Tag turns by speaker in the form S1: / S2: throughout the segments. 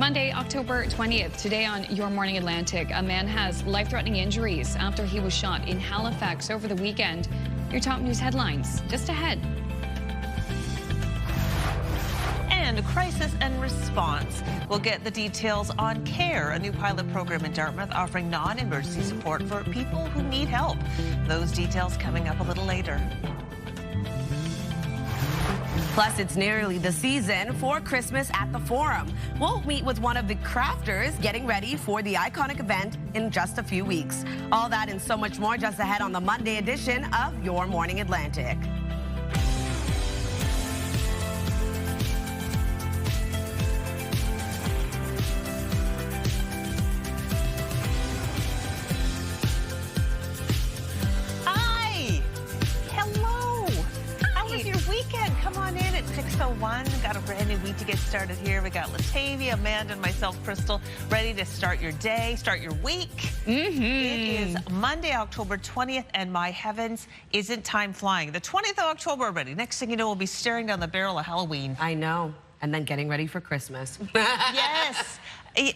S1: Monday, October 20th. Today on Your Morning Atlantic, a man has life-threatening injuries after he was shot in Halifax over the weekend. Your top news headlines just ahead.
S2: And crisis and response. We'll get the details on CARE, a new pilot program in Dartmouth offering non-emergency support for people who need help. Those details coming up a little later.
S3: Plus, it's nearly the season for Christmas at the Forum. We'll meet with one of the crafters getting ready for the iconic event in just a few weeks. All that and so much more just ahead on the Monday edition of Your Morning Atlantic.
S2: Come on in at 6:01. Got a brand new week to get started here. We got Latavia, Amanda, and myself, Crystal, ready to start your day, start your week. It is Monday, October 20th, and my heavens, isn't time flying? The 20th of October already. Next thing you know, we'll be staring down the barrel of Halloween.
S3: I know. And then getting ready for Christmas.
S2: Yes.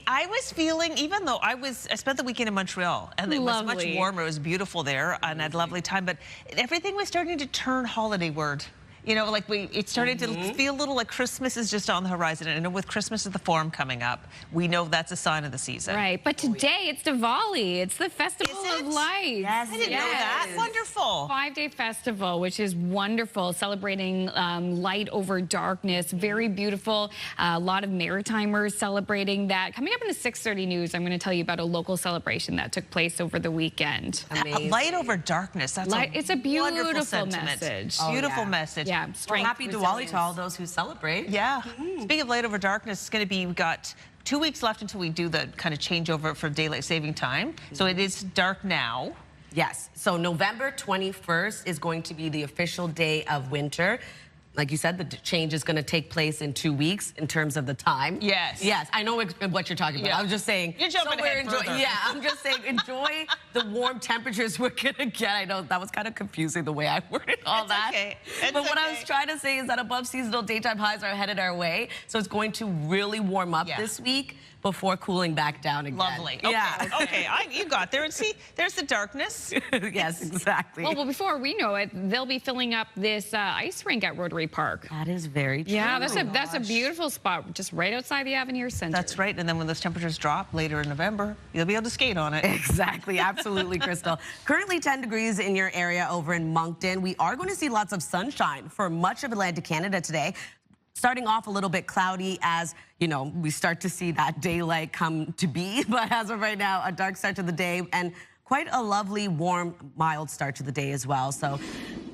S2: I was feeling, even though I spent the weekend in Montreal, and it was much warmer, it was beautiful there, and I had a lovely time, but everything was starting to turn holiday-ward. You know, like it's starting to feel a little like Christmas is just on the horizon. And I know with Christmas at the Forum coming up, we know that's a sign of the season.
S1: Right, but today it's Diwali. It's the Festival of Lights.
S2: Yes, I didn't know that. Wonderful.
S1: 5-day festival, which is wonderful, celebrating light over darkness. Very beautiful. A lot of Maritimers celebrating that. Coming up in the 6:30 news, I'm going to tell you about a local celebration that took place over the weekend.
S3: Amazing.
S2: Light over darkness. That's
S1: it's a beautiful
S2: sentiment.
S1: message.
S2: Beautiful message.
S1: Yeah,
S3: well, happy Diwali to all those who celebrate.
S2: Yeah. Speaking of light over darkness, it's going to be, we've got 2 weeks left until we do the kind of changeover for daylight saving time. So it is dark now.
S3: Yes. So November 21st is going to be the official day of winter. Like you said, the change is going to take place in 2 weeks in terms of the time.
S2: Yes.
S3: Yes, I know what you're talking about.
S2: Yeah.
S3: I was just saying.
S2: You're jumping ahead further.
S3: Yeah, I'm just saying enjoy the warm temperatures we're going to get. I know that was kind of confusing the way I worded all that.
S2: Okay.
S3: But what I was trying to say is that above seasonal daytime highs are headed our way. So it's going to really warm up this week before cooling back down again.
S2: Lovely. Okay.
S3: Yeah.
S2: Okay. You got there. And see, there's the darkness.
S3: Yes, exactly.
S1: Well, before we know it, they'll be filling up this ice rink at Rotary Park.
S3: That is very true.
S1: Yeah, that's a beautiful spot, just right outside the Avenir Center.
S2: That's right. And then when those temperatures drop later in November, you'll be able to skate on it.
S3: Exactly. Absolutely, Crystal. Currently 10 degrees in your area over in Moncton. We are going to see lots of sunshine for much of Atlantic Canada today. Starting off a little bit cloudy as, you know, we start to see that daylight come to be. But as of right now, a dark start to the day and quite a lovely, warm, mild start to the day as well. So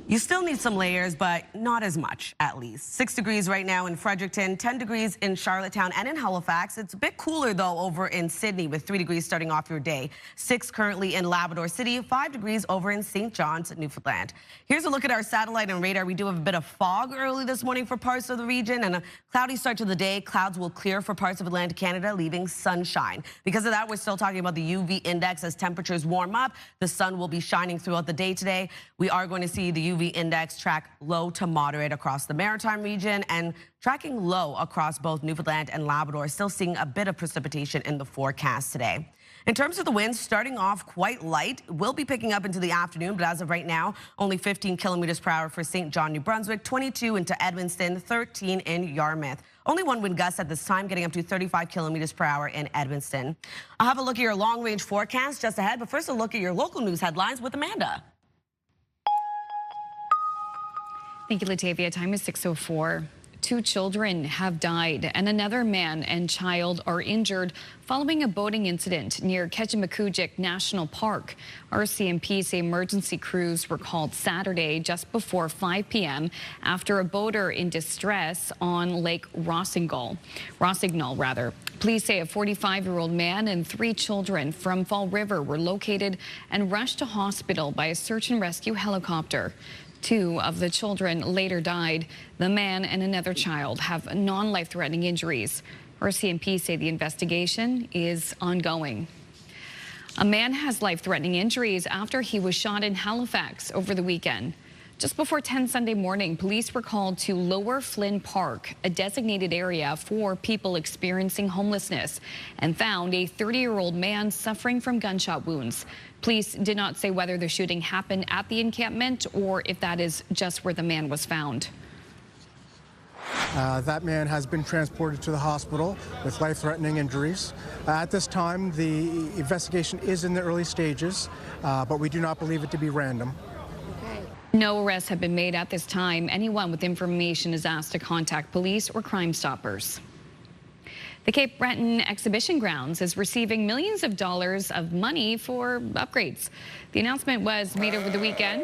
S3: you still need some layers, but not as much, at least. 6 degrees right now in Fredericton, 10 degrees in Charlottetown and in Halifax. It's a bit cooler, though, over in Sydney with 3 degrees starting off your day. 6 currently in Labrador City, 5 degrees over in St. John's, Newfoundland. Here's a look at our satellite and radar. We do have a bit of fog early this morning for parts of the region and a cloudy start to the day. Clouds will clear for parts of Atlantic Canada, leaving sunshine. Because of that, we're still talking about the UV index as temperatures warm up. The sun will be shining throughout the day today. We are going to see the UV index track low to moderate across the Maritime region and tracking low across both Newfoundland and Labrador. Still seeing a bit of precipitation in the forecast today. In terms of the winds, starting off quite light, will be picking up into the afternoon, but as of right now, only 15 kilometers per hour for St. John, New Brunswick, 22 into Edmundston, 13 in Yarmouth. Only one wind gust at this time, getting up to 35 kilometers per hour in Edmundston. I'll have a look at your long-range forecast just ahead, but first a look at your local news headlines with Amanda.
S1: Thank you, Latavia. Time is 6:04. 2 children have died and another man and child are injured following a boating incident near Ketchimakujik National Park. RCMP say emergency crews were called Saturday just before 5 p.m. after a boater in distress on Lake Rossignol. Police say a 45-year-old man and 3 children from Fall River were located and rushed to hospital by a search and rescue helicopter. 2 of the children later died. The man and another child have non-life-threatening injuries. RCMP say the investigation is ongoing. A man has life-threatening injuries after he was shot in Halifax over the weekend. Just before 10 Sunday morning, police were called to Lower Flynn Park, a designated area for people experiencing homelessness, and found a 30-year-old man suffering from gunshot wounds. Police did not say whether the shooting happened at the encampment or if that is just where the man was found.
S4: That man has been transported to the hospital with life-threatening injuries. At this time, the investigation is in the early stages, but we do not believe it to be random.
S1: No arrests have been made at this time. Anyone with information is asked to contact police or Crime Stoppers. The Cape Breton Exhibition Grounds is receiving millions of dollars of money for upgrades. The announcement was made over the weekend.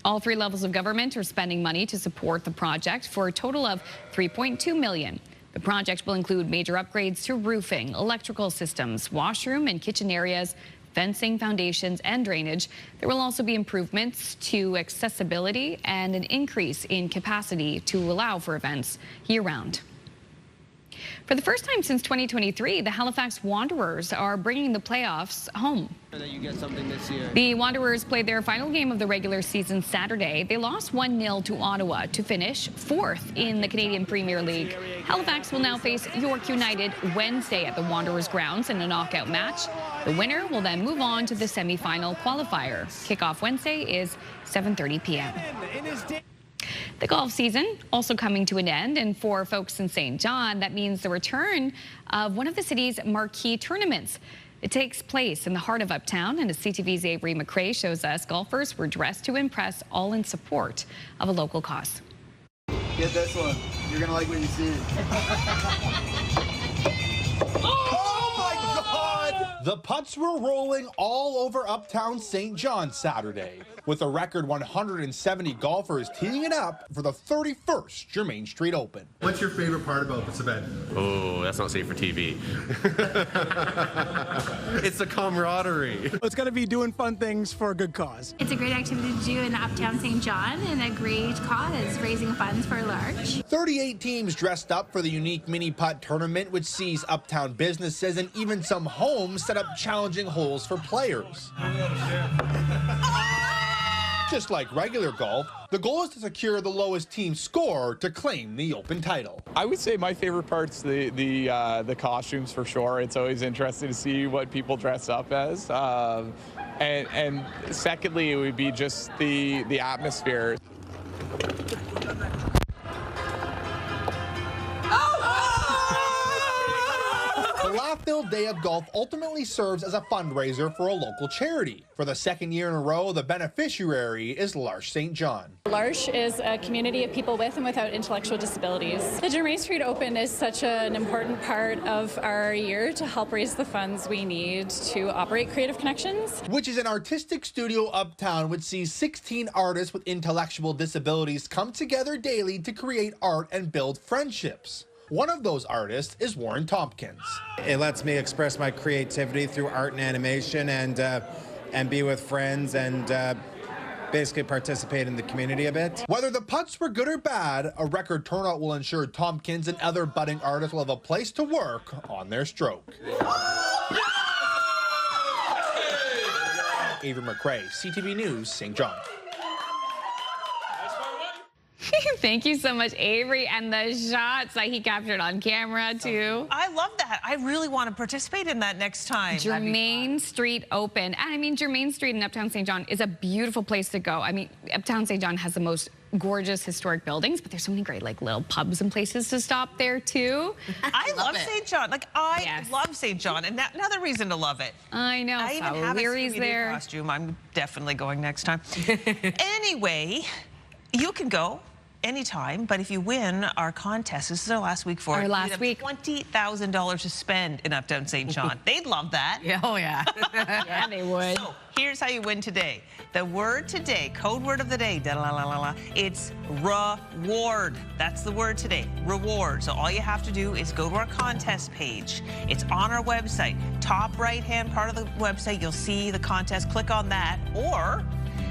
S1: All three levels of government are spending money to support the project for a total of $3.2 million. The project will include major upgrades to roofing, electrical systems, washroom and kitchen areas, fencing, foundations, and drainage. There will also be improvements to accessibility and an increase in capacity to allow for events year-round. For the first time since 2023, the Halifax Wanderers are bringing the playoffs home. The Wanderers played their final game of the regular season Saturday. They lost 1-0 to Ottawa to finish 4th in the Canadian Premier League. Halifax will now face York United Wednesday at the Wanderers grounds in a knockout match. The winner will then move on to the semi-final qualifier. Kickoff Wednesday is 7:30 p.m. The golf season also coming to an end, and for folks in St. John, that means the return of one of the city's marquee tournaments. It takes place in the heart of Uptown, and as CTV's Avery McRae shows us, golfers were dressed to impress, all in support of a local cause.
S5: Get this one. You're gonna like what you see.
S6: The putts were rolling all over Uptown St. John Saturday, with a record 170 golfers teeing it up for the 31st Germain Street Open.
S5: What's your favorite part about this event?
S7: Oh, that's not safe for TV. It's the camaraderie.
S4: It's going to be doing fun things for a good cause.
S8: It's a great activity to do in Uptown St. John and a great cause, raising funds for large.
S6: 38 teams dressed up for the unique mini putt tournament, which sees Uptown businesses and even some homes set up challenging holes for players. Just like regular golf, the goal is to secure the lowest team score to claim the Open title.
S9: I would say my favorite part's the costumes for sure. It's always interesting to see what people dress up as. And secondly, it would be just the atmosphere.
S6: The laugh-filled day of golf ultimately serves as a fundraiser for a local charity. For the second year in a row, the beneficiary is L'Arche St. John.
S10: L'Arche is a community of people with and without intellectual disabilities. The Germain Street Open is such an important part of our year to help raise the funds we need to operate Creative Connections,
S6: which is an artistic studio uptown which sees 16 artists with intellectual disabilities come together daily to create art and build friendships. One of those artists is Warren Tompkins.
S11: It lets me express my creativity through art and animation and be with friends and basically participate in the community a bit.
S6: Whether the putts were good or bad, a record turnout will ensure Tompkins and other budding artists will have a place to work on their stroke. Avery McRae, CTV News, St. John.
S1: Thank you so much, Avery, and the shots that he captured on camera, too.
S2: I love that. I really want to participate in that next time.
S1: Germain Street Open. And I mean, Germain Street in Uptown St. John is a beautiful place to go. I mean, Uptown St. John has the most gorgeous historic buildings, but there's so many great, like, little pubs and places to stop there, too.
S2: I love St. John. Like, I love St. John, and another reason to love it.
S1: I know.
S2: I even have a
S1: there.
S2: costume. I'm definitely going next time. Anyway, you can go anytime, but if you win our contest, this is our last week for it. $20,000 to spend in Uptown St. John. They'd love that.
S3: Yeah, oh yeah.
S1: Yeah, they would.
S2: So here's how you win today. The word today, code word of the day, it's reward. That's the word today, reward. So all you have to do is go to our contest page. It's on our website. Top right-hand part of the website, you'll see the contest. Click on that, or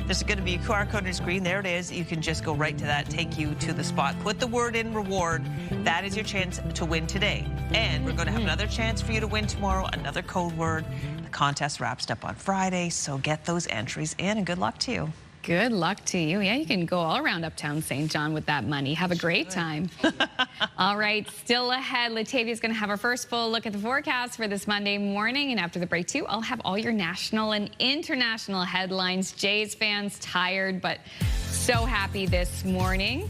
S2: there's going to be a QR code on your screen. There it is. You can just go right to that, take you to the spot. Put the word in reward. That is your chance to win today. And we're going to have another chance for you to win tomorrow, another code word. The contest wraps up on Friday, so get those entries in, and good luck to you.
S1: Good luck to you. Yeah, you can go all around uptown St. John with that money. Have a great time. All right, still ahead, Latavia's going to have our first full look at the forecast for this Monday morning. And after the break, too, I'll have all your national and international headlines. Jays fans tired, but so happy this morning.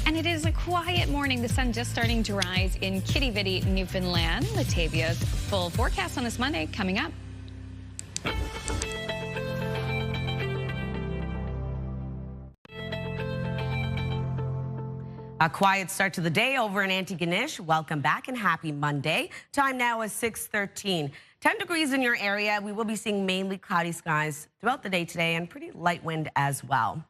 S1: And it is a quiet morning. The sun just starting to rise in Kitty Vitty, Newfoundland. Latavia's full forecast on this Monday coming up.
S3: A quiet start to the day over in Antigonish. Welcome back and happy Monday. Time now is 6:13. 10 degrees in your area. We will be seeing mainly cloudy skies throughout the day today and pretty light wind as well.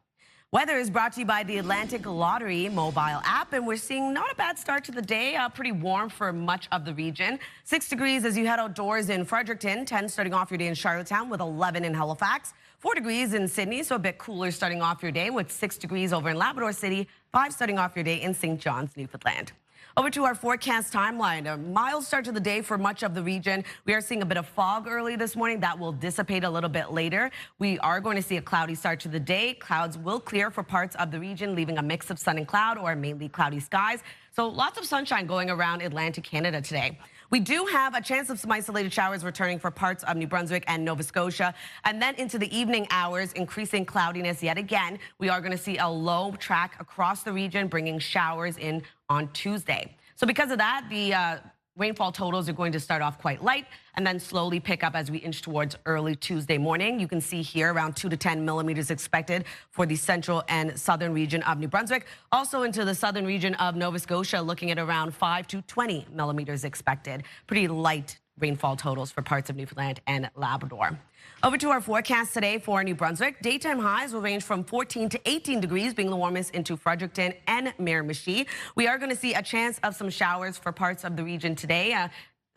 S3: Weather is brought to you by the Atlantic Lottery mobile app, and we're seeing not a bad start to the day. Pretty warm for much of the region. 6 degrees as you head outdoors in Fredericton, 10 starting off your day in Charlottetown with 11 in Halifax, 4 degrees in Sydney, so a bit cooler starting off your day with 6 degrees over in Labrador City, 5 starting off your day in St. John's, Newfoundland. Over to our forecast timeline. A mild start to the day for much of the region. We are seeing a bit of fog early this morning. That will dissipate a little bit later. We are going to see a cloudy start to the day. Clouds will clear for parts of the region, leaving a mix of sun and cloud or mainly cloudy skies. So lots of sunshine going around Atlantic Canada today. We do have a chance of some isolated showers returning for parts of New Brunswick and Nova Scotia. And then into the evening hours, increasing cloudiness yet again. We are going to see a low track across the region, bringing showers in on Tuesday. So because of that, the rainfall totals are going to start off quite light and then slowly pick up as we inch towards early Tuesday morning. You can see here around 2 to 10 millimeters expected for the central and southern region of New Brunswick. Also into the southern region of Nova Scotia, looking at around 5 to 20 millimeters expected. Pretty light rainfall totals for parts of Newfoundland and Labrador. Over to our forecast today for New Brunswick. Daytime highs will range from 14 to 18 degrees, being the warmest into Fredericton and Miramichi. We are going to see a chance of some showers for parts of the region today,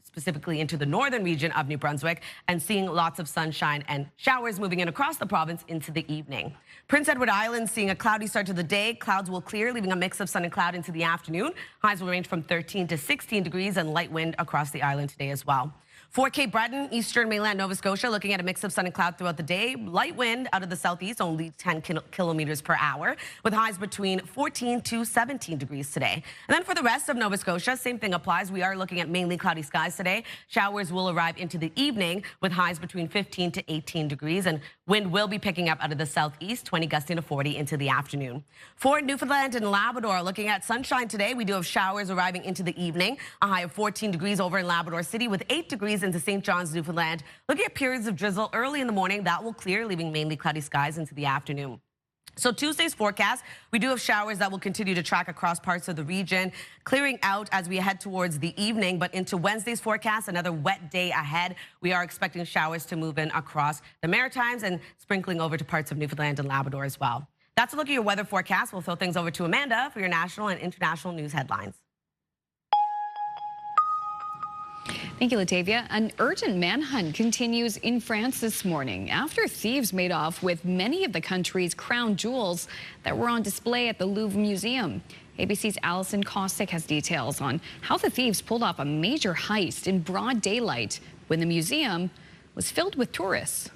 S3: specifically into the northern region of New Brunswick, and seeing lots of sunshine and showers moving in across the province into the evening. Prince Edward Island seeing a cloudy start to the day. Clouds will clear, leaving a mix of sun and cloud into the afternoon. Highs will range from 13 to 16 degrees and light wind across the island today as well. For Cape Breton, eastern mainland Nova Scotia, looking at a mix of sun and cloud throughout the day. Light wind out of the southeast, only 10 kilometers per hour, with highs between 14 to 17 degrees today. And then for the rest of Nova Scotia, same thing applies. We are looking at mainly cloudy skies today. Showers will arrive into the evening with highs between 15 to 18 degrees, and wind will be picking up out of the southeast, 20 gusting to 40 into the afternoon. For Newfoundland and Labrador, looking at sunshine today. We do have showers arriving into the evening. A high of 14 degrees over in Labrador City with 8 degrees into St. John's, Newfoundland. Looking at periods of drizzle early in the morning. That will clear, leaving mainly cloudy skies into the afternoon. So Tuesday's forecast, we do have showers that will continue to track across parts of the region, clearing out as we head towards the evening. But into Wednesday's forecast, another wet day ahead. We are expecting showers to move in across the Maritimes and sprinkling over to parts of Newfoundland and Labrador as well. That's a look at your weather forecast. We'll throw things over to Amanda for your national and international news headlines.
S1: Thank you, Latavia. An urgent manhunt continues in France this morning after thieves made off with many of the country's crown jewels that were on display at the Louvre Museum. ABC's Allison Kostick has details on how the thieves pulled off a major heist in broad daylight when the museum was filled with tourists.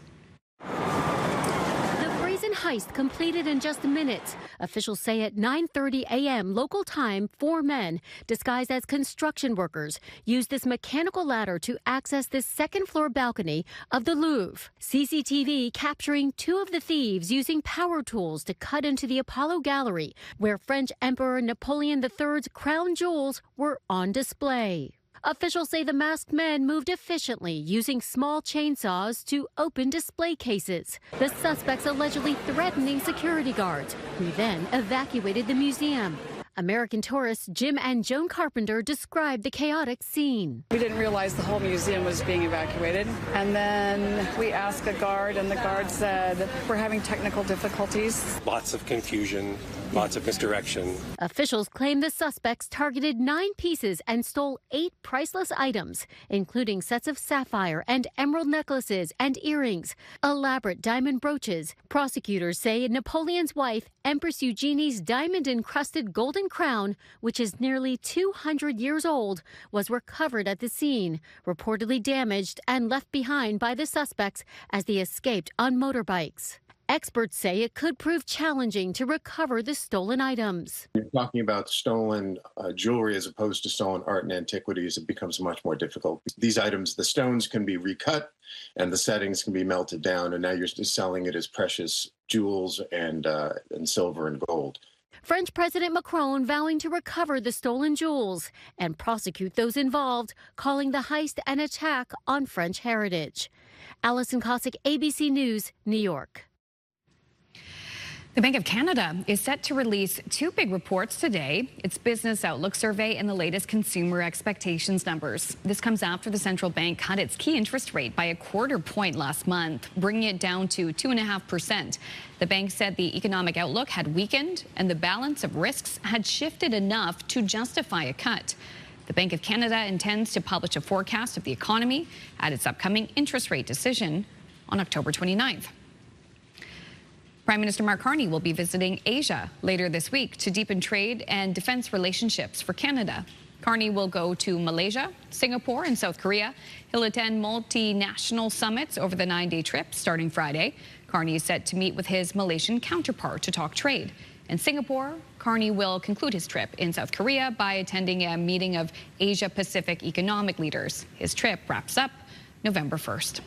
S12: Heist completed in just minutes. Officials say at 9:30 a.m. local time, 4 men disguised as construction workers used this mechanical ladder to access the second-floor balcony of the Louvre. CCTV capturing 2 of the thieves using power tools to cut into the Apollo Gallery, where French Emperor Napoleon III's crown jewels were on display. Officials say the masked men moved efficiently, using small chainsaws to open display cases. The suspects allegedly threatening security guards, who then evacuated the museum. American tourists Jim and Joan Carpenter described the chaotic scene.
S13: We didn't realize the whole museum was being evacuated. And then we asked a guard, and the guard said, we're having technical difficulties.
S7: Lots of confusion, lots of misdirection.
S12: Officials claim the suspects targeted 9 pieces and stole 8 priceless items, including sets of sapphire and emerald necklaces and earrings, elaborate diamond brooches. Prosecutors say Napoleon's wife, Empress Eugenie's diamond-encrusted golden crown, which is nearly 200 years old, was recovered at the scene, reportedly damaged and left behind by the suspects as they escaped on motorbikes. Experts say it could prove challenging to recover the stolen items.
S14: You're talking about stolen jewelry as opposed to stolen art and antiquities. It becomes much more difficult. These items, the stones can be recut and the settings can be melted down, and now you're just selling it as precious jewels and silver and gold.
S12: French President Macron vowing to recover the stolen jewels and prosecute those involved, calling the heist an attack on French heritage. Allison Cossack, ABC News, New York.
S1: The Bank of Canada is set to release two big reports today, its Business Outlook Survey and the latest consumer expectations numbers. This comes after the central bank cut its key interest rate by 1/4 point last month, bringing it down to 2.5%. The bank said the economic outlook had weakened and the balance of risks had shifted enough to justify a cut. The Bank of Canada intends to publish a forecast of the economy at its upcoming interest rate decision on October 29th. Prime Minister Mark Carney will be visiting Asia later this week to deepen trade and defense relationships for Canada. Carney will go to Malaysia, Singapore, and South Korea. He'll attend multinational summits over the 9-day trip starting Friday. Carney is set to meet with his Malaysian counterpart to talk trade. In Singapore, Carney will conclude his trip in South Korea by attending a meeting of Asia-Pacific economic leaders. His trip wraps up November 1st.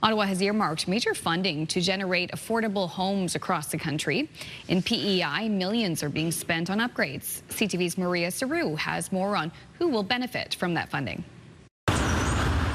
S1: Ottawa has earmarked major funding to generate affordable homes across the country. In PEI, millions are being spent on upgrades. CTV's Maria Saru has more on who will benefit from that funding.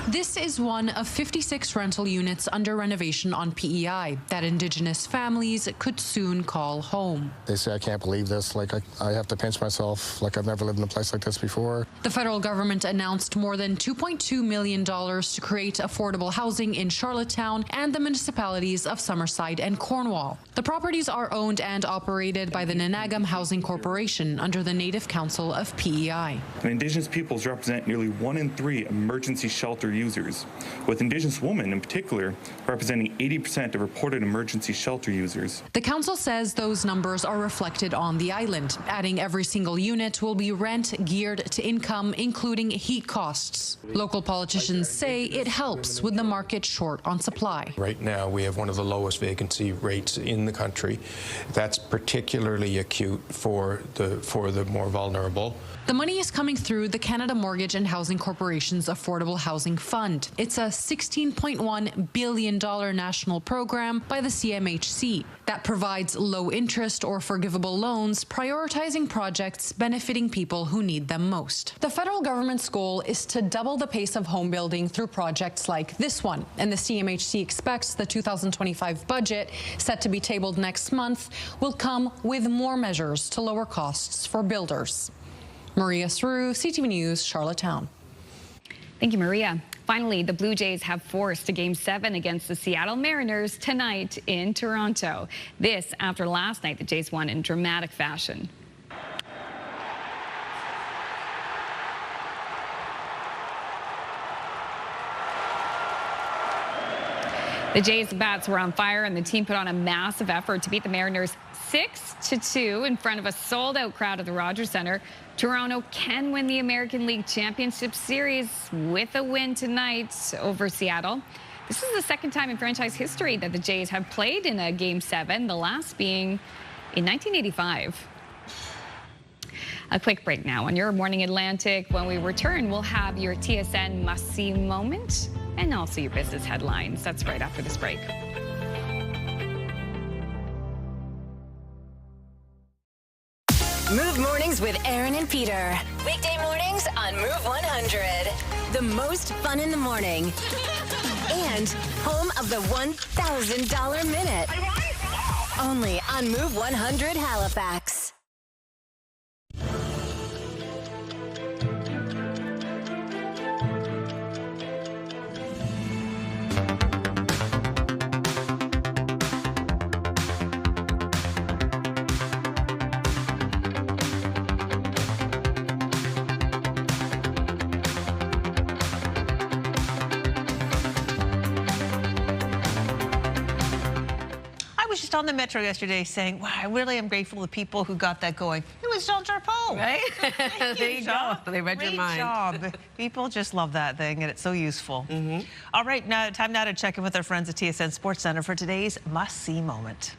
S15: This is one of 56 rental units under renovation on PEI that Indigenous families could soon call home.
S16: They say, I can't believe this. Like, I have to pinch myself. Like, I've never lived in a place like this before.
S15: The federal government announced more than $2.2 million to create affordable housing in Charlottetown and the municipalities of Summerside and Cornwall. The properties are owned and operated by the Nanagam Housing Corporation under the Native Council of PEI.
S17: And Indigenous peoples represent nearly 1 in 3 emergency shelter users, with Indigenous women in particular representing 80% of reported emergency shelter users.
S15: The council says those numbers are reflected on the island, adding every single unit will be rent geared to income, including heat costs. Local politicians say it helps with the market short on supply.
S18: Right now, we have one of the lowest vacancy rates in the country. That's particularly acute for the more vulnerable.
S15: The money is coming through the Canada Mortgage and Housing Corporation's Affordable Housing Fund. It's a $16.1 billion national program by the CMHC that provides low interest or forgivable loans, prioritizing projects benefiting people who need them most. The federal government's goal is to double the pace of home building through projects like this one, and the CMHC expects the 2025 budget, set to be tabled next month, will come with more measures to lower costs for builders. Maria Saru, CTV News, Charlottetown.
S1: Thank you, Maria. Finally, the Blue Jays have forced a Game 7 against the Seattle Mariners tonight in Toronto. This after last night the Jays won in dramatic fashion. The Jays' bats were on fire, and the team put on a massive effort to beat the Mariners 6-2 in front of a sold-out crowd at the Rogers Centre. Toronto can win the American League Championship Series with a win tonight over Seattle. This is the second time in franchise history that the Jays have played in a Game 7, the last being in 1985. A quick break now on Your Morning Atlantic. When we return, we'll have your TSN must-see moment and also your business headlines. That's right after this break.
S19: Move Mornings with Aaron and Peter. Weekday mornings on Move 100. The most fun in the morning. And home of the $1,000 minute. Only on Move 100 Halifax.
S2: On the metro yesterday saying, wow, I really am grateful to the people who got that going. It was was Jean Charpot.
S3: Right? There you go. They read your mind.
S2: Great job. People just love that thing, and it's so useful. All right, time now to check in with our friends at TSN Sports Center for today's must-see moment.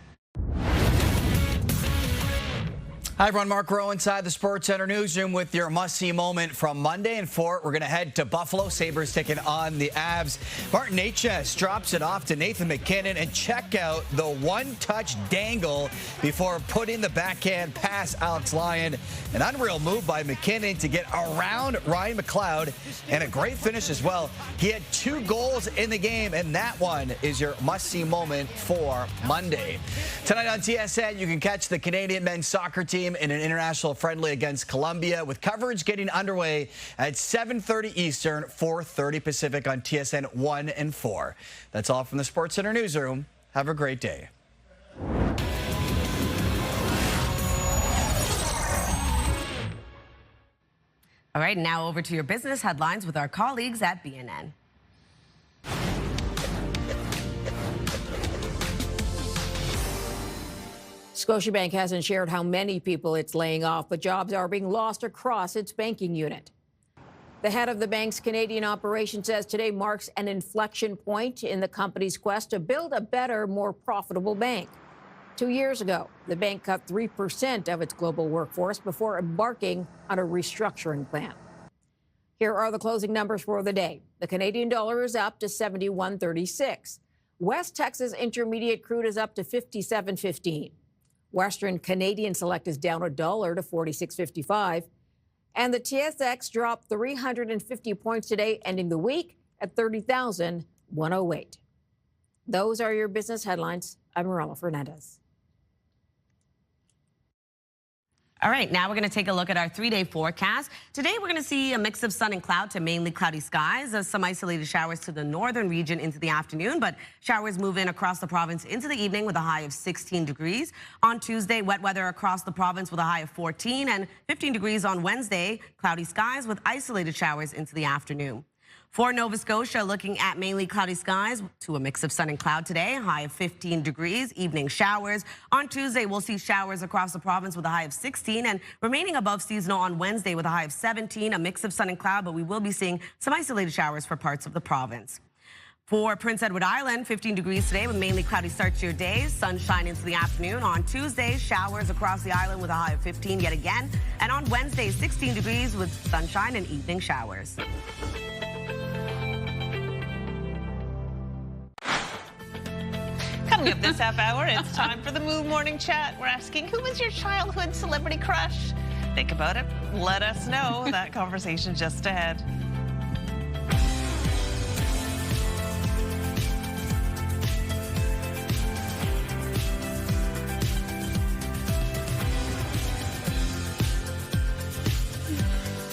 S20: Hi, everyone. Mark Rowe inside the Sports Center newsroom with your must-see moment from Monday. And for it, we're going to head to Buffalo. Sabres taking on the Avs. Martin Necas drops it off to Nathan MacKinnon, and check out the one-touch dangle before putting the backhand past Alex Lyon. An unreal move by MacKinnon to get around Ryan McLeod, and a great finish as well. He had 2 goals in the game, and that one is your must-see moment for Monday. Tonight on TSN, you can catch the Canadian men's soccer team in an international friendly against Colombia, with coverage getting underway at 7:30 Eastern, 4:30 Pacific on TSN 1 and 4. That's all from the Sports Center newsroom. Have a great day.
S3: All right, now over to your business headlines with our colleagues at BNN.
S21: Scotiabank hasn't shared how many people it's laying off, but jobs are being lost across its banking unit. The head of the bank's Canadian operation says today marks an inflection point in the company's quest to build a better, more profitable bank. 2 years ago, the bank cut 3% of its global workforce before embarking on a restructuring plan. Here are the closing numbers for the day. The Canadian dollar is up to 71.36. West Texas Intermediate crude is up to 57.15. Western Canadian Select is down $1 to 46.55. And the TSX dropped 350 points today, ending the week at 30,108. Those are your business headlines. I'm Marella Fernandez.
S3: All right, now we're going to take a look at our 3-day forecast. Today, we're going to see a mix of sun and cloud to mainly cloudy skies. Some isolated showers to the northern region into the afternoon, but showers move in across the province into the evening with a high of 16 degrees. On Tuesday, wet weather across the province with a high of 14 and 15 degrees on Wednesday. Cloudy skies with isolated showers into the afternoon. For Nova Scotia, looking at mainly cloudy skies to a mix of sun and cloud today, high of 15 degrees, evening showers. On Tuesday, we'll see showers across the province with a high of 16 and remaining above seasonal on Wednesday with a high of 17, a mix of sun and cloud, but we will be seeing some isolated showers for parts of the province. For Prince Edward Island, 15 degrees today with mainly cloudy start to your day, sunshine into the afternoon. On Tuesday, showers across the island with a high of 15 yet again. And on Wednesday, 16 degrees with sunshine and evening showers.
S2: Coming up this half hour, it's time for the Move Morning Chat. We're asking, who was your childhood celebrity crush? Think about it. Let us know. That conversation just ahead.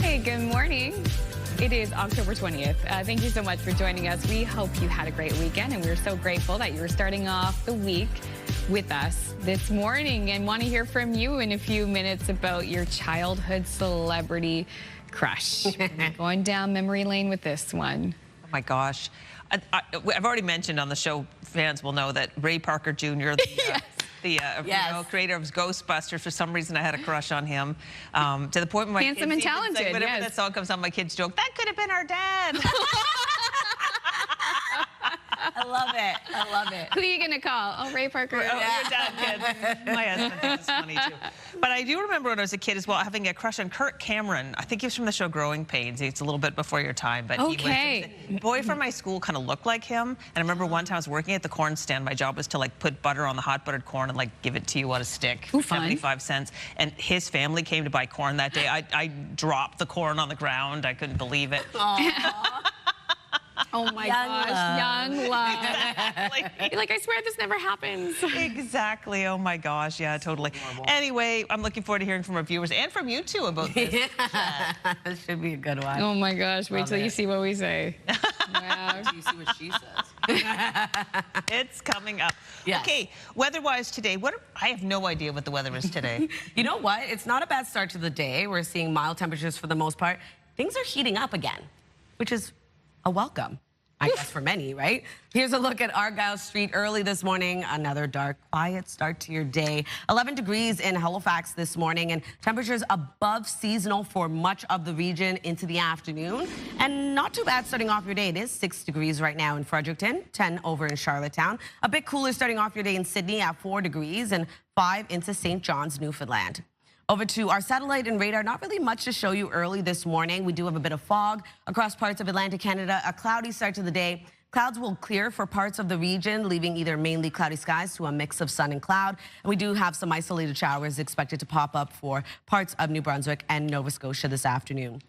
S1: Hey, good morning. It is October 20th. Thank you so much for joining us. We hope you had a great weekend, and we're so grateful that you were starting off the week with us this morning, and want to hear from you in a few minutes about your childhood celebrity crush. Going down memory lane with this one.
S2: Oh my gosh. I've already mentioned on the show, fans will know that Ray Parker Jr., the creator of Ghostbusters, for some reason I had a crush on him. To the point where my
S1: handsome and talented,
S2: say, whenever that song comes on, my kids joke, that could have been our dad.
S3: I love it. I love it.
S1: Who are you going to call? Oh, Ray Parker.
S2: Oh, your dad, kid. My husband thinks it's funny, too. But I do remember when I was a kid as well, having a crush on Kurt Cameron. I think he was from the show Growing Pains. It's a little bit before your time. But he was, the boy from my school kind of looked like him. And I remember one time I was working at the corn stand. My job was to, like, put butter on the hot buttered corn and, like, give it to you on a stick for 75 cents. And his family came to buy corn that day. I dropped the corn on the ground. I couldn't believe it.
S1: Oh my gosh, young love. Exactly. Like, I swear this never happens.
S2: Exactly. Oh my gosh. Yeah, totally. Anyway, I'm looking forward to hearing from our viewers and from you too about this.
S3: This should be a good one.
S1: Oh my gosh. Wait till you see what we say.
S3: Wow. Wait till you see what she says.
S2: It's coming up.
S3: Yes.
S2: Okay, weather-wise today, I have no idea what the weather is today.
S3: You know what? It's not a bad start to the day. We're seeing mild temperatures for the most part. Things are heating up again, which is a welcome. I guess for many, right? Here's a look at Argyle Street early this morning. Another dark, quiet start to your day. 11 degrees in Halifax this morning, and temperatures above seasonal for much of the region into the afternoon. And not too bad starting off your day. It is 6 degrees right now in Fredericton, 10 over in Charlottetown. A bit cooler starting off your day in Sydney at 4 degrees and 5 into St. John's, Newfoundland. Over to our satellite and radar. Not really much to show you early this morning. We do have a bit of fog across parts of Atlantic Canada. A cloudy start to the day. Clouds will clear for parts of the region, leaving either mainly cloudy skies to a mix of sun and cloud. And we do have some isolated showers expected to pop up for parts of New Brunswick and Nova Scotia this afternoon.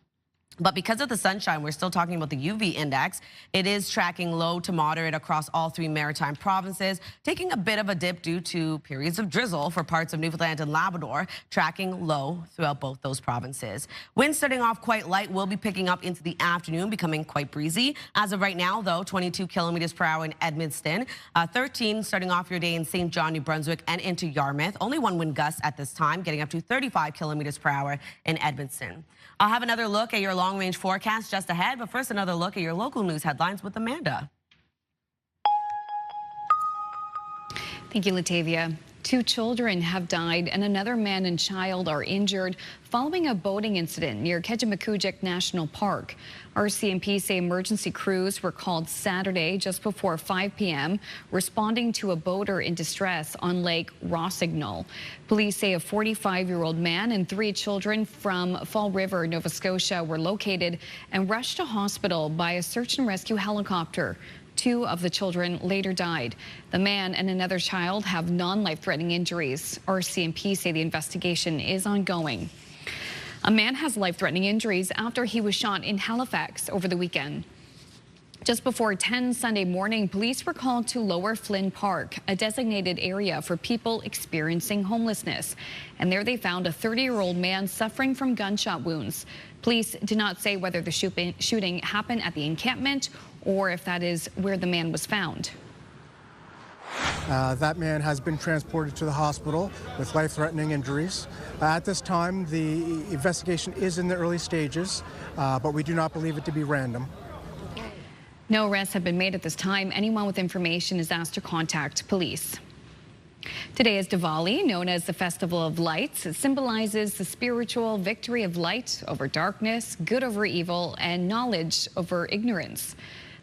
S3: But because of the sunshine, we're still talking about the UV index. It is tracking low to moderate across all 3 maritime provinces, taking a bit of a dip due to periods of drizzle for parts of Newfoundland and Labrador, tracking low throughout both those provinces. Winds starting off quite light will be picking up into the afternoon, becoming quite breezy. As of right now, though, 22 kilometers per hour in Edmundston, 13 starting off your day in St. John, New Brunswick, and into Yarmouth. Only 1 wind gust at this time, getting up to 35 kilometers per hour in Edmundston. I'll have another look at your long-range forecast just ahead, but first another look at your local news headlines with Amanda.
S1: Thank you, Latavia. 2 children have died and another man and child are injured following a boating incident near Ketchimakujik National Park. RCMP say emergency crews were called Saturday just before 5 p.m. responding to a boater in distress on Lake Rossignol. Police say a 45-year-old man and 3 children from Fall River, Nova Scotia were located and rushed to hospital by a search and rescue helicopter. 2 of the children later died. The man and another child have non-life-threatening injuries. RCMP say the investigation is ongoing. A man has life-threatening injuries after he was shot in Halifax over the weekend. Just before 10 Sunday morning, police were called to Lower Flynn Park, a designated area for people experiencing homelessness. And there they found a 30-year-old man suffering from gunshot wounds. Police did not say whether the shooting happened at the encampment or if that is where the man was found.
S4: That man has been transported to the hospital with life-threatening injuries. At this time, the investigation is in the early stages, but we do not believe it to be random.
S1: No arrests have been made at this time. Anyone with information is asked to contact police. Today is Diwali, known as the Festival of Lights. It symbolizes the spiritual victory of light over darkness, good over evil, and knowledge over ignorance.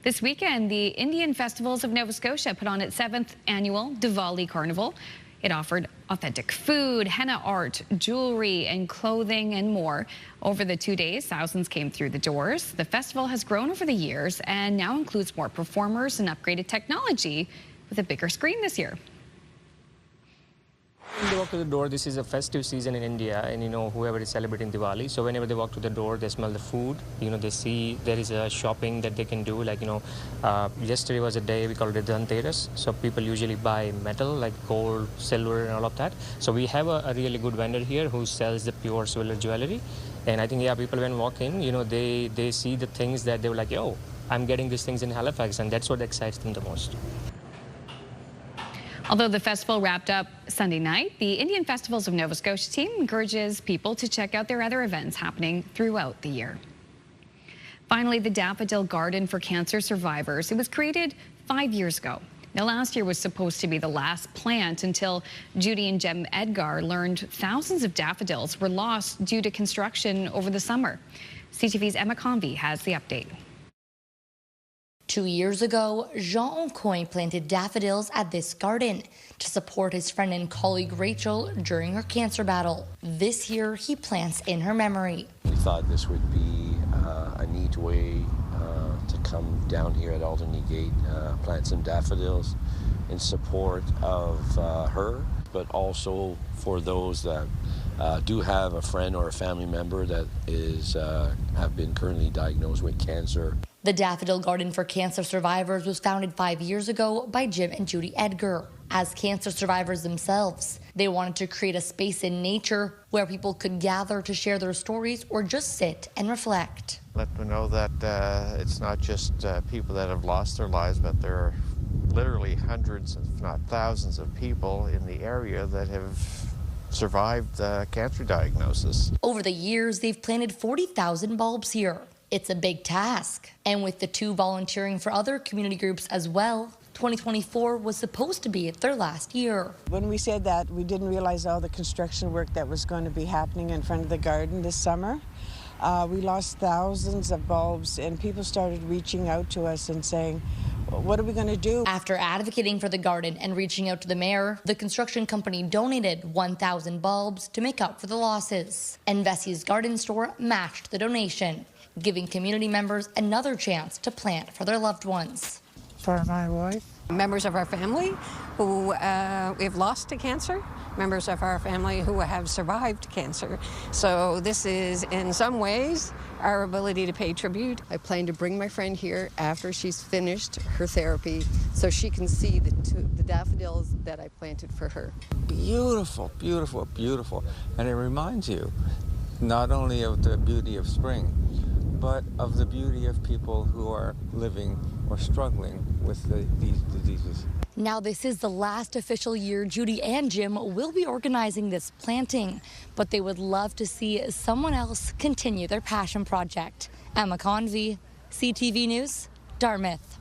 S1: This weekend, the Indian Festivals of Nova Scotia put on its 7th annual Diwali Carnival. It offered authentic food, henna art, jewelry, and clothing, and more. Over the 2 days, thousands came through the doors. The festival has grown over the years and now includes more performers and upgraded technology with a bigger screen this year.
S5: When they walk to the door, this is a festive season in India, and whoever is celebrating Diwali, so whenever they walk to the door, they smell the food, they see there is a shopping that they can do, like yesterday was a day we call it Dhanteras, so people usually buy metal like gold, silver, and all of that. So we have a really good vendor here who sells the pure silver jewelry, and I think people when walk in, they see the things that they were like, yo, I'm getting these things in Halifax, and that's what excites them the most.
S1: Although the festival wrapped up Sunday night, the Indian Festivals of Nova Scotia team encourages people to check out their other events happening throughout the year. Finally, the Daffodil Garden for Cancer Survivors. It was created 5 years ago. Now, last year was supposed to be the last plant until Judy and Jem Edgar learned thousands of daffodils were lost due to construction over the summer. CTV's Emma Convey has the update.
S22: 2 years ago, Jean Oncoin planted daffodils at this garden to support his friend and colleague Rachel during her cancer battle. This year, he plants in her memory.
S23: We thought this would be a neat way to come down here at Alderney Gate, plant some daffodils in support of her, but also for those that do have a friend or a family member that have been currently diagnosed with cancer.
S22: The Daffodil Garden for Cancer Survivors was founded 5 years ago by Jim and Judy Edgar. As cancer survivors themselves, they wanted to create a space in nature where people could gather to share their stories or just sit and reflect.
S24: Let them know that it's not just people that have lost their lives, but there are literally hundreds, if not thousands, of people in the area that have survived cancer diagnosis.
S22: Over the years, they've planted 40,000 bulbs here. It's a big task. And with the two volunteering for other community groups as well, 2024 was supposed to be their last year.
S8: When we said that, we didn't realize all the construction work that was going to be happening in front of the garden this summer. We lost thousands of bulbs, and people started reaching out to us and saying, what are we going to do?
S22: After advocating for the garden and reaching out to the mayor, the construction company donated 1,000 bulbs to make up for the losses. And Vessie's Garden Store matched the donation, giving community members another chance to plant for their loved ones.
S9: For my wife. Members of our family who we've lost to cancer, members of our family who have survived cancer. So this is, in some ways, our ability to pay tribute.
S10: I plan to bring my friend here after she's finished her therapy so she can see the daffodils that I planted for her.
S11: Beautiful, beautiful, beautiful. And it reminds you not only of the beauty of spring, but of the beauty of people who are living or struggling with these diseases.
S22: Now, this is the last official year Judy and Jim will be organizing this planting, but they would love to see someone else continue their passion project. Emma Convey, CTV News, Dartmouth.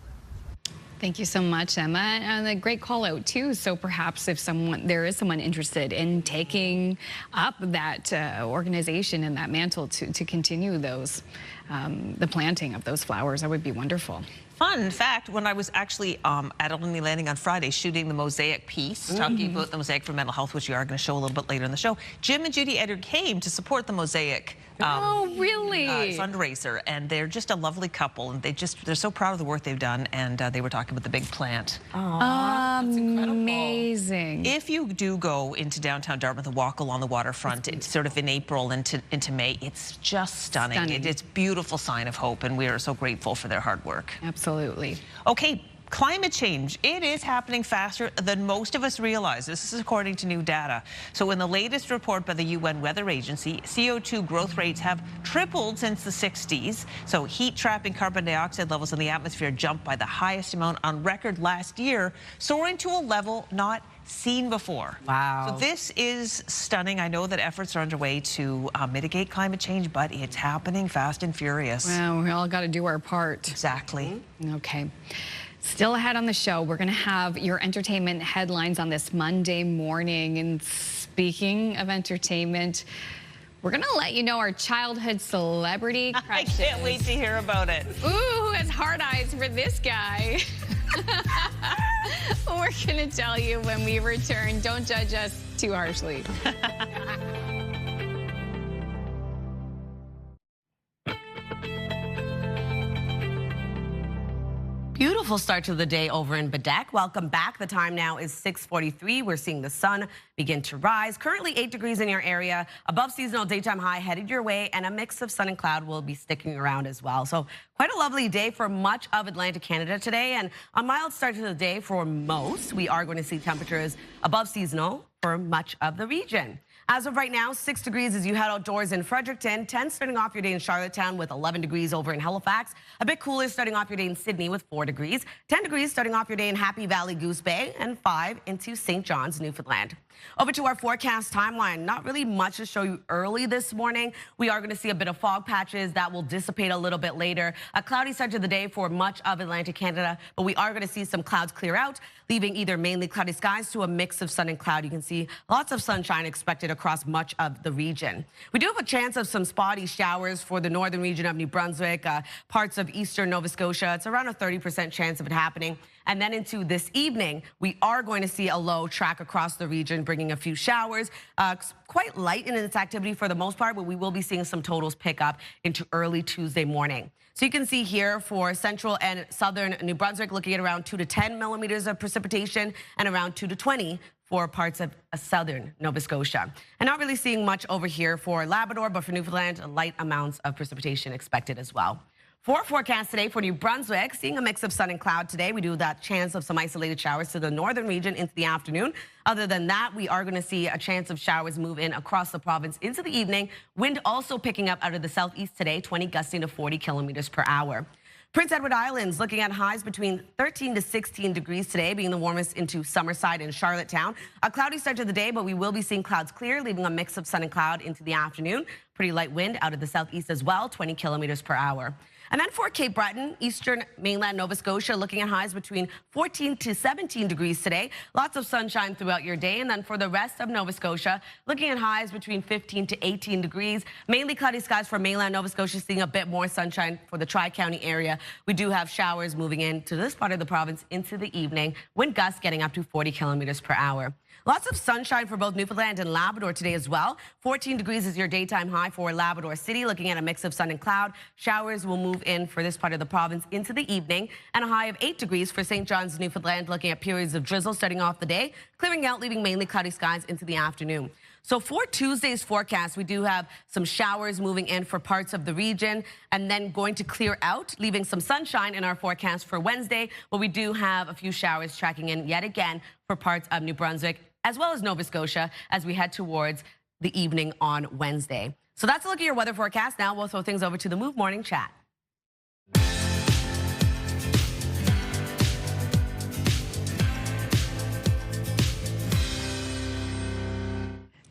S1: Thank you so much, Emma, and a great call out too. So perhaps if there is someone interested in taking up that organization and that mantle to continue those, the planting of those flowers, that would be wonderful.
S2: Fun fact, when I was actually at Alderney Landing on Friday shooting the mosaic piece, talking about the mosaic for mental health, which we are going to show a little bit later in the show, Jim and Judy Edgar came to support the mosaic fundraiser, and they're just a lovely couple, and they're so proud of the work they've done, and they were talking about the big plant.
S1: That's incredible. Amazing.
S2: If you do go into downtown Dartmouth and walk along the waterfront, it's sort of in April into May, it's just stunning. It's a beautiful sign of hope, and we are so grateful for their hard work.
S1: Absolutely.
S2: Okay. Climate change, it is happening faster than most of us realize. This is according to new data. So in the latest report by the UN Weather Agency, CO2 growth rates have tripled since the 60s. So heat-trapping carbon dioxide levels in the atmosphere jumped by the highest amount on record last year, soaring to a level not seen before.
S3: Wow.
S2: So this is stunning. I know that efforts are underway to mitigate climate change, but it's happening fast and furious.
S1: Well, we all got to do our part.
S2: Exactly.
S1: Okay. Still ahead on the show, we're going to have your entertainment headlines on this Monday morning. And speaking of entertainment, we're going to let you know our childhood celebrity crushes.
S2: I can't wait to hear about it.
S1: Ooh, who has hard eyes for this guy? We're going to tell you when we return. Don't judge us too harshly.
S3: Beautiful start to the day over in Bedeque. Welcome back. The time now is 6:43. We're seeing the sun begin to rise. Currently 8 degrees in your area. Above seasonal daytime high headed your way, and a mix of sun and cloud will be sticking around as well. So quite a lovely day for much of Atlantic Canada today, and a mild start to the day for most. We are going to see temperatures above seasonal for much of the region. As of right now, 6 degrees as you head outdoors in Fredericton, 10 starting off your day in Charlottetown with 11 degrees over in Halifax, a bit cooler starting off your day in Sydney with 4 degrees, 10 degrees starting off your day in Happy Valley, Goose Bay, and 5 into St. John's, Newfoundland. Over to our forecast timeline. Not really much to show you early this morning. We are going to see a bit of fog patches that will dissipate a little bit later. A cloudy start to the day for much of Atlantic Canada, but we are going to see some clouds clear out, leaving either mainly cloudy skies to a mix of sun and cloud. You can see lots of sunshine expected across much of the region. We do have a chance of some spotty showers for the northern region of New Brunswick, parts of eastern Nova Scotia. It's around a 30% chance of it happening. And then into this evening, we are going to see a low track across the region, bringing a few showers. Quite light in its activity for the most part, but we will be seeing some totals pick up into early Tuesday morning. So you can see here for central and southern New Brunswick, looking at around 2 to 10 millimeters of precipitation and around 2 to 20 for parts of southern Nova Scotia. And not really seeing much over here for Labrador, but for Newfoundland, light amounts of precipitation expected as well. For forecast today for New Brunswick, seeing a mix of sun and cloud today. We do have that chance of some isolated showers to the northern region into the afternoon. Other than that, we are going to see a chance of showers move in across the province into the evening. Wind also picking up out of the southeast today, 20 gusting to 40 kilometers per hour. Prince Edward Islands looking at highs between 13 to 16 degrees today, being the warmest into Summerside and Charlottetown. A cloudy start to the day, but we will be seeing clouds clear, leaving a mix of sun and cloud into the afternoon. Pretty light wind out of the southeast as well, 20 kilometers per hour. And then for Cape Breton, eastern mainland Nova Scotia, looking at highs between 14 to 17 degrees today. Lots of sunshine throughout your day. And then for the rest of Nova Scotia, looking at highs between 15 to 18 degrees. Mainly cloudy skies for mainland Nova Scotia, seeing a bit more sunshine for the Tri-County area. We do have showers moving into this part of the province into the evening. Wind gusts getting up to 40 kilometers per hour. Lots of sunshine for both Newfoundland and Labrador today as well. 14 degrees is your daytime high for Labrador City, looking at a mix of sun and cloud. Showers will move in for this part of the province into the evening, and a high of 8 degrees for St. John's, Newfoundland, looking at periods of drizzle starting off the day, clearing out, leaving mainly cloudy skies into the afternoon. So for Tuesday's forecast, we do have some showers moving in for parts of the region and then going to clear out, leaving some sunshine in our forecast for Wednesday. But we do have a few showers tracking in yet again for parts of New Brunswick as well as Nova Scotia as we head towards the evening on Wednesday. So that's a look at your weather forecast. Now we'll throw things over to the Move Morning Chat.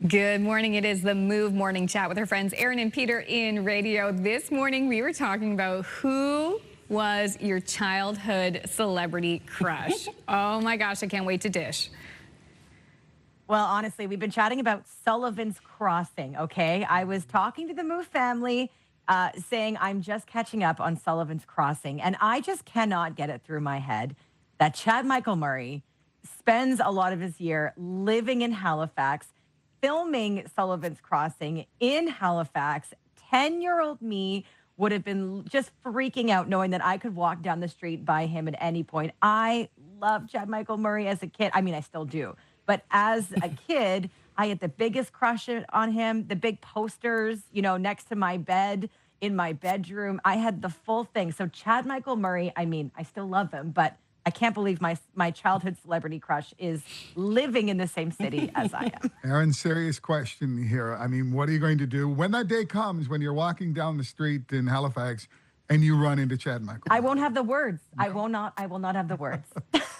S1: Good morning. It is the Move Morning Chat with our friends Aaron and Peter in radio. This morning we were talking about who was your childhood celebrity crush. Oh my gosh, I can't wait to dish.
S6: Well, honestly, we've been chatting about Sullivan's Crossing, okay? I was talking to the Move family saying I'm just catching up on Sullivan's Crossing, and I just cannot get it through my head that Chad Michael Murray spends a lot of his year living in Halifax, filming Sullivan's Crossing in Halifax. 10-year-old me would have been just freaking out knowing that I could walk down the street by him at any point. I loved Chad Michael Murray as a kid. I mean, I still do. But as a kid, I had the biggest crush on him, the big posters, you know, next to my bed in my bedroom. I had the full thing. So Chad Michael Murray, I mean, I still love him, but I can't believe my childhood celebrity crush is living in the same city as I am.
S7: Aaron, serious question here. I mean, what are you going to do when that day comes when you're walking down the street in Halifax and you run into Chad Michael Murray?
S6: I won't have the words. I will not have the words.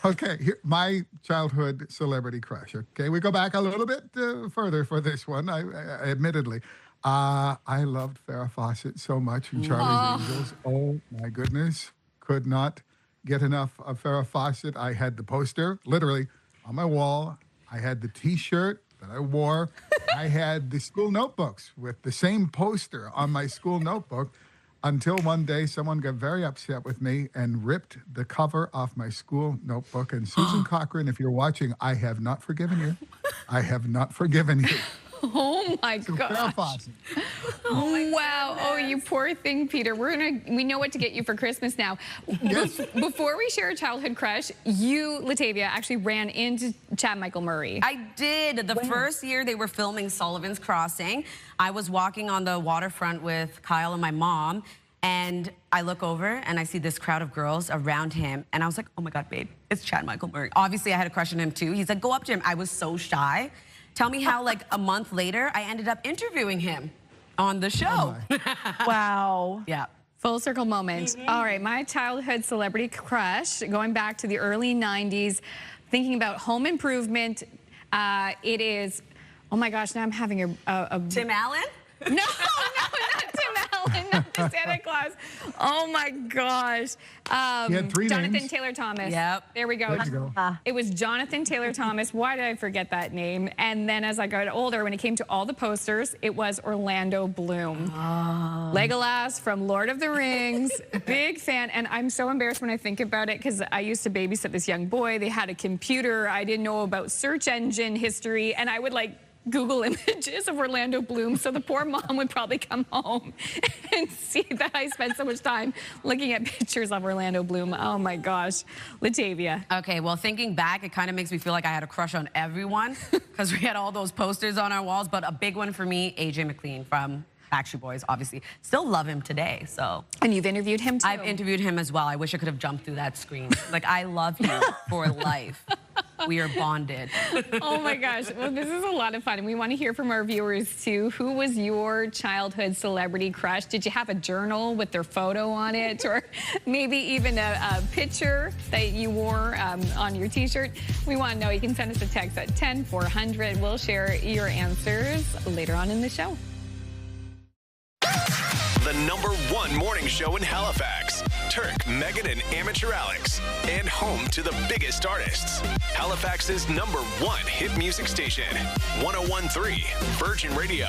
S7: Okay, here, my childhood celebrity crush. Okay, we go back a little bit further for this one. I admittedly, I loved Farrah Fawcett so much in Charlie's Angels. Oh my goodness, could not get enough of Farrah Fawcett. I had the poster literally on my wall. I had the T-shirt that I wore. I had the school notebooks with the same poster on my school notebook. Until one day, someone got very upset with me and ripped the cover off my school notebook. And Susan Cochran, if you're watching, I have not forgiven you. I have not forgiven you.
S1: Oh my gosh.
S6: Oh
S1: wow. Oh, you poor thing, Peter. We know what to get you for Christmas now. Yes. Before we share a childhood crush, you, Latavia, actually ran into Chad Michael Murray.
S3: I did. The first year they were filming Sullivan's Crossing, I was walking on the waterfront with Kyle and my mom, and I look over and I see this crowd of girls around him, and I was like, oh my God, babe, it's Chad Michael Murray. Obviously, I had a crush on him too. He's like, go up to him. I was so shy. Tell me how, like, a month later, I ended up interviewing him on the show.
S6: Wow.
S3: Yeah.
S1: Full circle moment. All right, my childhood celebrity crush, going back to the early 90s, thinking about Home Improvement. It is, oh my gosh, now I'm having a
S3: Tim Allen?
S1: No, not Tim Allen, not the Santa Claus. Oh my gosh.
S7: He had three
S1: Jonathan
S7: names.
S1: Taylor Thomas.
S3: Yep.
S1: There we go.
S7: There you go.
S1: It was Jonathan Taylor Thomas. Why did I forget that name? And then as I got older, when it came to all the posters, it was Orlando Bloom.
S3: Oh.
S1: Legolas from Lord of the Rings. Big fan. And I'm so embarrassed when I think about it because I used to babysit this young boy. They had a computer. I didn't know about search engine history. And I would like Google images of Orlando Bloom, so the poor mom would probably come home and see that I spent so much time looking at pictures of Orlando Bloom. Oh my gosh. Latavia.
S3: Okay, well, thinking back, it kind of makes me feel like I had a crush on everyone because we had all those posters on our walls, but a big one for me, AJ McLean from Backstreet Boys, obviously. Still love him today, so.
S1: And you've interviewed him too?
S3: I've interviewed him as well. I wish I could have jumped through that screen. Like, I love you for life. We are bonded.
S1: Oh my gosh. Well, this is a lot of fun. And we want to hear from our viewers too. Who was your childhood celebrity crush? Did you have a journal with their photo on it? Or maybe even a picture that you wore on your t-shirt? We want to know. You can send us a text at 10400. We'll share your answers later on in the show.
S12: the #1 morning show in Halifax. Turk, Megan, and Amateur Alex. And home to the biggest artists. Halifax's #1 hit music station. 101.3 Virgin Radio.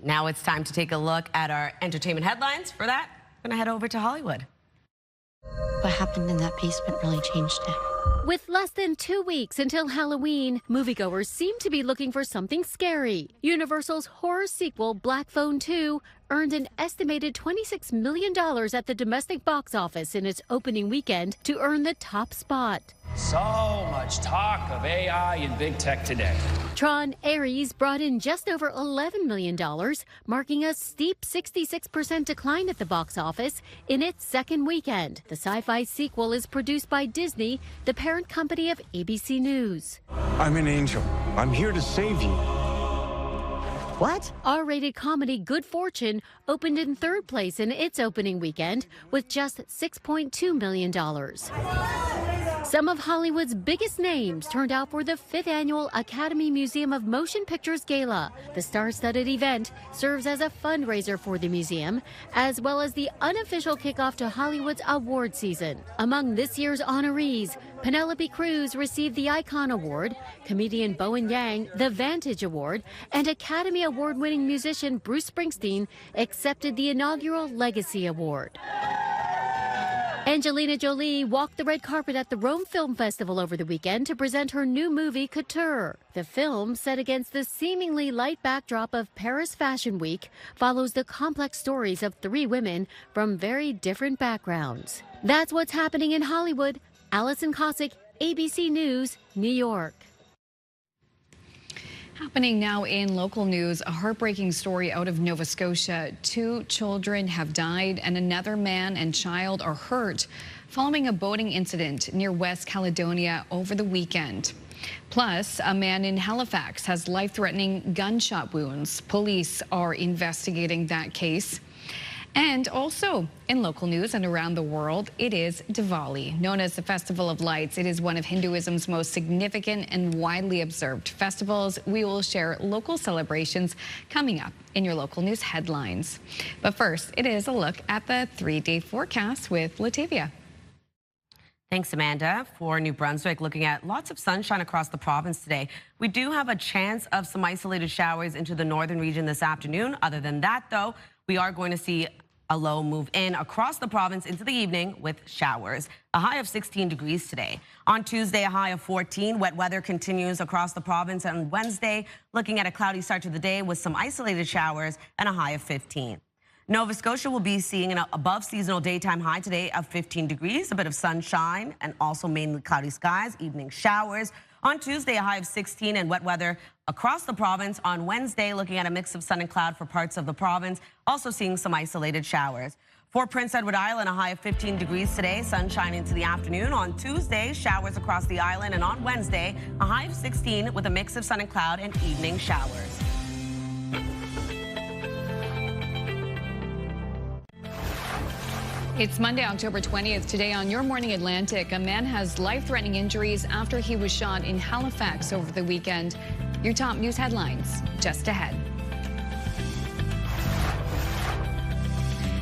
S3: Now it's time to take a look at our entertainment headlines. For that, I'm going to head over to Hollywood.
S13: What happened in that basement really changed it.
S14: With less than 2 weeks until Halloween, moviegoers seem to be looking for something scary. Universal's horror sequel, Black Phone 2, earned an estimated $26 million at the domestic box office in its opening weekend to earn the top spot.
S16: So much talk of AI and big tech today.
S14: Tron Ares brought in just over $11 million, marking a steep 66% decline at the box office in its second weekend. The sci-fi sequel is produced by Disney, the parent company of ABC News.
S25: I'm an angel. I'm here to save you.
S14: What? R-rated comedy Good Fortune opened in third place in its opening weekend with just $6.2 million. Some of Hollywood's biggest names turned out for the 5th Annual Academy Museum of Motion Pictures Gala. The star-studded event serves as a fundraiser for the museum, as well as the unofficial kickoff to Hollywood's award season. Among this year's honorees, Penelope Cruz received the Icon Award, comedian Bowen Yang the Vantage Award, and Academy Award-winning musician Bruce Springsteen accepted the inaugural Legacy Award. Angelina Jolie walked the red carpet at the Rome Film Festival over the weekend to present her new movie, Couture. The film, set against the seemingly light backdrop of Paris Fashion Week, follows the complex stories of 3 women from very different backgrounds. That's what's happening in Hollywood. Allison Cossack, ABC News, New York.
S1: Happening now in local news, a heartbreaking story out of Nova Scotia. 2 children have died and another man and child are hurt following a boating incident near West Caledonia over the weekend. Plus, a man in Halifax has life-threatening gunshot wounds. Police are investigating that case. And also in local news and around the world, it is Diwali. Known as the Festival of Lights, it is one of Hinduism's most significant and widely observed festivals. We will share local celebrations coming up in your local news headlines. But first, it is a look at the 3-day forecast with Latavia.
S3: Thanks, Amanda. For New Brunswick, looking at lots of sunshine across the province today. We do have a chance of some isolated showers into the northern region this afternoon. Other than that, though, we are going to see a low move in across the province into the evening with showers. A high of 16 degrees today. On Tuesday, a high of 14. Wet weather continues across the province. On Wednesday, looking at a cloudy start to the day with some isolated showers and a high of 15. Nova Scotia will be seeing an above seasonal daytime high today of 15 degrees, a bit of sunshine and also mainly cloudy skies, evening showers. On Tuesday, a high of 16 and wet weather across the province. On Wednesday, looking at a mix of sun and cloud for parts of the province, also seeing some isolated showers. For Prince Edward Island, a high of 15 degrees today, sunshine into the afternoon. On Tuesday, showers across the island, and on Wednesday, a high of 16 with a mix of sun and cloud and evening showers.
S1: It's Monday, October 20th. Today on Your Morning Atlantic, a man has life-threatening injuries after he was shot in Halifax over the weekend. Your top news headlines just ahead.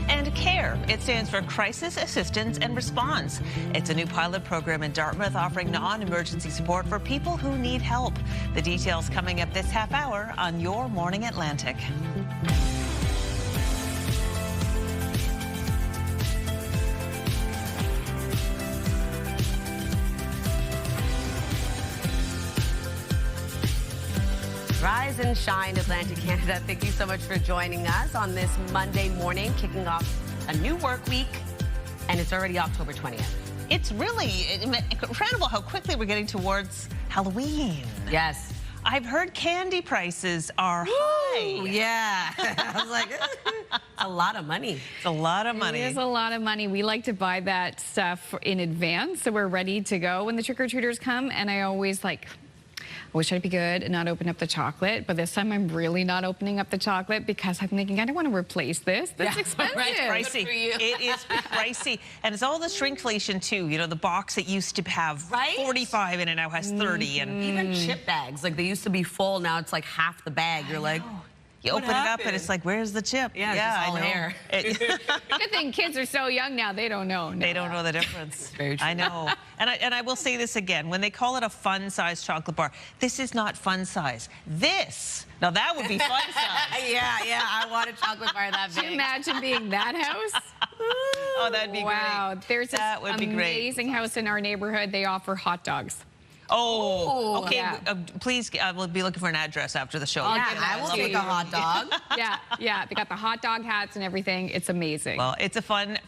S2: And CARE, it stands for Crisis Assistance and Response. It's a new pilot program in Dartmouth offering non-emergency support for people who need help. The details coming up this half hour on Your Morning Atlantic.
S3: Rise and shine, Atlantic Canada. Thank you so much for joining us on this Monday morning, kicking off a new work week, and it's already October 20th.
S2: It's really incredible how quickly we're getting towards Halloween.
S3: Yes.
S2: I've heard candy prices are high.
S3: Yeah. I was like, it's a lot of money.
S2: It's a lot of money.
S1: It is a lot of money. We like to buy that stuff in advance so we're ready to go when the trick-or-treaters come, and I always I wish I'd be good and not open up the chocolate, but this time I'm really not opening up the chocolate because I'm thinking I don't want to replace this. That's expensive.
S2: Right, pricey. It is pricey. And it's all the shrinkflation too. You know, the box that used to have 45 in it now has 30. And
S3: even chip bags, like they used to be full, now it's like half the bag. You're like,
S2: you open it up and it's like, where's the chip?
S3: Yeah, it's just all hair.
S1: Good thing kids are so young now, they don't know.
S2: They don't know the difference.
S3: Very true.
S2: I know. And I will say this again, when they call it a fun-size chocolate bar, this is not fun size. Now that would be fun size.
S3: yeah, I want a chocolate bar that big.
S1: Can you imagine being that house?
S2: Oh, that'd be great.
S1: Wow, there's this amazing house in our neighborhood. They offer hot dogs.
S2: Oh, okay.
S1: Yeah.
S2: Please, we'll be looking for an address after the show.
S3: I will take a hot dog.
S1: Yeah. They got the hot dog hats and everything. It's amazing.
S2: Well, it's a fun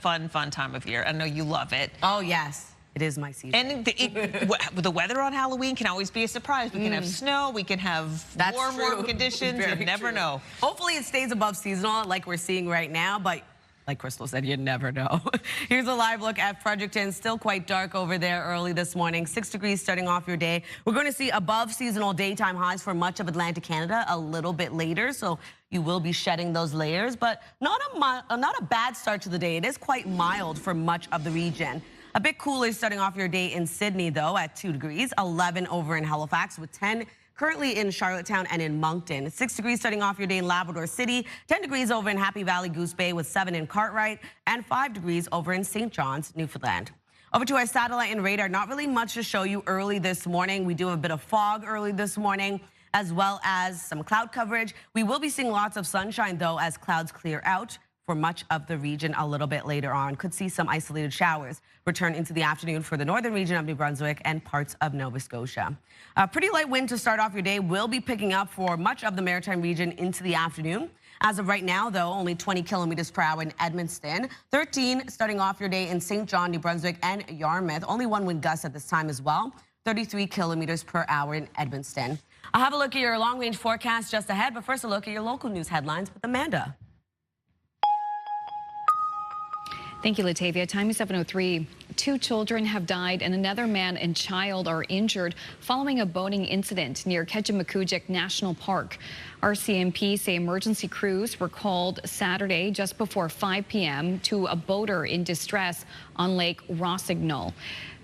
S2: time of year. I know you love it.
S3: Oh, yes. It is my season.
S2: And the weather on Halloween can always be a surprise. We can have snow. We can have warm conditions. You never know.
S3: Hopefully it stays above seasonal like we're seeing right now, but like Crystal said, you never know. Here's a live look at Fredericton. Still quite dark over there early this morning. 6 degrees starting off your day. We're going to see above seasonal daytime highs for much of Atlantic Canada a little bit later, so you will be shedding those layers, but not a bad start to the day. It is quite mild for much of the region. A bit cooler starting off your day in Sydney, though, at 2 degrees, 11 over in Halifax with 10 currently in Charlottetown and in Moncton. 6 degrees starting off your day in Labrador City, 10 degrees over in Happy Valley, Goose Bay with 7 in Cartwright, and 5 degrees over in St. John's, Newfoundland. Over to our satellite and radar. Not really much to show you early this morning. We do have a bit of fog early this morning, as well as some cloud coverage. We will be seeing lots of sunshine, though, as clouds clear out for much of the region a little bit later on. Could see some isolated showers return into the afternoon for the northern region of New Brunswick and parts of Nova Scotia. A pretty light wind to start off your day will be picking up for much of the maritime region into the afternoon. As of right now, though, only 20 kilometers per hour in Edmundston, 13 starting off your day in St. John, New Brunswick, and Yarmouth. Only one wind gust at this time as well, 33 kilometers per hour in Edmundston. I'll have a look at your long-range forecast just ahead, but first a look at your local news headlines with Amanda.
S1: Thank you, Latavia. Time is 7:03. 2 children have died and another man and child are injured following a boating incident near Ketchimakujik National Park. RCMP say emergency crews were called Saturday just before 5 p.m. to a boater in distress on Lake Rossignol.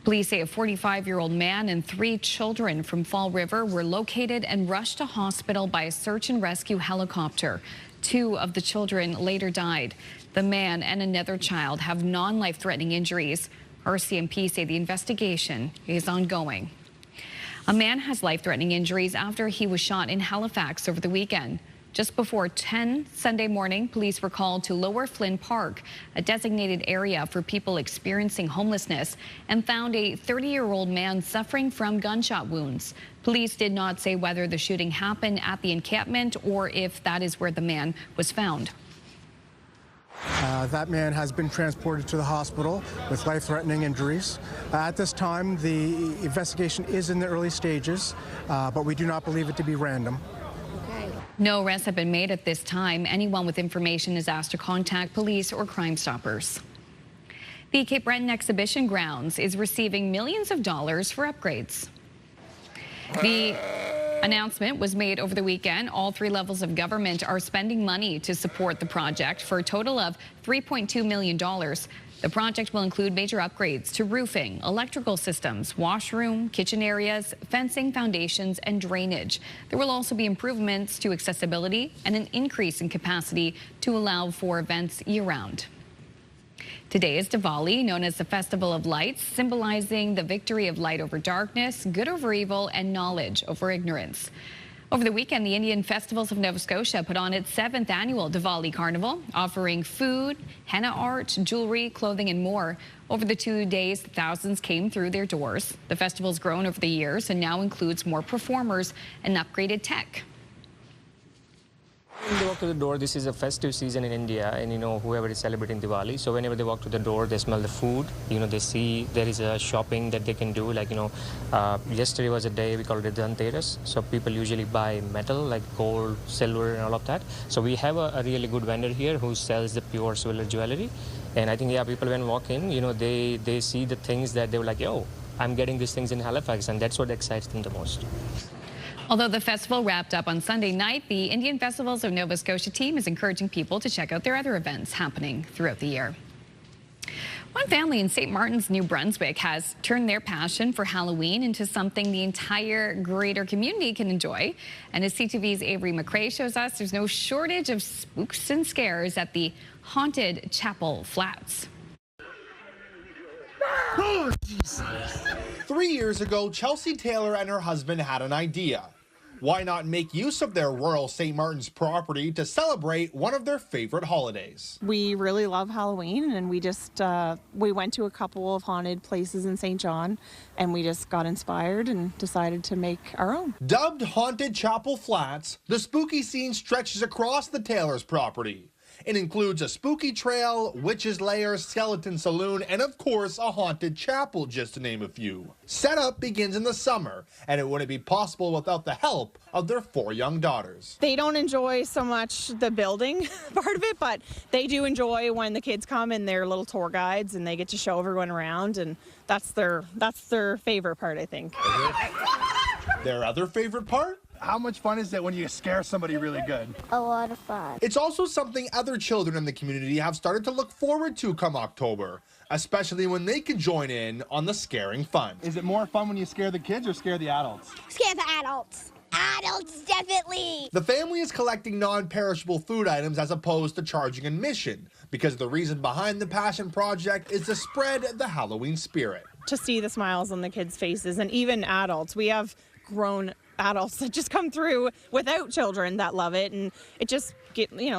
S1: Police say a 45-year-old man and 3 children from Fall River were located and rushed to hospital by a search and rescue helicopter. 2 of the children later died. The man and another child have non-life-threatening injuries. RCMP say the investigation is ongoing. A man has life-threatening injuries after he was shot in Halifax over the weekend. Just before 10 Sunday morning, police were called to Lower Flynn Park, a designated area for people experiencing homelessness, and found a 30-year-old man suffering from gunshot wounds. Police did not say whether the shooting happened at the encampment or if that is where the man was found.
S4: That man has been transported to the hospital with life-threatening injuries. At this time, the investigation is in the early stages, but we do not believe it to be random.
S1: No arrests have been made at this time. Anyone with information is asked to contact police or Crime Stoppers. The Cape Breton Exhibition Grounds is receiving millions of dollars for upgrades. The announcement was made over the weekend. All 3 levels of government are spending money to support the project for a total of $3.2 million. The project will include major upgrades to roofing, electrical systems, washroom, kitchen areas, fencing, foundations, and drainage. There will also be improvements to accessibility and an increase in capacity to allow for events year-round. Today is Diwali, known as the Festival of Lights, symbolizing the victory of light over darkness, good over evil, and knowledge over ignorance. Over the weekend, the Indian Festivals of Nova Scotia put on its 7th annual Diwali Carnival, offering food, henna art, jewelry, clothing, and more. Over the 2 days, thousands came through their doors. The festival's grown over the years and now includes more performers and upgraded tech.
S5: When they walk to the door, this is a festive season in India, and whoever is celebrating Diwali, so whenever they walk to the door, they smell the food, they see there is a shopping that they can do, like yesterday was a day we called it Dhanteras, so people usually buy metal like gold, silver, and all of that. So we have a really good vendor here who sells the pure silver jewelry, and I think people when walk in, they see the things that they were like, yo, I'm getting these things in Halifax, and that's what excites them the most.
S1: Although the festival wrapped up on Sunday night, the Indian Festivals of Nova Scotia team is encouraging people to check out their other events happening throughout the year. One family in St. Martin's, New Brunswick has turned their passion for Halloween into something the entire greater community can enjoy. And as CTV's Avery McRae shows us, there's no shortage of spooks and scares at the haunted Chapel Flats.
S15: Oh, Jesus. 3 years ago, Chelsea Taylor and her husband had an idea. Why not make use of their Royal St. Martin's property to celebrate one of their favorite holidays?
S17: We really love Halloween, and we just we went to a couple of haunted places in St. John, and we just got inspired and decided to make our own.
S15: Dubbed Haunted Chapel Flats, the spooky scene stretches across the Taylor's property. It includes a spooky trail, witch's lair, skeleton saloon, and of course a haunted chapel, just to name a few. Setup begins in the summer, and it wouldn't be possible without the help of their 4 young daughters.
S17: They don't enjoy so much the building part of it, but they do enjoy when the kids come and they're little tour guides and they get to show everyone around, and that's their favorite part, I think.
S15: Their other favorite part?
S18: How much fun is it when you scare somebody really good?
S19: A lot of fun.
S15: It's also something other children in the community have started to look forward to come October, especially when they can join in on the scaring fun.
S18: Is it more fun when you scare the kids or scare the adults?
S19: Scare the adults. Adults, definitely.
S15: The family is collecting non-perishable food items as opposed to charging admission, because the reason behind the Passion Project is to spread the Halloween spirit.
S17: To see the smiles on the kids' faces, and even adults. We have grown adults that just come through without children that love it, and it just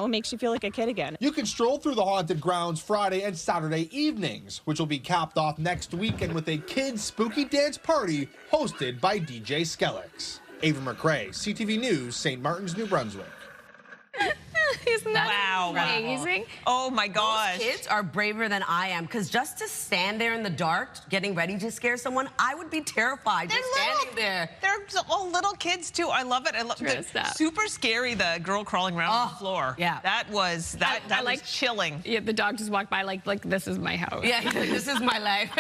S17: makes you feel like a kid again.
S15: You can stroll through the haunted grounds Friday and Saturday evenings, which will be capped off next weekend with a kids' spooky dance party hosted by DJ Skellix. Avery McRae, CTV News, St. Martin's, New Brunswick.
S1: Isn't that amazing?
S2: Oh my gosh.
S3: Those kids are braver than I am, because just to stand there in the dark, getting ready to scare someone, I would be terrified just standing there.
S2: They're all little kids too. I love it. I love it. Super scary, the girl crawling around on the floor.
S3: Yeah.
S2: That was was chilling.
S1: Yeah, the dog just walked by like this is my house.
S3: Yeah, this is my life.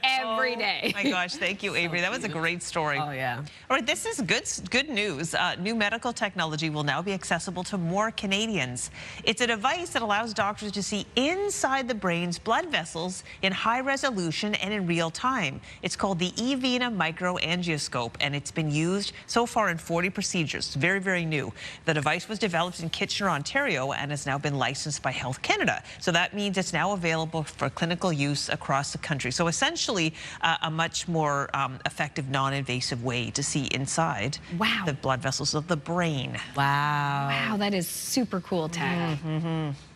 S1: Every day.
S2: My gosh, thank you, Avery. That was a great story.
S3: Oh yeah.
S2: All right, this is good news. New medical technology will now be accessible to more Canadians. It's a device that allows doctors to see inside the brain's blood vessels in high resolution and in real time. It's called the e-vena microangioscope, and it's been used so far in 40 procedures. It's very, very new. The device was developed in Kitchener, Ontario, and has now been licensed by Health Canada. So that means it's now available for clinical use across the country. So essentially, a much more effective, non-invasive way to see inside the blood vessels of the brain.
S1: Wow, that is super cool tech.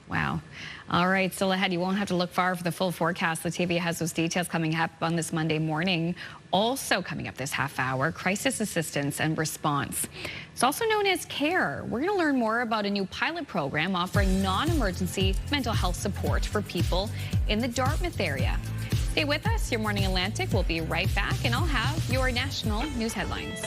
S1: Wow. All right, still ahead. You won't have to look far for the full forecast. Latavia has those details coming up on this Monday morning. Also coming up this half hour, crisis assistance and response. It's also known as CARE. We're going to learn more about a new pilot program offering non-emergency mental health support for people in the Dartmouth area. Stay with us. Your Morning Atlantic will be right back, and I'll have your national news headlines.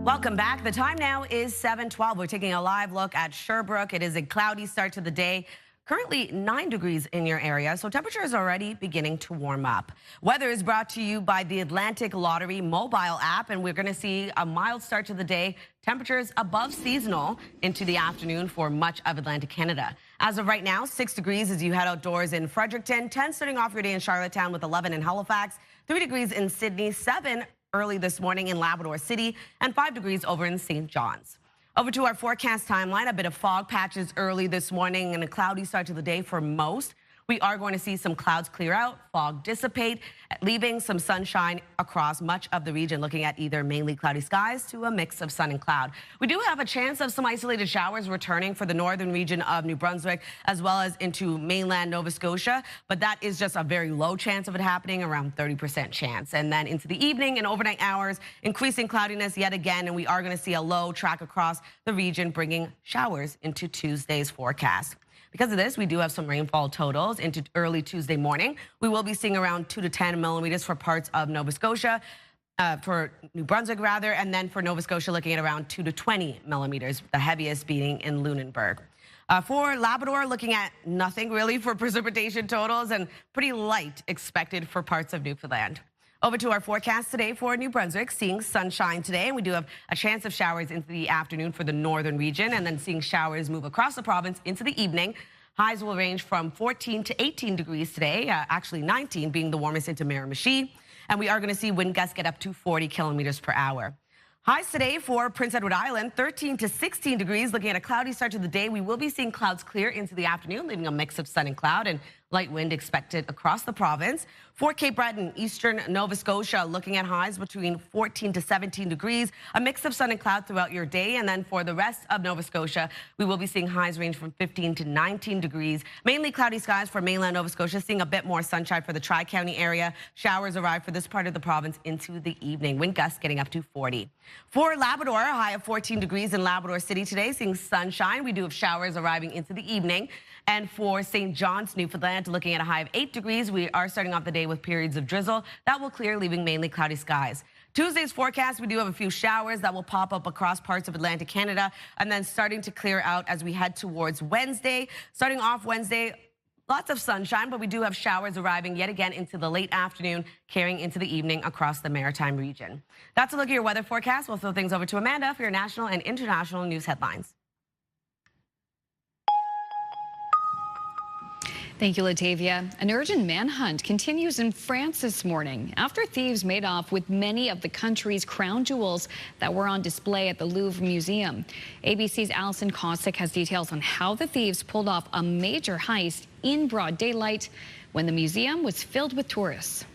S3: Welcome back. The time now is 7:12. We're taking a live look at Sherbrooke. It is a cloudy start to the day. Currently 9 degrees in your area, so temperature is already beginning to warm up. Weather is brought to you by the Atlantic Lottery mobile app, and we're going to see a mild start to the day. Temperatures above seasonal into the afternoon for much of Atlantic Canada. As of right now, 6 degrees as you head outdoors in Fredericton, 10 starting off your day in Charlottetown with 11 in Halifax, 3 degrees in Sydney, 7 early this morning in Labrador City, and 5 degrees over in St. John's. Over to our forecast timeline, a bit of fog patches early this morning and a cloudy start to the day for most. We are going to see some clouds clear out, fog dissipate, leaving some sunshine across much of the region, looking at either mainly cloudy skies to a mix of sun and cloud. We do have a chance of some isolated showers returning for the northern region of New Brunswick, as well as into mainland Nova Scotia, but that is just a very low chance of it happening, around 30% chance. And then into the evening and overnight hours, increasing cloudiness yet again, and we are going to see a low track across the region, bringing showers into Tuesday's forecast. Because of this, we do have some rainfall totals into early Tuesday morning. We will be seeing around 2 to 10 millimeters for parts of Nova Scotia, for New Brunswick rather, and then for Nova Scotia looking at around 2 to 20 millimeters, the heaviest being in Lunenburg. For Labrador, looking at nothing really for precipitation totals and pretty light expected for parts of Newfoundland. Over to our forecast today for New Brunswick, seeing sunshine today, and we do have a chance of showers into the afternoon for the northern region, and then seeing showers move across the province into the evening. Highs will range from 14 to 18 degrees today, actually 19 being the warmest into Miramichi, and we are going to see wind gusts get up to 40 kilometers per hour. Highs today for Prince Edward Island, 13 to 16 degrees. Looking at a cloudy start to the day, we will be seeing clouds clear into the afternoon, leaving a mix of sun and cloud and light wind expected across the province. For Cape Breton, eastern Nova Scotia, looking at highs between 14 to 17 degrees, a mix of sun and cloud throughout your day. And then for the rest of Nova Scotia, we will be seeing highs range from 15 to 19 degrees. Mainly cloudy skies for mainland Nova Scotia, seeing a bit more sunshine for the Tri-County area. Showers arrive for this part of the province into the evening. Wind gusts getting up to 40. For Labrador, a high of 14 degrees in Labrador City today, seeing sunshine. We do have showers arriving into the evening. And for St. John's, Newfoundland, looking at a high of 8 degrees. We are starting off the day with periods of drizzle. That will clear, leaving mainly cloudy skies. Tuesday's forecast, we do have a few showers that will pop up across parts of Atlantic Canada, and then starting to clear out as we head towards Wednesday. Starting off Wednesday, lots of sunshine, but we do have showers arriving yet again into the late afternoon, carrying into the evening across the Maritime region. That's a look at your weather forecast. We'll throw things over to Amanda for your national and international news headlines.
S1: Thank you, Latavia. An urgent manhunt continues in France this morning after thieves made off with many of the country's crown jewels that were on display at the Louvre Museum. ABC's Alison Kosick has details on how the thieves pulled off a major heist in broad daylight when the museum was filled with tourists.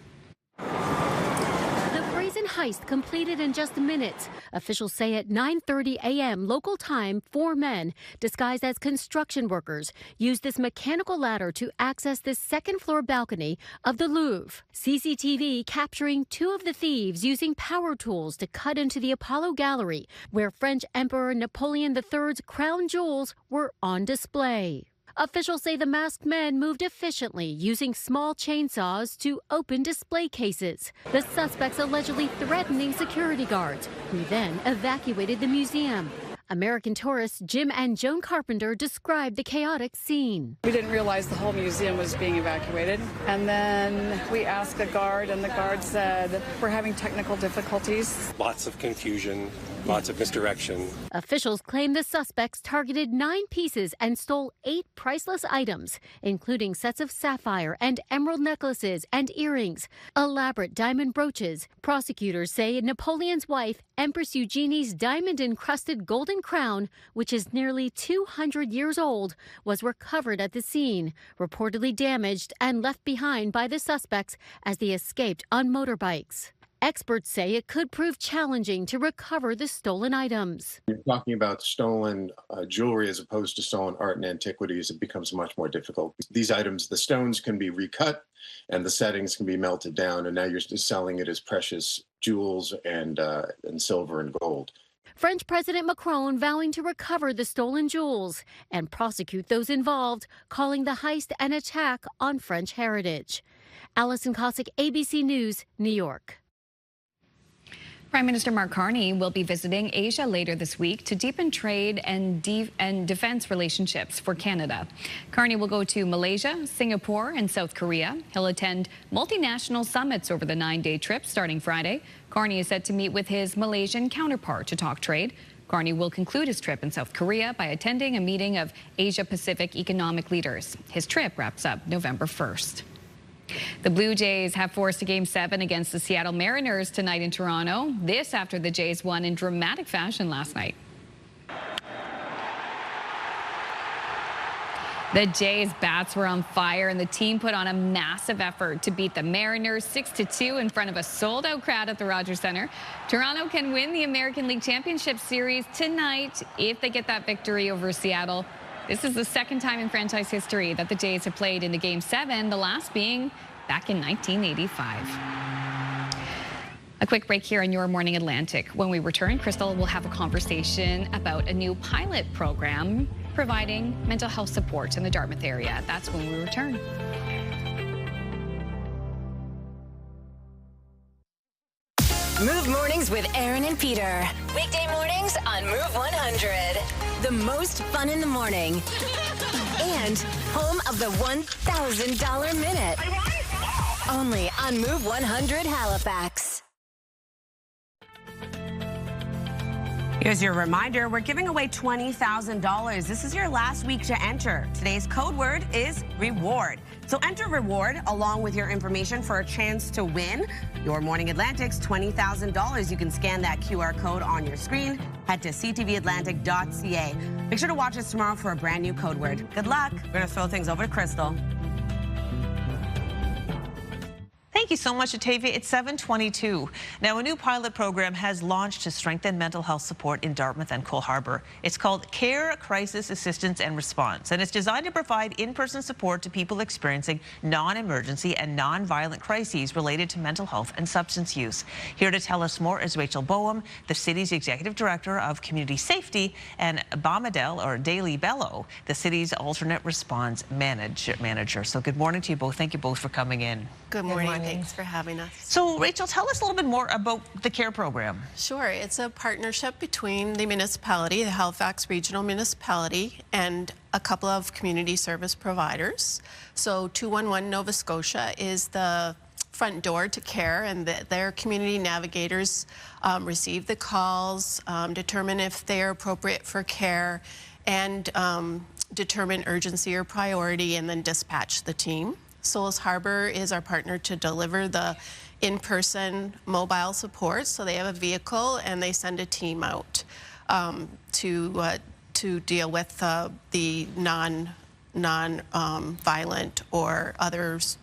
S14: Heist completed in just minutes. Officials say at 9:30 a.m. local time, 4 men disguised as construction workers used this mechanical ladder to access the second-floor balcony of the Louvre. CCTV capturing 2 of the thieves using power tools to cut into the Apollo Gallery, where French Emperor Napoleon III's crown jewels were on display. Officials say the masked men moved efficiently, using small chainsaws to open display cases. The suspects allegedly threatening security guards, who then evacuated the museum. American tourists Jim and Joan Carpenter described the chaotic scene.
S8: We didn't realize the whole museum was being evacuated. And then we asked a guard, and the guard said, we're having technical difficulties.
S20: Lots of confusion, lots of misdirection.
S14: Officials claim the suspects targeted 9 pieces and stole 8 priceless items, including sets of sapphire and emerald necklaces and earrings, elaborate diamond brooches. Prosecutors say Napoleon's wife, Empress Eugenie's diamond-encrusted golden crown, which is nearly 200 years old, was recovered at the scene, reportedly damaged and left behind by the suspects as they escaped on motorbikes. Experts say it could prove challenging to recover the stolen items.
S21: You're talking about stolen jewelry as opposed to stolen art and antiquities. It becomes much more difficult. These items, the stones can be recut and the settings can be melted down, and now you're just selling it as precious jewels and silver and gold.
S14: French President Macron vowing to recover the stolen jewels and prosecute those involved, calling the heist an attack on French heritage. Alison Kosick, ABC News, New York.
S1: Prime Minister Mark Carney will be visiting Asia later this week to deepen trade and defense relationships for Canada. Carney will go to Malaysia, Singapore, and South Korea. He'll attend multinational summits over the 9-day trip starting Friday. Carney is set to meet with his Malaysian counterpart to talk trade. Carney will conclude his trip in South Korea by attending a meeting of Asia-Pacific economic leaders. His trip wraps up November 1st. The Blue Jays have forced a Game 7 against the Seattle Mariners tonight in Toronto. This after the Jays won in dramatic fashion last night. The Jays' bats were on fire, and the team put on a massive effort to beat the Mariners 6-2 in front of a sold-out crowd at the Rogers Centre. Toronto can win the American League Championship Series tonight if they get that victory over Seattle. This is the second time in franchise history that the Jays have played in a Game 7, the last being back in 1985. A quick break here on Your Morning Atlantic. When we return, Crystal will have a conversation about a new pilot program providing mental health support in the Dartmouth area. That's when we return.
S9: Move Mornings with Aaron and Peter. Weekday mornings on Move 100. The most fun in the morning. And home of the $1,000 minute. Only on Move 100 Halifax.
S3: Here's your reminder. We're giving away $20,000. This is your last week to enter. Today's code word is reward. So enter reward along with your information for a chance to win Your Morning Atlantic's $20,000. You can scan that QR code on your screen. Head to ctvatlantic.ca. Make sure to watch us tomorrow for a brand new code word. Good luck. We're going to throw things over to Crystal.
S2: Thank you so much, Atavia. It's 7:22. Now, a new pilot program has launched to strengthen mental health support in Dartmouth and Cole Harbour. It's called CARE Crisis Assistance and Response, and it's designed to provide in-person support to people experiencing non-emergency and non-violent crises related to mental health and substance use. Here to tell us more is Rachel Boehm, the city's Executive Director of Community Safety, and Bamadel, or Daly Bello, the city's alternate response manager. So good morning to you both. Thank you both for coming in.
S10: Good morning. Thanks for having us.
S2: So, Rachel, tell us a little bit more about the CARE program.
S10: Sure. It's a partnership between the municipality, the Halifax Regional Municipality, and a couple of community service providers. So 211 Nova Scotia is the front door to CARE, and their community navigators receive the calls, determine if they are appropriate for CARE, and determine urgency or priority, and then dispatch the team. Souls Harbor is our partner to deliver the in-person mobile support. So they have a vehicle and they send a team out to deal with the non-violent or others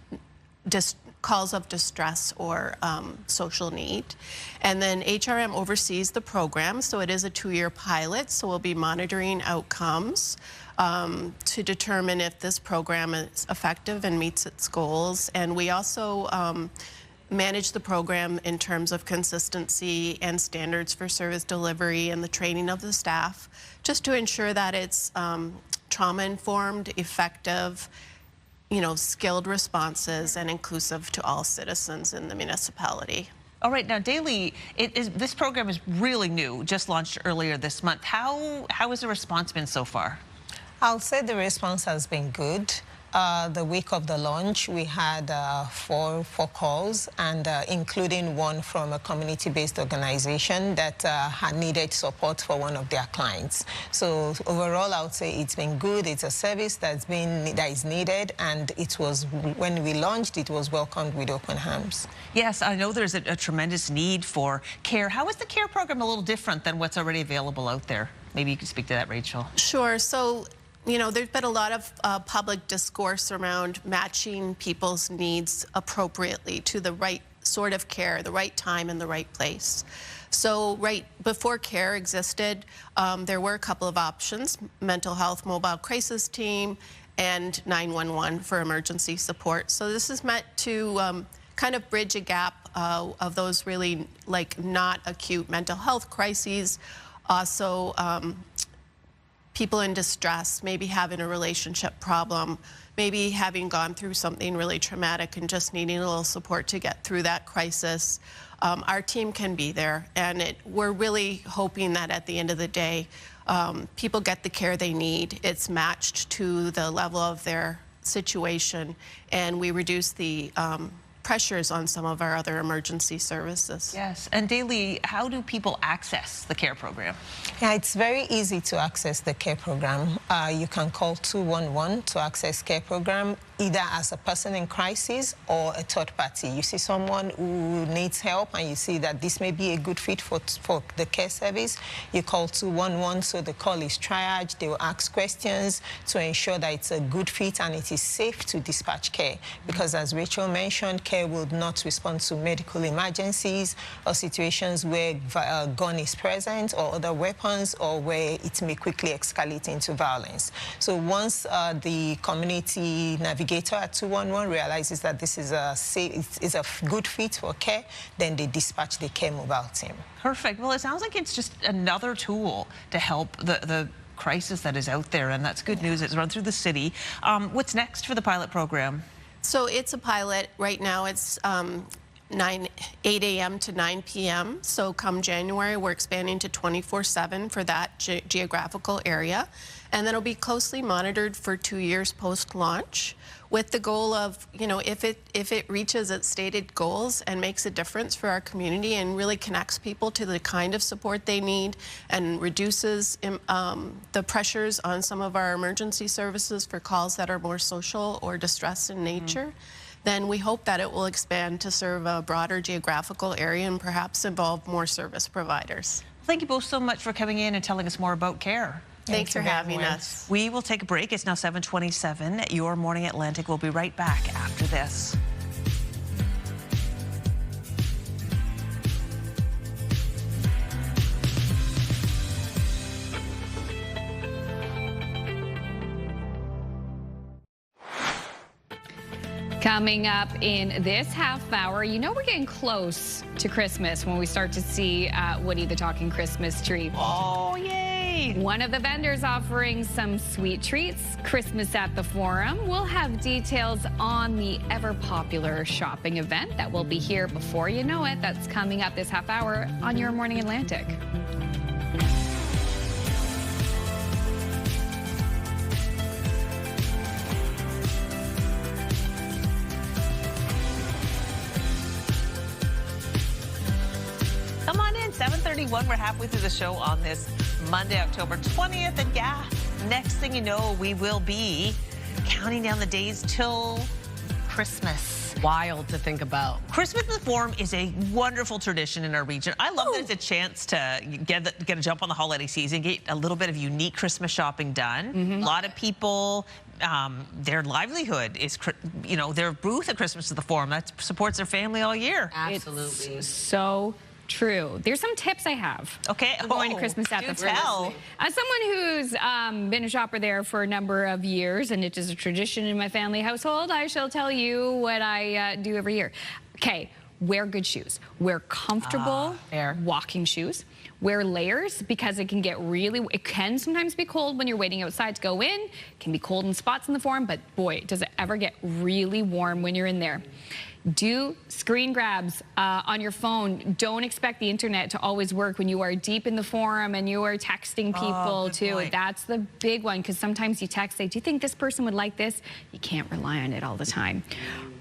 S10: calls of distress or social need. And then HRM oversees the program, so it is a 2-year pilot, so we'll be monitoring outcomes to determine if this program is effective and meets its goals. And we also manage the program in terms of consistency and standards for service delivery and the training of the staff, just to ensure that it's trauma-informed, effective, skilled responses, and inclusive to all citizens in the municipality.
S2: All right, now, Daly, this program is really new, just launched earlier this month. How has the response been so far?
S11: I'll say the response has been good. The week of the launch, we had four calls, and including one from a community-based organization that had needed support for one of their clients. So overall, I would say it's been good. It's a service that is needed, and it was, when we launched, it was welcomed with open arms.
S2: Yes, I know there's a tremendous need for CARE. How is the CARE program a little different than what's already available out there? Maybe you could speak to that, Rachel.
S10: Sure. So, there's been a lot of public discourse around matching people's needs appropriately to the right sort of care, the right time and the right place. So right before CARE existed, there were a couple of options: mental health mobile crisis team and 911 for emergency support. So this is meant to kind of bridge a gap of those really not acute mental health crises. Also, people in distress, maybe having a relationship problem, maybe having gone through something really traumatic and just needing a little support to get through that crisis. Our team can be there, and we're really hoping that at the end of the day, people get the care they need. It's matched to the level of their situation, and we reduce the pressures on some of our other emergency services.
S2: Yes, and Daly, how do people access the CARE program?
S11: Yeah, it's very easy to access the CARE program. You can call 211 to access CARE program, either as a person in crisis or a third party. You see someone who needs help and you see that this may be a good fit for the care service, you call 211, so the call is triaged. They will ask questions to ensure that it's a good fit and it is safe to dispatch care. Because as Rachel mentioned, CARE will not respond to medical emergencies or situations where a gun is present or other weapons, or where it may quickly escalate into violence. So once the community navigator at 211 realizes that this is a good fit for CARE, then they dispatch the CARE mobile team.
S2: Perfect. Well, it sounds like it's just another tool to help the crisis that is out there, and that's good news. It's run through the city. What's next for the pilot program?
S10: So it's a pilot right now. It's 8 a.m. to 9 p.m. So come January, we're expanding to 24/7 for that geographical area. And then it'll be closely monitored for 2 years post-launch, with the goal of, you know, if it reaches its stated goals and makes a difference for our community and really connects people to the kind of support they need and reduces the pressures on some of our emergency services for calls that are more social or distress in nature, then we hope that it will expand to serve a broader geographical area and perhaps involve more service providers.
S2: Thank you both so much for coming in and telling us more about CARE.
S10: Thanks for having us.
S2: We will take a break. It's now 7:27. Your Morning Atlantic will be right back after this.
S1: Coming up in this half hour, you know we're getting close to Christmas when we start to see Woody the talking Christmas tree.
S2: Oh, yay!
S1: One of the vendors offering some sweet treats, Christmas at the Forum. We'll have details on the ever-popular shopping event that will be here before you know it. That's coming up this half hour on Your Morning Atlantic.
S2: Come on in, 7:31. We're halfway through the show on this Monday, October 20th. And yeah, next thing you know, we will be counting down the days till Christmas.
S3: Wild to think about.
S2: Christmas at the Forum is a wonderful tradition in our region. I love that it's a chance to get a jump on the holiday season, get a little bit of unique Christmas shopping done. A lot of people, their livelihood is, you know, their booth at Christmas at the Forum. That supports their family all year.
S3: Absolutely.
S1: It's so true. There's some tips I have.
S2: Okay.
S1: For going to Christmas at the Forum. As someone who's been a shopper there for a number of years, and it is a tradition in my family household, I shall tell you what I do every year. Okay, wear good shoes. Wear comfortable walking shoes. Wear layers because it can sometimes be cold when you're waiting outside to go in. It can be cold in spots in the Forum, but boy, does it ever get really warm when you're in there. Do screen grabs on your phone. Don't expect the internet to always work when you are deep in the Forum and you are texting people too.
S2: Point.
S1: That's the big one, because sometimes you text, say, do you think this person would like this? You can't rely on it all the time.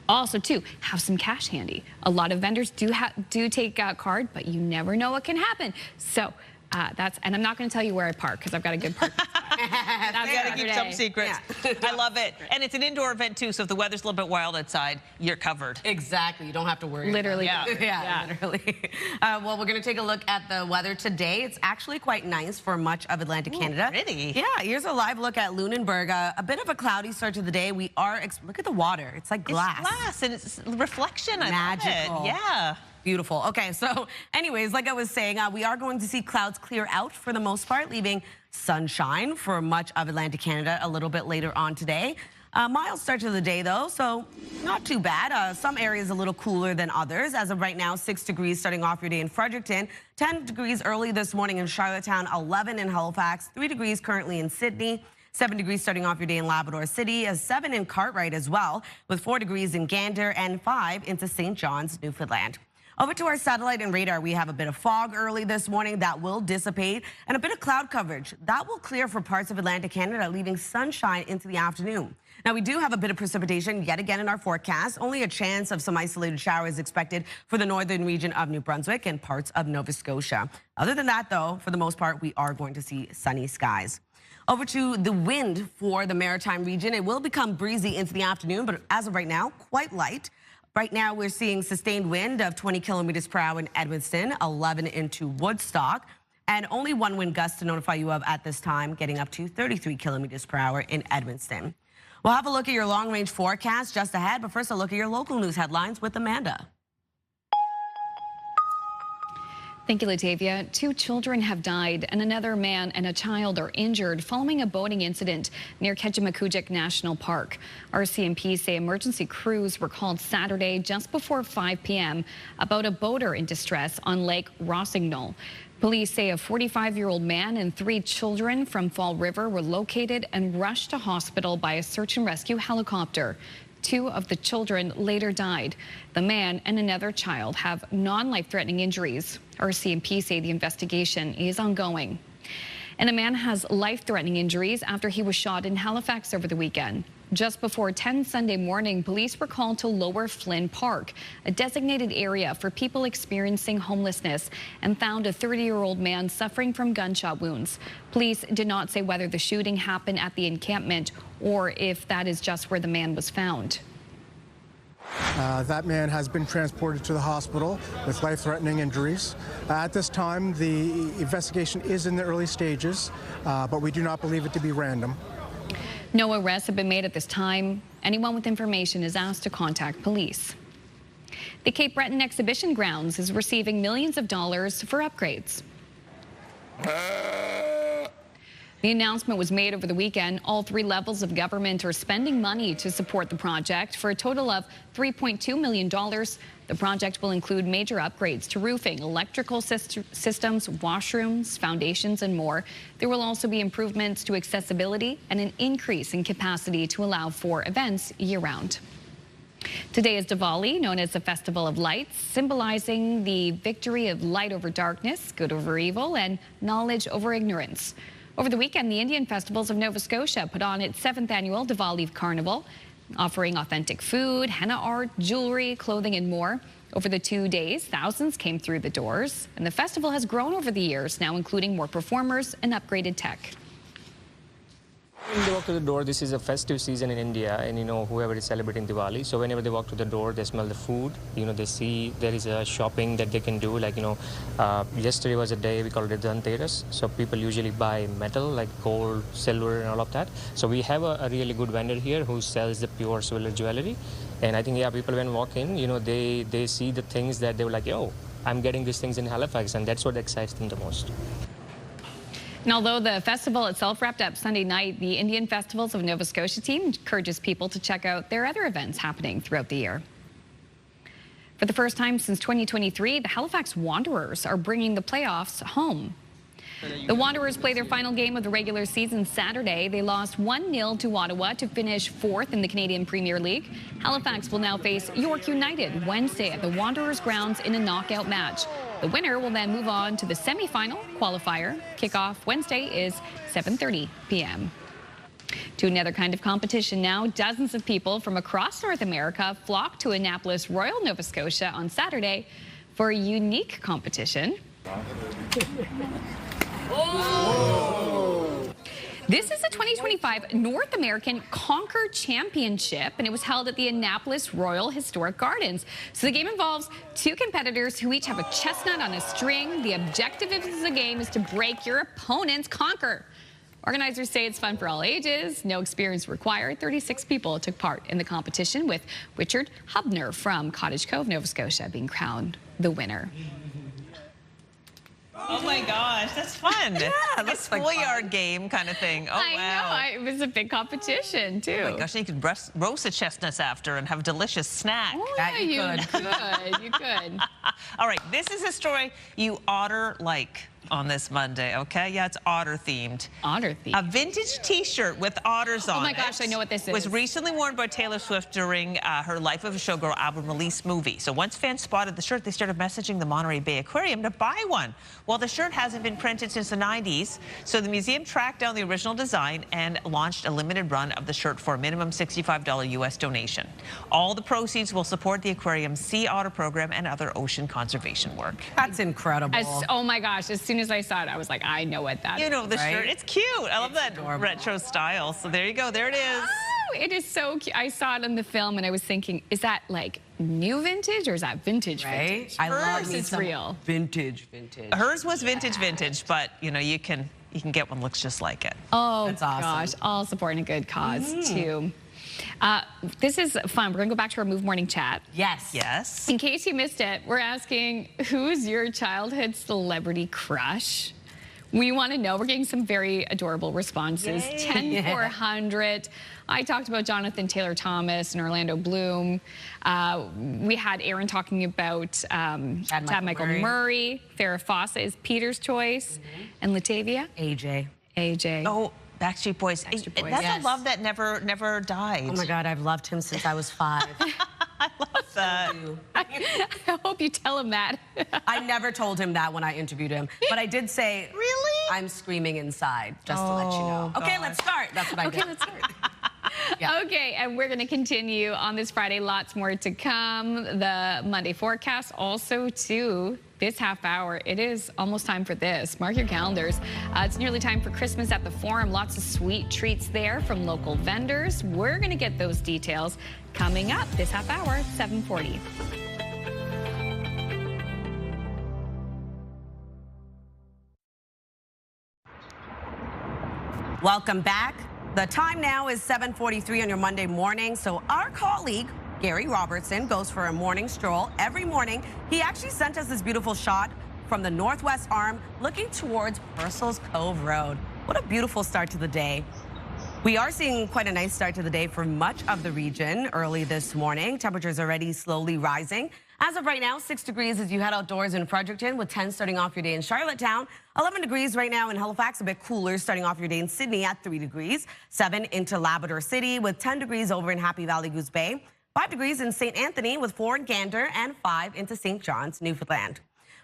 S1: Also, too, have some cash handy. A lot of vendors do take a card, but you never know what can happen. So and I'm not going to tell you where I park because I've got a good parking spot.
S2: You got to keep some secrets. Yeah. I love it. And it's an indoor event, too, so if the weather's a little bit wild outside, you're covered.
S3: Exactly. You don't have to worry.
S1: Literally.
S3: Yeah, literally. Well, we're going to take a look at the weather today. It's actually quite nice for much of Atlantic Canada.
S2: Pretty.
S3: Yeah, here's a live look at Lunenburg. A bit of a cloudy start to the day. Look at the water. It's like glass.
S2: It's glass, and it's reflection.
S3: Magical.
S2: I love it. Yeah.
S3: Beautiful. Okay, so anyways, like I was saying, we are going to see clouds clear out for the most part, leaving sunshine for much of Atlantic Canada a little bit later on today. Mild start to the day, though, so not too bad. Some areas a little cooler than others. As of right now, 6 degrees starting off your day in Fredericton, 10 degrees early this morning in Charlottetown, 11 in Halifax, 3 degrees currently in Sydney, 7 degrees starting off your day in Labrador City, 7 in Cartwright as well, with 4 degrees in Gander and 5 into St. John's, Newfoundland. Over to our satellite and radar, we have a bit of fog early this morning that will dissipate, and a bit of cloud coverage. That will clear for parts of Atlantic Canada, leaving sunshine into the afternoon. Now, we do have a bit of precipitation yet again in our forecast. Only a chance of some isolated showers expected for the northern region of New Brunswick and parts of Nova Scotia. Other than that, though, for the most part, we are going to see sunny skies. Over to the wind for the maritime region. It will become breezy into the afternoon, but as of right now, quite light. Right now, we're seeing sustained wind of 20 kilometers per hour in Edmundston, 11 into Woodstock, and only one wind gust to notify you of at this time, getting up to 33 kilometers per hour in Edmundston. We'll have a look at your long-range forecast just ahead, but first a look at your local news headlines with Amanda.
S1: Thank you, Latavia. 2 children have died and another man and a child are injured following a boating incident near Ketchimakujik National Park. RCMP say emergency crews were called Saturday just before 5 p.m. about a boater in distress on Lake Rossignol. Police say a 45-year-old man and 3 children from Fall River were located and rushed to hospital by a search and rescue helicopter. 2 of the children later died. The man and another child have non-life-threatening injuries. RCMP say the investigation is ongoing. And a man has life-threatening injuries after he was shot in Halifax over the weekend. Just before 10 Sunday morning, police were called to Lower Flynn Park, a designated area for people experiencing homelessness, and found a 30-year-old man suffering from gunshot wounds. Police did not say whether the shooting happened at the encampment or if that is just where the man was found.
S4: That man has been transported to the hospital with life-threatening injuries. At this time, the investigation is in the early stages, but we do not believe it to be random.
S1: No arrests have been made at this time. Anyone with information is asked to contact police. The Cape Breton Exhibition Grounds is receiving millions of dollars for upgrades. The announcement was made over the weekend. All 3 levels of government are spending money to support the project for a total of $3.2 million. The project will include major upgrades to roofing, electrical systems, washrooms, foundations, and more. There will also be improvements to accessibility and an increase in capacity to allow for events year-round. Today is Diwali, known as the Festival of Lights, symbolizing the victory of light over darkness, good over evil, and knowledge over ignorance. Over the weekend, the Indian Festivals of Nova Scotia put on its 7th annual Diwali Carnival, offering authentic food, henna art, jewelry, clothing, and more. Over the 2 days, thousands came through the doors, and the festival has grown over the years, now including more performers and upgraded tech.
S5: When they walk to the door, this is a festive season in India, and whoever is celebrating Diwali, so whenever they walk to the door, they smell the food, they see there is a shopping that they can do, like yesterday was a day we called it Dhanteras, so people usually buy metal like gold, silver, and all of that. So we have a really good vendor here who sells the pure silver jewelry, and I think people when walk in, they see the things that they were like, yo, I'm getting these things in Halifax, and that's what excites them the most.
S1: And although the festival itself wrapped up Sunday night, the Indian Festivals of Nova Scotia team encourages people to check out their other events happening throughout the year. For the first time since 2023, the Halifax Wanderers are bringing the playoffs home. The Wanderers play their final game of the regular season Saturday. They lost 1-0 to Ottawa to finish 4th in the Canadian Premier League. Halifax will now face York United Wednesday at the Wanderers grounds in a knockout match. The winner will then move on to the semi-final qualifier. Kickoff Wednesday is 7:30 p.m. To another kind of competition now. Dozens of people from across North America flocked to Annapolis Royal, Nova Scotia on Saturday for a unique competition. This is the 2025 North American Conquer Championship, and it was held at the Annapolis Royal Historic Gardens. So the game involves 2 competitors who each have a chestnut on a string. The objective of the game is to break your opponent's conquer. Organizers say it's fun for all ages, no experience required. 36 people took part in the competition, with Richard Hubner from Cottage Cove, Nova Scotia, being crowned the winner.
S2: Oh my gosh, that's fun.
S3: Yeah,
S2: like a schoolyard game kind of thing. Oh, wow.
S1: I know, it was a big competition, too.
S2: Oh my gosh, you could roast the chestnuts after and have a delicious snack.
S1: Oh, yeah, you could. You could.
S2: All right, this is a story you oughter like on this Monday, okay? Yeah, it's otter themed.
S1: Otter themed.
S2: A vintage T-shirt with otters on it.
S1: Oh my gosh, I know what this is.
S2: Was recently worn by Taylor Swift during her Life of a Showgirl album release movie. So once fans spotted the shirt, they started messaging the Monterey Bay Aquarium to buy one. Well, the shirt hasn't been printed since the 90s, so the museum tracked down the original design and launched a limited run of the shirt for a minimum $65 U.S. donation. All the proceeds will support the aquarium's sea otter program and other ocean conservation work.
S3: That's incredible.
S1: Oh my gosh, as soon as I saw it, I was like, I know what that is.
S2: You know the
S3: right?
S2: shirt. It's cute. I love that
S3: adorable.
S2: retro style. So there you go. There it is.
S1: Oh, it is so cute. I saw it in the film and I was thinking, is that like new vintage or is that vintage vintage?
S3: I love
S1: Hers is real.
S3: Vintage.
S2: Hers was vintage, but you can get one that looks just like it.
S1: Oh,
S3: that's awesome.
S1: Gosh, all supporting a good cause too. This is fun. We're going to go back to our Move Morning Chat.
S2: Yes.
S1: In case you missed it, we're asking, who's your childhood celebrity crush? We want to know. We're getting some very adorable responses. 10-400. I talked about Jonathan Taylor Thomas and Orlando Bloom. We had Aaron talking about Chad Michael Murray. Farrah Fawcett is Peter's choice. And Latavia?
S3: AJ.
S1: AJ.
S2: Oh, Backstreet Boys. That's a love that never died.
S3: Oh my God, I've loved him since I was 5.
S2: I love that.
S1: I hope you tell him that.
S3: I never told him that when I interviewed him, but I did say,
S2: really?
S3: I'm screaming inside, just to let you know. Okay, let's start. That's what I did.
S1: Okay, let's start. Okay, and we're going to continue on this Friday. Lots more to come. The Monday forecast also too. This half hour, it is almost time for this. Mark your calendars. It's nearly time for Christmas at the Forum. Lots of sweet treats there from local vendors. We're going to get those details coming up this half hour, 7:40.
S3: Welcome back. The time now is 7:43 on your Monday morning. So our colleague, Gary Robertson, goes for a morning stroll every morning. He actually sent us this beautiful shot from the northwest arm looking towards Purcell's Cove Road. What a beautiful start to the day. We are seeing quite a nice start to the day for much of the region early this morning. Temperatures already slowly rising. As of right now, 6 degrees as you head outdoors in Fredericton, with 10 starting off your day in Charlottetown. 11 degrees right now in Halifax, a bit cooler starting off your day in Sydney at 3 degrees. 7 into Labrador City with 10 degrees over in Happy Valley Goose Bay. 5 degrees in St. Anthony with 4 in Gander, and 5 into St. John's, Newfoundland.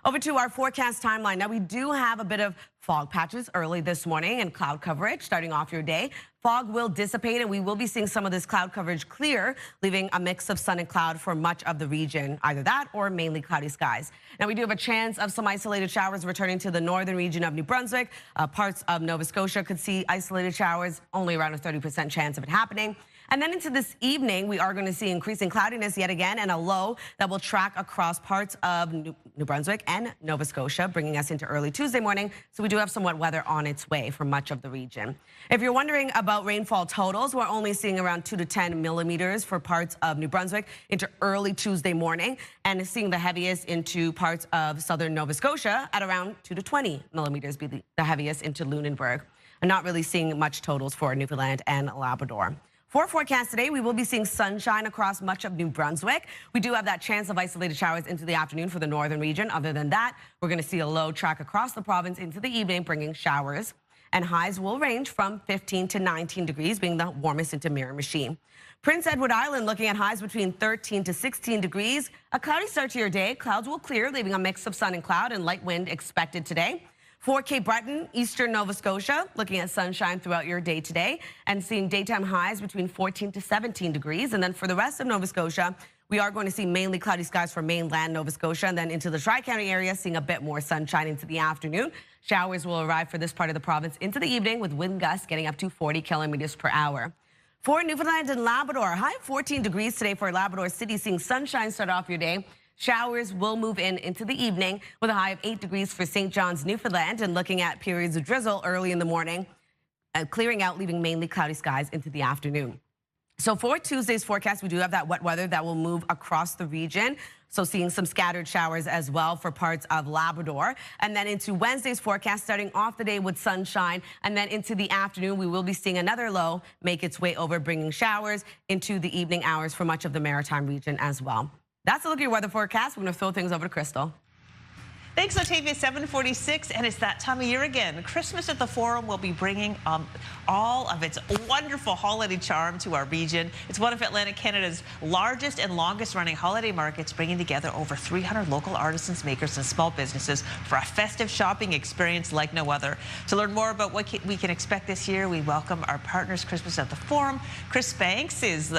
S3: Over to our forecast timeline. Now, we do have a bit of fog patches early this morning and cloud coverage starting off your day. Fog will dissipate, and we will be seeing some of this cloud coverage clear, leaving a mix of sun and cloud for much of the region, either that or mainly cloudy skies. Now, we do have a chance of some isolated showers returning to the northern region of New Brunswick. Parts of Nova Scotia could see isolated showers, only around a 30% chance of it happening. And then into this evening, we are going to see increasing cloudiness yet again, and a low that will track across parts of New Brunswick and Nova Scotia, bringing us into early Tuesday morning. So we do have some wet weather on its way for much of the region. If you're wondering about rainfall totals, we're only seeing around 2 to 10 millimeters for parts of New Brunswick into early Tuesday morning, and seeing the heaviest into parts of southern Nova Scotia at around 2 to 20 millimeters, be the heaviest into Lunenburg. And not really seeing much totals for Newfoundland and Labrador. For forecast today, we will be seeing sunshine across much of New Brunswick. We do have that chance of isolated showers into the afternoon for the northern region. Other than that, we're going to see a low track across the province into the evening, bringing showers. And highs will range from 15 to 19 degrees, being the warmest into Miramichi. Prince Edward Island looking at highs between 13 to 16 degrees. A cloudy start to your day. Clouds will clear, leaving a mix of sun and cloud, and light wind expected today. For Cape Breton, eastern Nova Scotia, looking at sunshine throughout your day today and seeing daytime highs between 14 to 17 degrees. And then for the rest of Nova Scotia, we are going to see mainly cloudy skies for mainland Nova Scotia, and then into the Tri-County area, seeing a bit more sunshine into the afternoon. Showers will arrive for this part of the province into the evening, with wind gusts getting up to 40 kilometers per hour. For Newfoundland and Labrador, high of 14 degrees today for Labrador City, seeing sunshine start off your day. Showers will move in into the evening with a high of 8 degrees for St. John's, Newfoundland, and looking at periods of drizzle early in the morning, clearing out, leaving mainly cloudy skies into the afternoon. So for Tuesday's forecast, we do have that wet weather that will move across the region. So seeing some scattered showers as well for parts of Labrador. And then into Wednesday's forecast, starting off the day with sunshine. And then into the afternoon, we will be seeing another low make its way over, bringing showers into the evening hours for much of the Maritime region as well. That's a look at your weather forecast. We're going to throw things over to Crystal.
S2: Thanks, Latavia. 7:46, and it's that time of year again. Christmas at the Forum will be bringing all of its wonderful holiday charm to our region. It's one of Atlantic Canada's largest and longest-running holiday markets, bringing together over 300 local artisans, makers, and small businesses for a festive shopping experience like no other. To learn more about what we can expect this year, we welcome our partners, Christmas at the Forum. Chris Banks is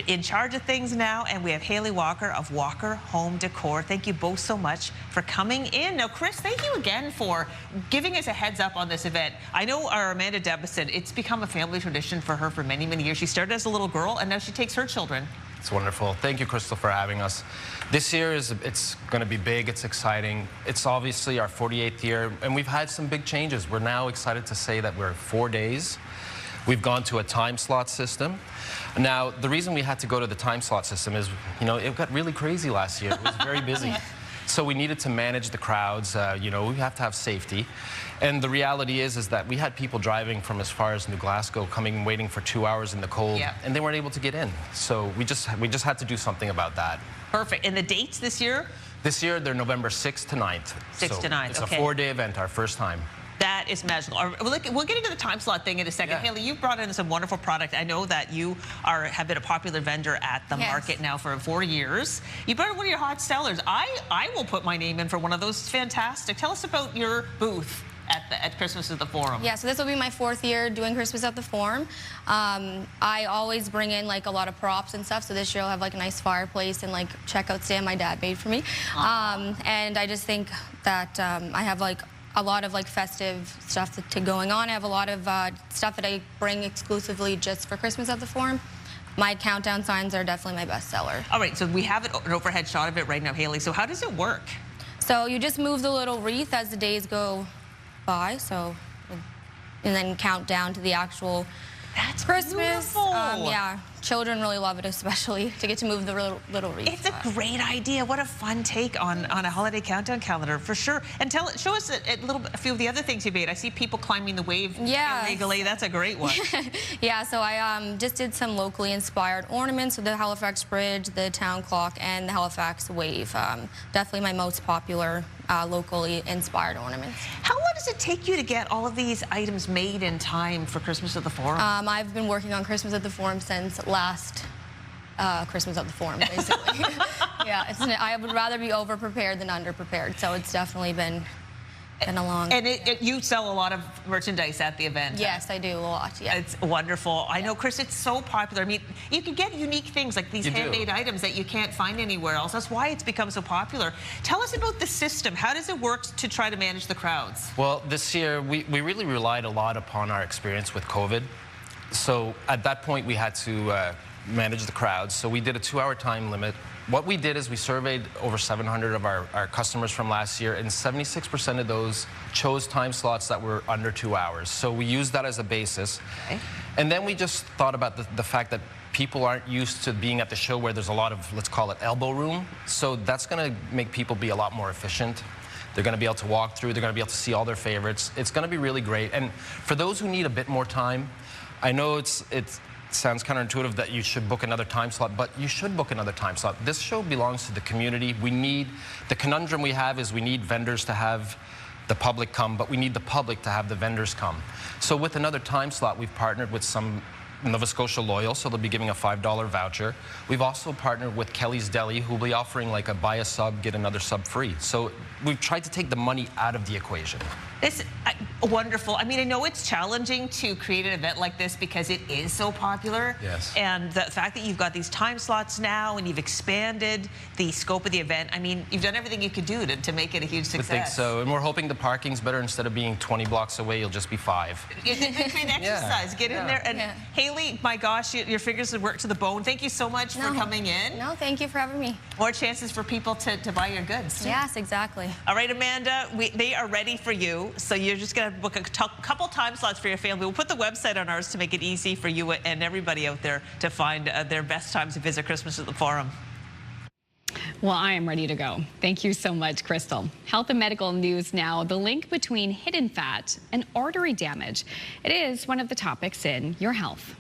S2: in charge of things now, and we have Haley Walker of Walker Home Decor. Thank you both so much for coming in. Now, Chris, thank you again for giving us a heads up on this event. I know our Amanda Debison, it's become a family tradition for her for many, many years. She started as a little girl, and now she takes her children.
S6: It's wonderful. Thank you, Crystal, for having us. This year it's going to be big. It's exciting. It's obviously our 48th year, and we've had some big changes. We're now excited to say that we're 4 days. We've gone to a time slot system. Now, the reason we had to go to the time slot system is, you know, it got really crazy last year. It was very busy. So we needed to manage the crowds. You know, we have to have safety. And the reality is that we had people driving from as far as New Glasgow, coming, waiting for 2 hours in the cold, and they weren't able to get in. So we just had to do something about that.
S2: Perfect. And the dates this year?
S6: This year, they're November 6th to 9th.
S2: 6th to 9th,
S6: It's a 4-day event, our first time.
S2: That is magical. We'll get into the time slot thing in a second. Haley, you've brought in some wonderful product. I know that you have been a popular vendor at the market now for 4 years. You brought in one of your hot sellers. I will put my name in for one of those. It's fantastic. Tell us about your booth at Christmas at the Forum.
S7: Yeah, so this will be my 4th year doing Christmas at the Forum. I always bring in like a lot of props and stuff, so this year I'll have like a nice fireplace and like checkout stand my dad made for me. And I just think that I have like a lot of like festive stuff to going on. I have a lot of stuff that I bring exclusively just for Christmas at the Forum. My countdown signs are definitely my best seller.
S2: All right, so we have an overhead shot of it right now, Haley. So how does it work?
S7: So you just move the little wreath as the days go by, and then count down to the actual Christmas.
S2: Beautiful.
S7: Yeah, children really love it, especially to get to move the little wreath.
S2: It's a great idea. What a fun take on a holiday countdown calendar, for sure. And show us a few of the other things you made. I see people climbing the wave illegally. That's a great one.
S7: Yeah, so I just did some locally inspired ornaments with the Halifax Bridge, the town clock, and the Halifax wave. Definitely my most popular locally inspired ornaments.
S2: How long does it take you to get all of these items made in time for Christmas at the Forum?
S7: I've been working on Christmas at the Forum since last Christmas at the Forum, basically. Yeah, I would rather be over-prepared than under-prepared, so it's definitely been a long...
S2: And you sell a lot of merchandise at the event.
S7: Yes, I do a lot, yeah.
S2: It's wonderful. I know, Chris, it's so popular. I mean, you can get unique things like these handmade items that you can't find anywhere else. That's why it's become so popular. Tell us about the system. How does it work to try to manage the crowds?
S6: Well, this year, we really relied a lot upon our experience with COVID. So at that point, we had to manage the crowds. So we did a 2-hour time limit. What we did is we surveyed over 700 of our customers from last year, and 76% of those chose time slots that were under 2 hours. So we used that as a basis. Okay. And then we just thought about the fact that people aren't used to being at the show where there's a lot of, let's call it, elbow room. So that's going to make people be a lot more efficient. They're going to be able to walk through. They're going to be able to see all their favorites. It's going to be really great. And for those who need a bit more time, I know it sounds counterintuitive that you should book another time slot, but you should book another time slot. This show belongs to the community. The conundrum we have is we need vendors to have the public come, but we need the public to have the vendors come. So with another time slot, we've partnered with some Nova Scotia Loyal, so they'll be giving a $5 voucher. We've also partnered with Kelly's Deli, who will be offering like a buy a sub, get another sub free. So we've tried to take the money out of the equation.
S2: It's wonderful. I mean, I know it's challenging to create an event like this because it is so popular.
S6: Yes.
S2: And the fact that you've got these time slots now and you've expanded the scope of the event, I mean, you've done everything you could do to make it a huge success.
S6: I think so. And we're hoping the parking's better. Instead of being 20 blocks away, you'll just be 5.
S2: It's a great exercise. Get in there. And Haley, my gosh, your fingers have worked to the bone. Thank you so much for coming in.
S7: No, thank you for having me.
S2: More chances for people to buy your goods, too.
S7: Yes, exactly.
S2: All right, Amanda, they are ready for you. So you're just going to book a couple time slots for your family. We'll put the website on ours to make it easy for you and everybody out there to find their best times to visit Christmas at the Forum.
S1: Well, I am ready to go. Thank you so much, Crystal. Health and medical news now. The link between hidden fat and artery damage. It is one of the topics in Your Health.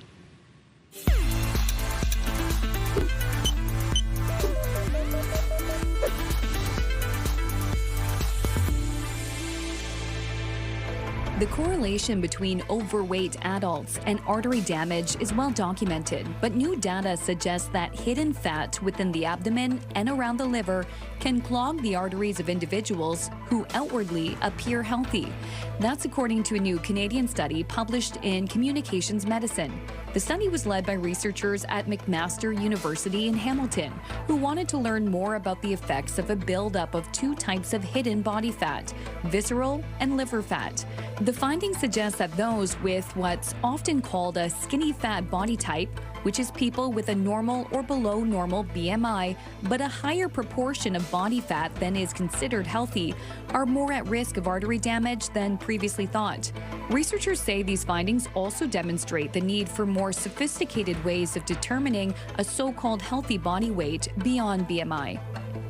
S12: The correlation between overweight adults and artery damage is well documented, but new data suggests that hidden fat within the abdomen and around the liver can clog the arteries of individuals who outwardly appear healthy. That's according to a new Canadian study published in Communications Medicine. The study was led by researchers at McMaster University in Hamilton, who wanted to learn more about the effects of a buildup of 2 types of hidden body fat, visceral and liver fat. The findings suggest that those with what's often called a skinny fat body type, which is people with a normal or below normal BMI, but a higher proportion of body fat than is considered healthy, are more at risk of artery damage than previously thought. Researchers say these findings also demonstrate the need for more sophisticated ways of determining a so-called healthy body weight beyond BMI.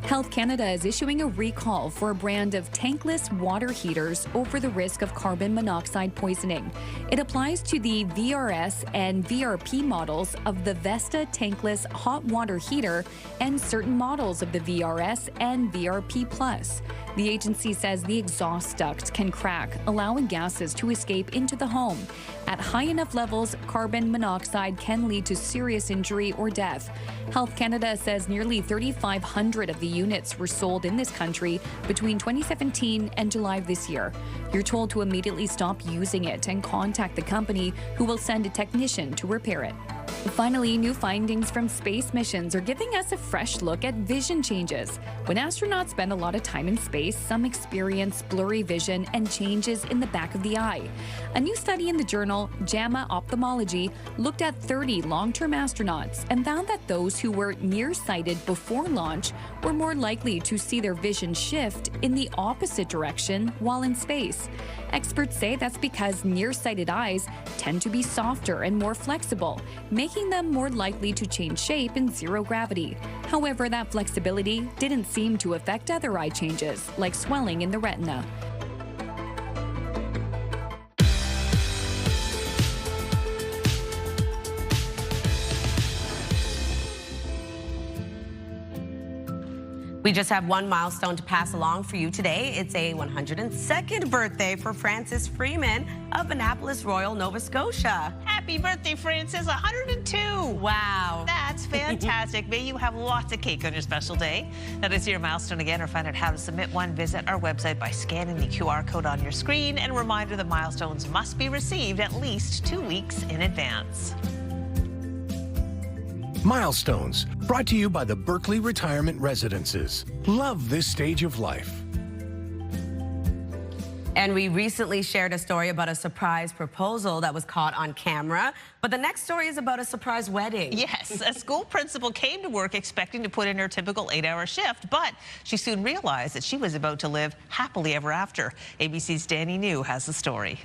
S12: Health Canada is issuing a recall for a brand of tankless water heaters over the risk of carbon monoxide poisoning. It applies to the VRS and VRP models of the Vesta tankless hot water heater and certain models of the VRS and VRP Plus. The agency says the exhaust duct can crack, allowing gases to escape into the home. At high enough levels, carbon monoxide can lead to serious injury or death. Health Canada says nearly 3,500 of the units were sold in this country between 2017 and July of this year. You're told to immediately stop using it and contact the company, who will send a technician to repair it. Finally, new findings from space missions are giving us a fresh look at vision changes. When astronauts spend a lot of time in space, some experience blurry vision and changes in the back of the eye. A new study in the journal JAMA Ophthalmology looked at 30 long-term astronauts and found that those who were nearsighted before launch were more likely to see their vision shift in the opposite direction while in space. Experts say that's because nearsighted eyes tend to be softer and more flexible, making them more likely to change shape in zero gravity. However, that flexibility didn't seem to affect other eye changes, like swelling in the retina.
S3: We just have one milestone to pass along for you today. It's a 102nd birthday for Francis Freeman of Annapolis Royal, Nova Scotia.
S2: Happy birthday, Francis, 102.
S3: Wow.
S2: That's fantastic. May you have lots of cake on your special day. Now, to see your milestone again or find out how to submit one, visit our website by scanning the QR code on your screen. And a reminder, the milestones must be received at least 2 weeks in advance.
S13: Milestones, brought to you by the Berkeley Retirement Residences. Love this stage of life.
S3: And we recently shared a story about a surprise proposal that was caught on camera. But the next story is about a surprise wedding.
S2: Yes, a school principal came to work expecting to put in her typical 8-hour shift, but she soon realized that she was about to live happily ever after. ABC's Danny New has the story.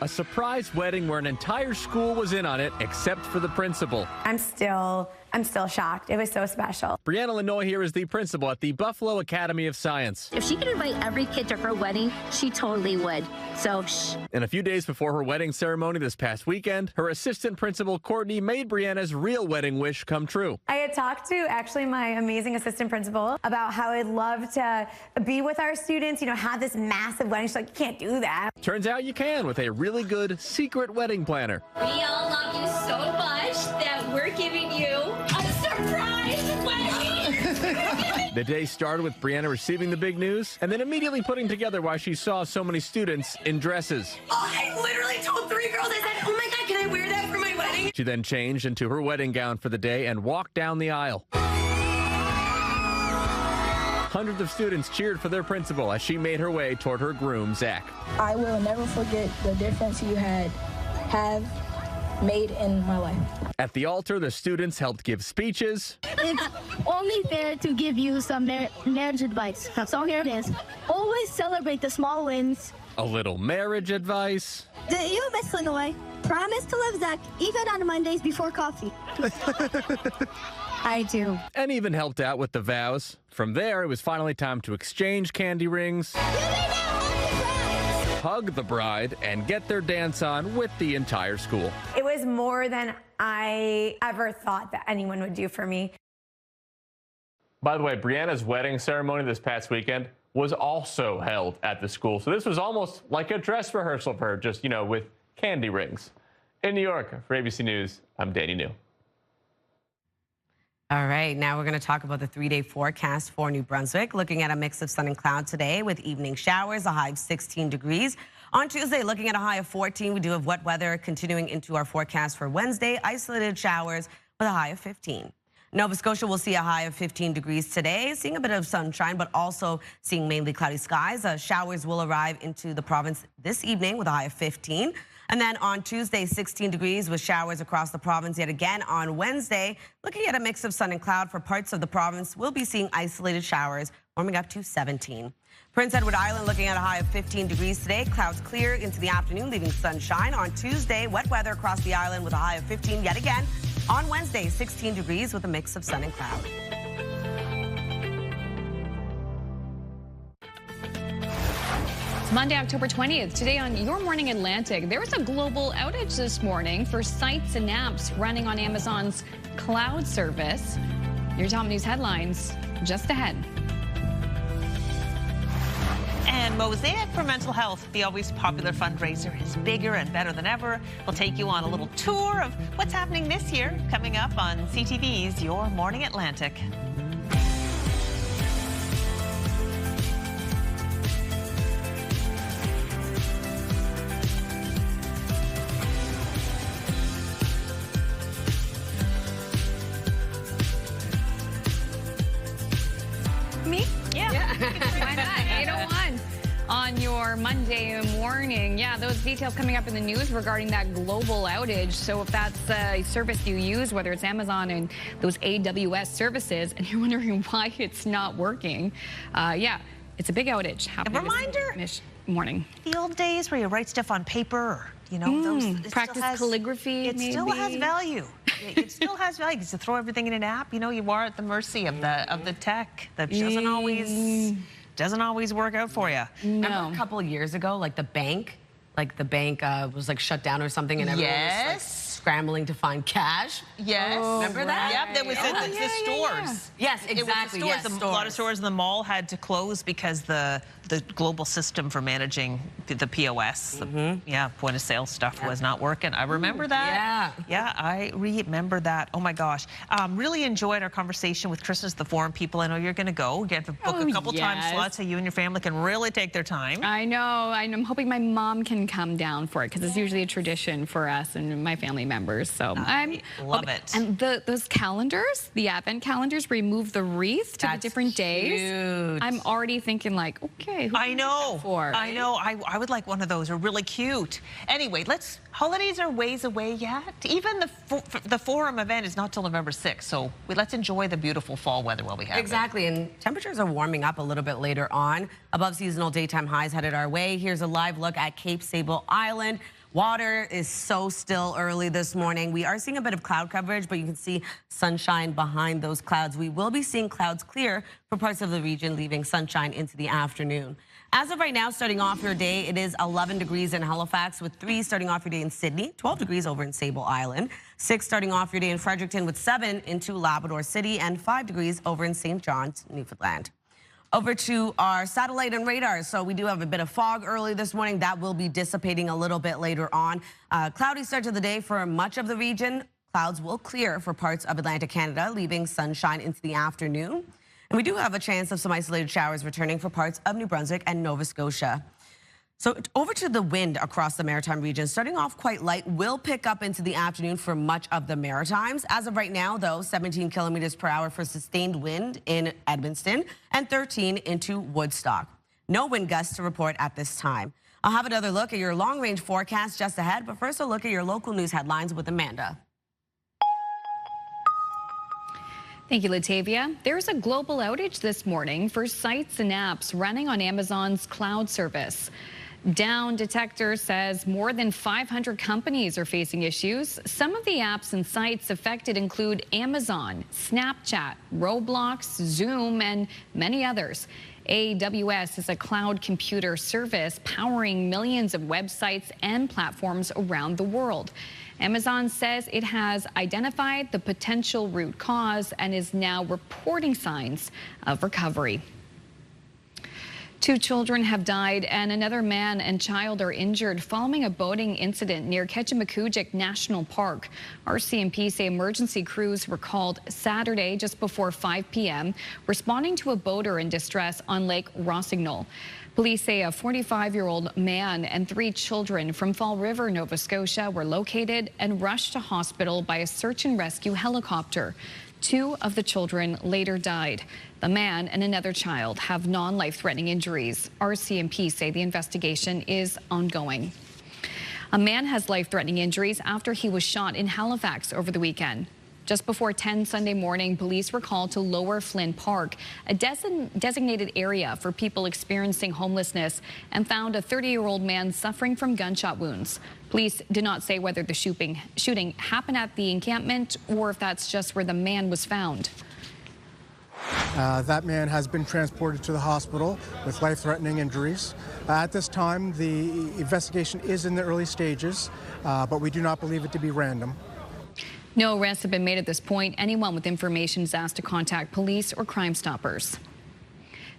S16: A surprise wedding where an entire school was in on it, except for the principal.
S22: I'm still shocked. It was so special.
S16: Brianna Lenoy here is the principal at the Buffalo Academy of Science.
S23: If she could invite every kid to her wedding, she totally would. So, shh.
S16: And a few days before her wedding ceremony this past weekend, her assistant principal, Courtney, made Brianna's real wedding wish come true.
S22: I had talked to actually my amazing assistant principal about how I'd love to be with our students, have this massive wedding. She's like, you can't do that.
S16: Turns out you can with a really good secret wedding planner.
S23: We all love you so much that we're giving you a surprise wedding.
S16: The day started with Brianna receiving the big news and then immediately putting together why she saw so many students in dresses.
S22: Oh, I literally told 3 girls, I said, oh my God, can I wear that for my wedding?
S16: She then changed into her wedding gown for the day and walked down the aisle. Hundreds of students cheered for their principal as she made her way toward her groom, Zach.
S24: I will never forget the difference you have made in my life.
S16: At the altar, the students helped give speeches.
S24: It's only fair to give you some marriage advice. So here it is. Always celebrate the small wins.
S16: A little marriage advice.
S24: Do you, Miss Lenoy, promise to love Zach even on Mondays before coffee? I do.
S16: And even helped out with the vows. From there, it was finally time to exchange candy rings, hug the bride, and get their dance on with the entire school.
S22: It was more than I ever thought that anyone would do for me.
S16: By the way, Brianna's wedding ceremony this past weekend was also held at the school. So this was almost like a dress rehearsal for her, just, with candy rings. In New York, for ABC News, I'm Danny New.
S3: All right, now we're going to talk about the 3-day forecast for New Brunswick. Looking at a mix of sun and cloud today with evening showers, a high of 16 degrees. On Tuesday, looking at a high of 14. We do have wet weather continuing into our forecast for Wednesday. Isolated showers with a high of 15. Nova Scotia will see a high of 15 degrees today, seeing a bit of sunshine, but also seeing mainly cloudy skies. Showers will arrive into the province this evening with a high of 15. And then on Tuesday, 16 degrees with showers across the province yet again. On Wednesday, looking at a mix of sun and cloud for parts of the province, we'll be seeing isolated showers warming up to 17. Prince Edward Island looking at a high of 15 degrees today. Clouds clear into the afternoon, leaving sunshine. On Tuesday, wet weather across the island with a high of 15 yet again. On Wednesday, 16 degrees with a mix of sun and cloud.
S1: It's Monday, October 20th. Today on Your Morning Atlantic, there was a global outage this morning for sites and apps running on Amazon's cloud service. Your top news headlines just ahead.
S2: And Mosaic for Mental Health, the always popular fundraiser, is bigger and better than ever. We'll take you on a little tour of what's happening this year, coming up on CTV's Your Morning Atlantic.
S1: Me? Yeah. Why not? 8:01 on your Monday morning. Yeah, those details coming up in the news regarding that global outage. So if that's a service you use, whether it's Amazon and those AWS services, and you're wondering why it's not working, yeah, it's a big outage.
S2: A reminder.
S1: This morning.
S2: The old days where you write stuff on paper, or, you know, those
S1: practice calligraphy.
S2: It still has value. It still has value because to throw everything in an app, you know, you are at the mercy of the tech that doesn't always work out for you.
S3: Remember a couple of years ago, like the bank was like shut down or something, and everyone was like scrambling to find cash.
S2: Yes.
S3: Remember that?
S2: Yep, there was the stores.
S3: Yes, exactly.
S2: It was the stores. A lot of stores in the mall had to close because the global system for managing the POS, point of sale stuff was not working. I remember that. Yeah, I remember that. Oh my gosh. Really enjoyed our conversation with Christmas, the forum people. I know you're going to go. Get to book a couple time slots so you and your family can really take their time.
S1: I know. I'm hoping my mom can come down for it because it's usually a tradition for us and my family members. So I
S2: love it.
S1: And those calendars, the advent calendars, where you move the wreath to the different days.
S3: Cute.
S1: I'm already thinking like, okay.
S2: I know. I would like one of those. They're really cute. Anyway, holidays are ways away yet. Even the forum event is not till November 6th. So let's enjoy the beautiful fall weather while we have it.
S3: Exactly. And temperatures are warming up a little bit later on. Above seasonal daytime highs headed our way. Here's a live look at Cape Sable Island. Water is so still early this morning. We are seeing a bit of cloud coverage, but you can see sunshine behind those clouds. We will be seeing clouds clear for parts of the region, leaving sunshine into the afternoon. As of right now, starting off your day, it is 11 degrees in Halifax, with 3 starting off your day in Sydney, 12 degrees over in Sable Island, 6 starting off your day in Fredericton, with 7 into Labrador City, and 5 degrees over in St. John's, Newfoundland. Over to our satellite and radar. So we do have a bit of fog early this morning. That will be dissipating a little bit later on. Cloudy start to the day for much of the region. Clouds will clear for parts of Atlantic Canada, leaving sunshine into the afternoon. And we do have a chance of some isolated showers returning for parts of New Brunswick and Nova Scotia. So over to the wind across the Maritime region, starting off quite light, will pick up into the afternoon for much of the Maritimes. As of right now, though, 17 kilometers per hour for sustained wind in Edmundston and 13 into Woodstock. No wind gusts to report at this time. I'll have another look at your long-range forecast just ahead, but first a look at your local news headlines with Amanda.
S1: Thank you, Latavia. There's a global outage this morning for sites and apps running on Amazon's cloud service. Down Detector says more than 500 companies are facing issues. Some of the apps and sites affected include Amazon, Snapchat, Roblox, Zoom, and many others. AWS is a cloud computer service powering millions of websites and platforms around the world. Amazon says it has identified the potential root cause and is now reporting signs of recovery. 2 children have died and another man and child are injured following a boating incident near Ketchimakujik National Park. RCMP say emergency crews were called Saturday just before 5 p.m. responding to a boater in distress on Lake Rossignol. Police say a 45-year-old man and 3 children from Fall River, Nova Scotia were located and rushed to hospital by a search and rescue helicopter. 2 of the children later died. The man and another child have non-life-threatening injuries. RCMP say the investigation is ongoing. A man has life-threatening injuries after he was shot in Halifax over the weekend. Just before 10 Sunday morning, police were called to Lower Flynn Park, a designated area for people experiencing homelessness, and found a 30-year-old man suffering from gunshot wounds. Police did not say whether the shooting happened at the encampment or if that's just where the man was found.
S4: That man has been transported to the hospital with life-threatening injuries. At this time, the investigation is in the early stages, but we do not believe it to be random.
S1: No arrests have been made at this point. Anyone with information is asked to contact police or Crime Stoppers.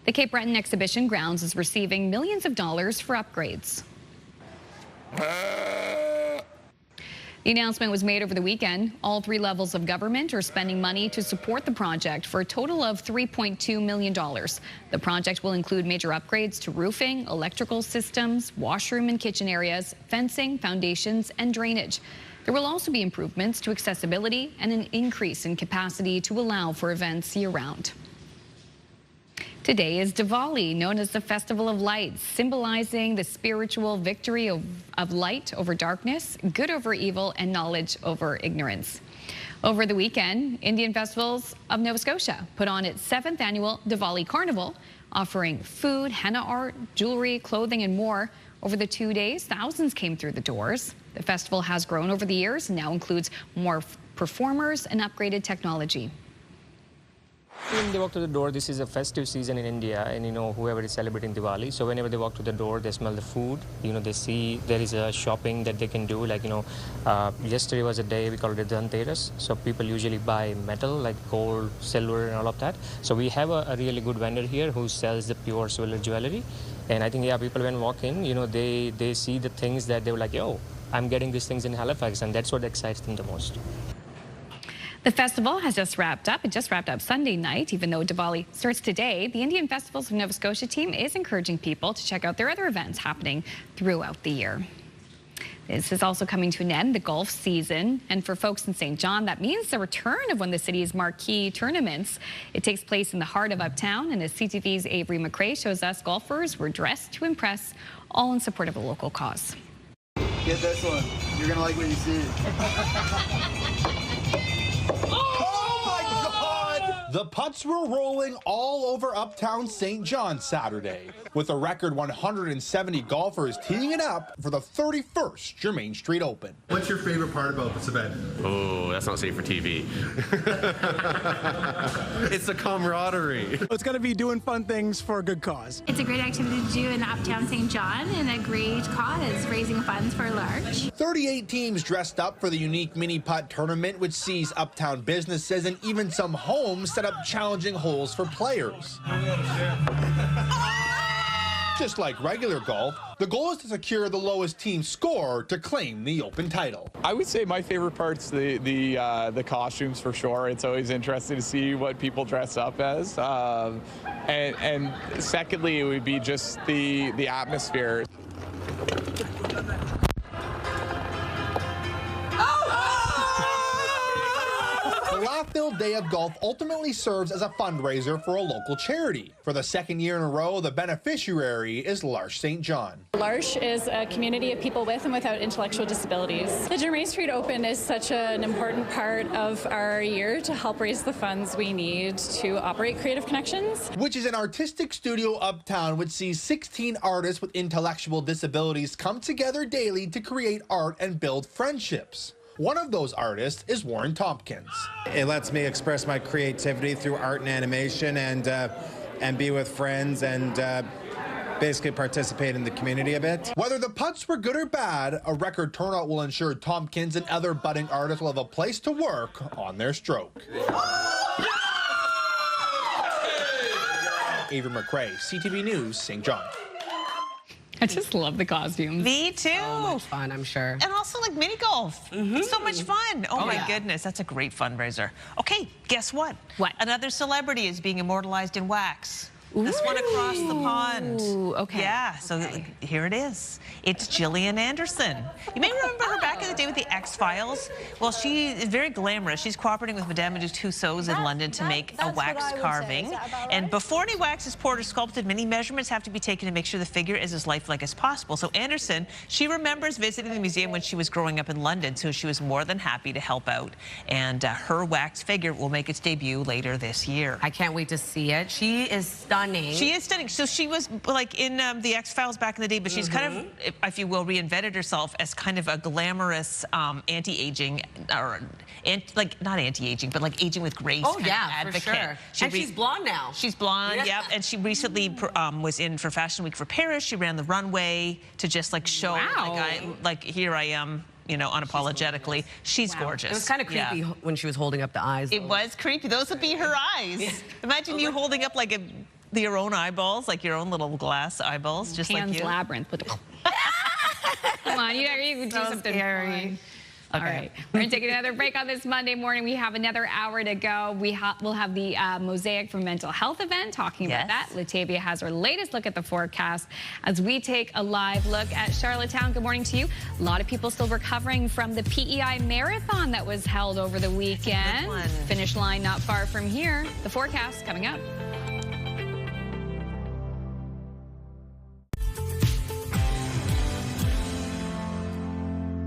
S1: The Cape Breton Exhibition Grounds is receiving millions of dollars for upgrades. The announcement was made over the weekend. All three levels of government are spending money to support the project for a total of $3.2 million. The project will include major upgrades to roofing, electrical systems, washroom and kitchen areas, fencing, foundations, and drainage. There will also be improvements to accessibility and an increase in capacity to allow for events year-round. Today is Diwali, known as the Festival of Lights, symbolizing the spiritual victory of light over darkness, good over evil, and knowledge over ignorance. Over the weekend, Indian Festivals of Nova Scotia put on its 7th annual Diwali Carnival, offering food, henna art, jewelry, clothing, and more. Over the 2 days, thousands came through the doors. The festival has grown over the years and now includes more performers and upgraded technology.
S5: When they walk to the door, this is a festive season in India, and whoever is celebrating Diwali, so whenever they walk to the door, they smell the food, they see there is a shopping that they can do, like yesterday was a day we called it Dhanteras, so people usually buy metal like gold, silver, and all of that. So we have a really good vendor here who sells the pure silver jewelry, and I think people when walk in, they see the things that they were like, yo, I'm getting these things in Halifax, and that's what excites them the most.
S1: The festival has just wrapped up. It just wrapped up Sunday night. Even though Diwali starts today, the Indian Festivals of Nova Scotia team is encouraging people to check out their other events happening throughout the year. This is also coming to an end, the golf season. And for folks in St. John, that means the return of one of the city's marquee tournaments. It takes place in the heart of Uptown, and as CTV's Avery McRae shows us, golfers were dressed to impress, all in support of a local cause.
S15: Get this one. You're going to like what you see.
S17: The putts were rolling all over Uptown St. John Saturday, with a record 170 golfers teeing it up for the 31st Germain Street Open.
S18: What's your favorite part about this event?
S19: Oh, that's not safe for TV.
S18: It's the camaraderie.
S4: It's going to be doing fun things for a good cause.
S23: It's a great activity to do in Uptown St. John and a great cause, raising funds for large.
S17: 38 teams dressed up for the unique mini putt tournament, which sees Uptown businesses and even some homes set up challenging holes for players. Just like regular golf, the goal is to secure the lowest team score to claim the Open title.
S25: I would say my favorite part's the costumes for sure. It's always interesting to see what people dress up as. And secondly, it would be just the atmosphere.
S17: The laugh-filled day of golf ultimately serves as a fundraiser for a local charity. For the second year in a row, the beneficiary is L'Arche St. John.
S26: L'Arche is a community of people with and without intellectual disabilities. The Germain Street Open is such an important part of our year to help raise the funds we need to operate Creative Connections,
S17: which is an artistic studio uptown which sees 16 artists with intellectual disabilities come together daily to create art and build friendships. One of those artists is Warren Tompkins.
S27: It lets me express my creativity through art and animation and be with friends and basically participate in the community a bit.
S17: Whether the putts were good or bad, a record turnout will ensure Tompkins and other budding artists will have a place to work on their stroke. Avery McRae, CTV News, St. John.
S1: I just love the costumes.
S2: Me too.
S3: So much fun, I'm sure.
S2: And also like mini golf. So much fun. Oh my goodness, that's a great fundraiser. Okay, guess what?
S1: What?
S2: Another celebrity is being immortalized in wax. This one across the pond.
S1: Okay.
S2: Yeah, so here it is. It's Gillian Anderson. You may remember her back in the day with the X-Files. Well, she is very glamorous. She's cooperating with Madame de Tussauds in London to make a wax carving. And before any wax is poured or sculpted, many measurements have to be taken to make sure the figure is as lifelike as possible. So Anderson, she remembers visiting the museum when she was growing up in London, so she was more than happy to help out. And her wax figure will make its debut later this year.
S3: I can't wait to see it. She is stunning.
S2: She is stunning. So she was like in the X-Files back in the day, but she's kind of, if you will, reinvented herself as kind of a glamorous anti-aging, or not anti-aging, but like aging with grace kind of advocate.
S3: For sure. And she's blonde now.
S2: She's blonde, yep. And she recently was in for Fashion Week for Paris. She ran the runway to just like show, like here I am. You know, unapologetically. She's gorgeous.
S3: It was kind of creepy when she was holding up the eyes.
S2: It was creepy. Those would be her eyes. Imagine you holding up like your own eyeballs, like your own little glass eyeballs, just
S1: Pan's
S2: like you.
S1: Labyrinth. Come on, you can do something fun.
S3: Okay.
S1: All right, we're going to take another break on this Monday morning. We have another hour to go. We'll have the Mosaic for Mental Health event talking about that. Latavia has her latest look at the forecast as we take a live look at Charlottetown. Good morning to you. A lot of people still recovering from the PEI Marathon that was held over the weekend. Finish line not far from here. The forecast coming up.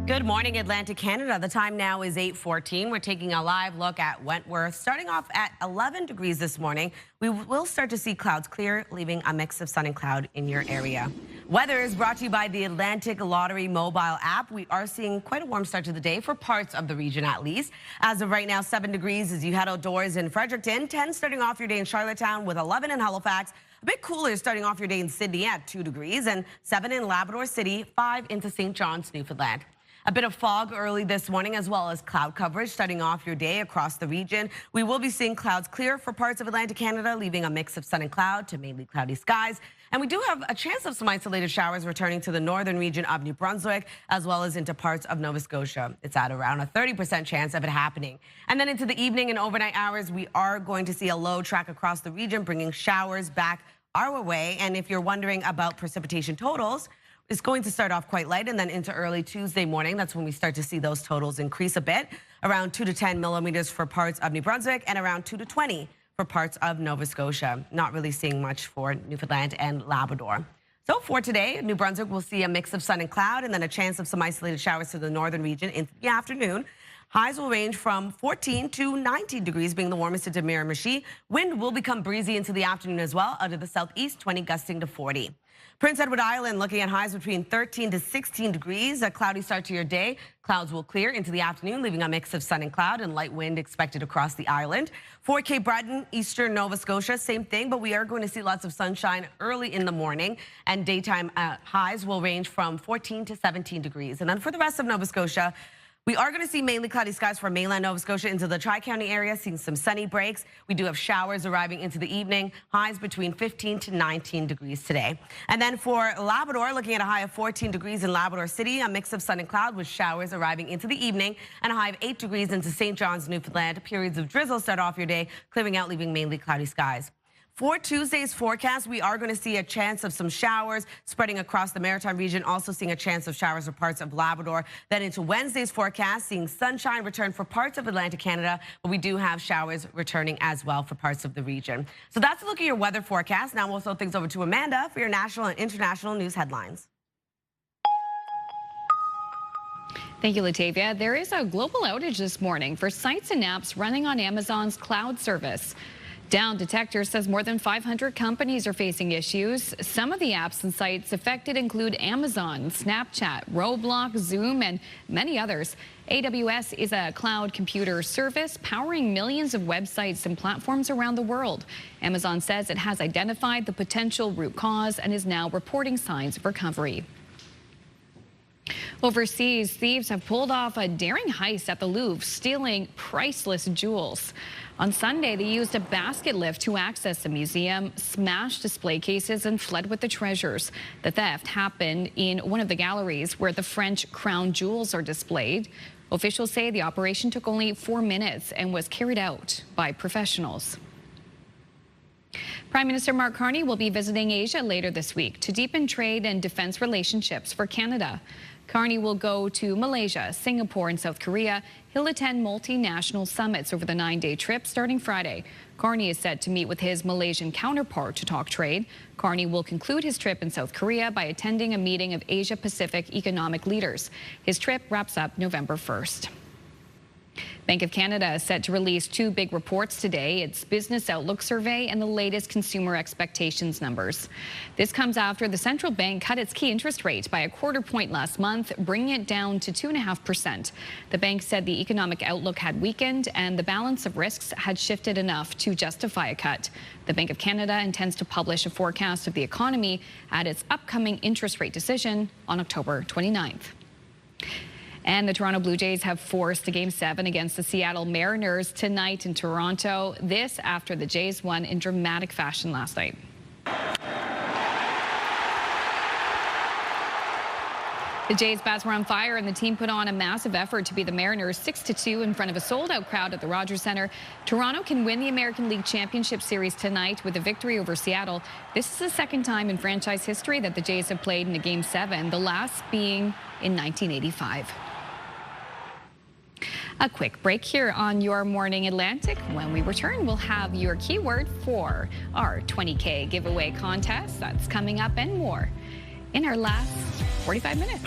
S3: Good morning, Atlantic Canada. The time now is 8:14. We're taking a live look at Wentworth. Starting off at 11 degrees this morning, we will start to see clouds clear, leaving a mix of sun and cloud in your area. Weather is brought to you by the Atlantic Lottery mobile app. We are seeing quite a warm start to the day for parts of the region at least. As of right now, 7 degrees as you head outdoors in Fredericton, 10 starting off your day in Charlottetown with 11 in Halifax. A bit cooler starting off your day in Sydney at 2 degrees and 7 in Labrador City, 5 into St. John's, Newfoundland. A bit of fog early this morning as well as cloud coverage starting off your day across the region. We will be seeing clouds clear for parts of Atlantic Canada, leaving a mix of sun and cloud to mainly cloudy skies. And we do have a chance of some isolated showers returning to the northern region of New Brunswick as well as into parts of Nova Scotia. It's at around a 30% chance of it happening. And then into the evening and overnight hours, we are going to see a low track across the region, bringing showers back our way. And if you're wondering about precipitation totals, it's going to start off quite light, and then into early Tuesday morning, that's when we start to see those totals increase a bit, around 2 to 10 millimeters for parts of New Brunswick and around 2 to 20 for parts of Nova Scotia. Not really seeing much for Newfoundland and Labrador. So for today, New Brunswick will see a mix of sun and cloud and then a chance of some isolated showers to the northern region into the afternoon. Highs will range from 14 to 19 degrees, being the warmest at Miramichi. Wind will become breezy into the afternoon as well, out of the southeast, 20 gusting to 40. Prince Edward Island looking at highs between 13 to 16 degrees. A cloudy start to your day. Clouds will clear into the afternoon, leaving a mix of sun and cloud and light wind expected across the island. For Cape Breton, eastern Nova Scotia, same thing, but we are going to see lots of sunshine early in the morning, and daytime highs will range from 14 to 17 degrees. And then for the rest of Nova Scotia, we are going to see mainly cloudy skies for mainland Nova Scotia into the Tri-County area, seeing some sunny breaks. We do have showers arriving into the evening, highs between 15 to 19 degrees today. And then for Labrador, looking at a high of 14 degrees in Labrador City, a mix of sun and cloud with showers arriving into the evening, and a high of 8 degrees into St. John's, Newfoundland. Periods of drizzle start off your day, clearing out, leaving mainly cloudy skies. For Tuesday's forecast, we are going to see a chance of some showers spreading across the maritime region, also seeing a chance of showers for parts of Labrador. Then into Wednesday's forecast, seeing sunshine return for parts of Atlantic Canada, but we do have showers returning as well for parts of the region. So that's a look at your weather forecast. Now we'll throw things over to Amanda for your national and international news headlines.
S1: Thank you, Latavia. There is a global outage this morning for sites and apps running on Amazon's cloud service. Down Detector says more than 500 companies are facing issues. Some of the apps and sites affected include Amazon, Snapchat, Roblox, Zoom, and many others. AWS is a cloud computer service powering millions of websites and platforms around the world. Amazon says it has identified the potential root cause and is now reporting signs of recovery. Overseas, thieves have pulled off a daring heist at the Louvre, stealing priceless jewels. On Sunday, they used a basket lift to access the museum, smashed display cases, and fled with the treasures. The theft happened in one of the galleries where the French crown jewels are displayed. Officials say the operation took only 4 minutes and was carried out by professionals. Prime Minister Mark Carney will be visiting Asia later this week to deepen trade and defense relationships for Canada. Carney will go to Malaysia, Singapore, and South Korea. He'll attend multinational summits over the 9-day trip starting Friday. Carney is set to meet with his Malaysian counterpart to talk trade. Carney will conclude his trip in South Korea by attending a meeting of Asia-Pacific economic leaders. His trip wraps up November 1st. Bank of Canada is set to release 2 big reports today, its Business Outlook Survey and the latest consumer expectations numbers. This comes after the central bank cut its key interest rate by a 1/4 point last month, bringing it down to 2.5%. The bank said the economic outlook had weakened and the balance of risks had shifted enough to justify a cut. The Bank of Canada intends to publish a forecast of the economy at its upcoming interest rate decision on October 29th. And the Toronto Blue Jays have forced a Game 7 against the Seattle Mariners tonight in Toronto. This after the Jays won in dramatic fashion last night. The Jays bats were on fire and the team put on a massive effort to beat the Mariners 6-2 in front of a sold-out crowd at the Rogers Centre. Toronto can win the American League Championship Series tonight with a victory over Seattle. This is the second time in franchise history that the Jays have played in a Game 7, the last being in 1985. A quick break here on Your Morning Atlantic. When we return, we'll have your keyword for our 20K giveaway contest. That's coming up and more in our last 45 minutes.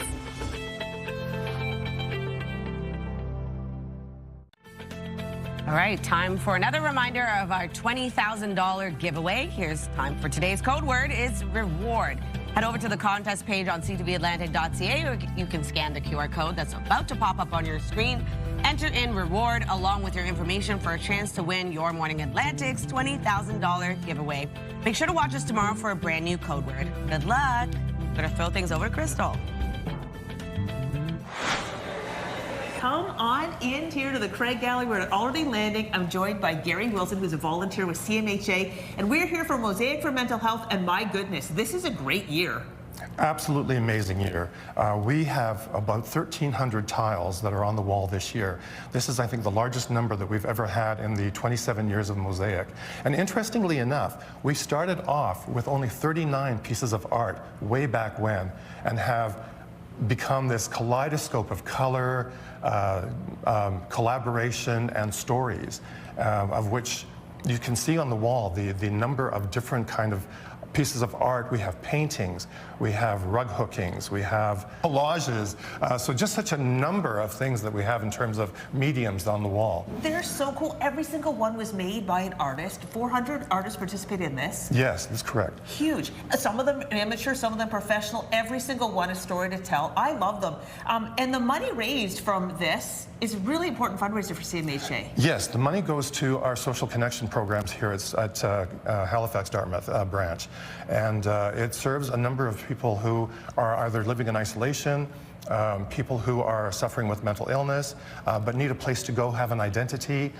S3: All right, time for another reminder of our $20,000 giveaway. Here's time for today's code word is reward. Head over to the contest page on ctvatlantic.ca, or you can scan the QR code that's about to pop up on your screen. Enter in reward along with your information for a chance to win Your Morning Atlantic's $20,000 giveaway. Make sure to watch us tomorrow for a brand new code word. Good luck. Gonna throw things over to Crystal.
S2: Come on in here to the Craig Gallery. We're at Already Landing. I'm joined by Gary Wilson, who's a volunteer with CMHA, and we're here for Mosaic for Mental Health, and my goodness, this is a great year.
S8: Absolutely amazing year. We have about 1,300 tiles that are on the wall this year. This is, I think, the largest number that we've ever had in the 27 years of Mosaic. And interestingly enough, we started off with only 39 pieces of art way back when, and have become this kaleidoscope of color, collaboration, and stories, of which you can see on the wall the number of different kind of pieces of art. We have paintings, we have rug hookings, we have collages. So just such a number of things that we have in terms of mediums on the wall.
S2: They're so cool. Every single one was made by an artist. 400 artists participated in this.
S8: Yes, that's correct.
S2: Huge. Some of them amateur, some of them professional. Every single one is a story to tell. I love them. And the money raised from this is a really important fundraiser for CMHA.
S8: Yes, the money goes to our social connection programs here at Halifax Dartmouth branch. And it serves a number of people who are either living in isolation, people who are suffering with mental illness, but need a place to go, have an identity.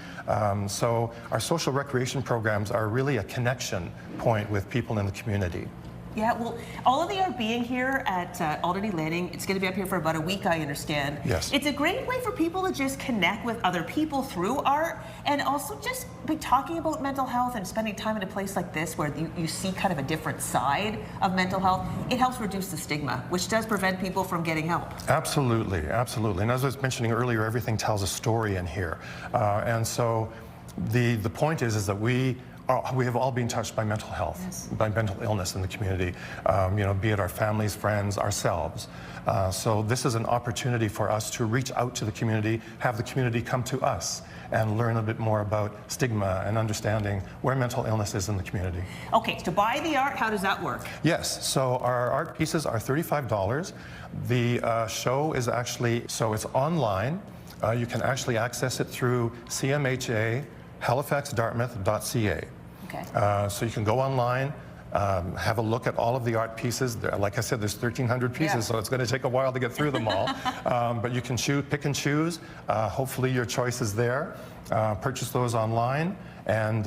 S8: So our social recreation programs are really a connection point with people in the community.
S2: Yeah, well, all of the art being here at Already Landing, it's going to be up here for about a week, I understand.
S8: Yes.
S2: It's a great way for people to just connect with other people through art, and also just be talking about mental health and spending time in a place like this where you see kind of a different side of mental health. It helps reduce the stigma, which does prevent people from getting help.
S8: Absolutely, absolutely. And as I was mentioning earlier, everything tells a story in here. And so the point is that we have all been touched by mental health, yes, by mental illness in the community, you know, be it our families, friends, ourselves. So this is an opportunity for us to reach out to the community, have the community come to us, and learn a bit more about stigma and understanding where mental illness is in the community.
S2: Okay, to buy the art, how does that work?
S8: Yes, so our art pieces are $35. The show is actually, so it's online. You can actually access it through CMHA, halifaxdartmouth.ca.
S2: Okay.
S8: So you can go online, have a look at all of the art pieces. Like I said, there's 1,300 pieces, yeah, so it's going to take a while to get through them all. But you can pick and choose. Hopefully your choice is there. Purchase those online, and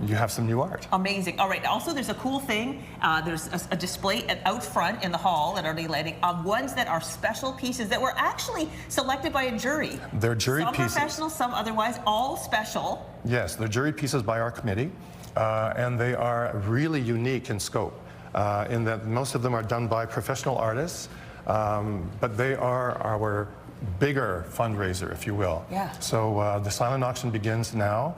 S8: you have some new art.
S2: Amazing. All right. Also, there's a cool thing. There's a display out front in the hall at Already Landing of ones that are special pieces that were actually selected by a jury.
S8: They're jury pieces.
S2: Some professional, some otherwise, all special.
S8: Yes, they're jury pieces by our committee. and they are really unique in scope in that most of them are done by professional artists, but they are our bigger fundraiser, if you will.
S3: Yeah.
S8: So the silent auction begins now,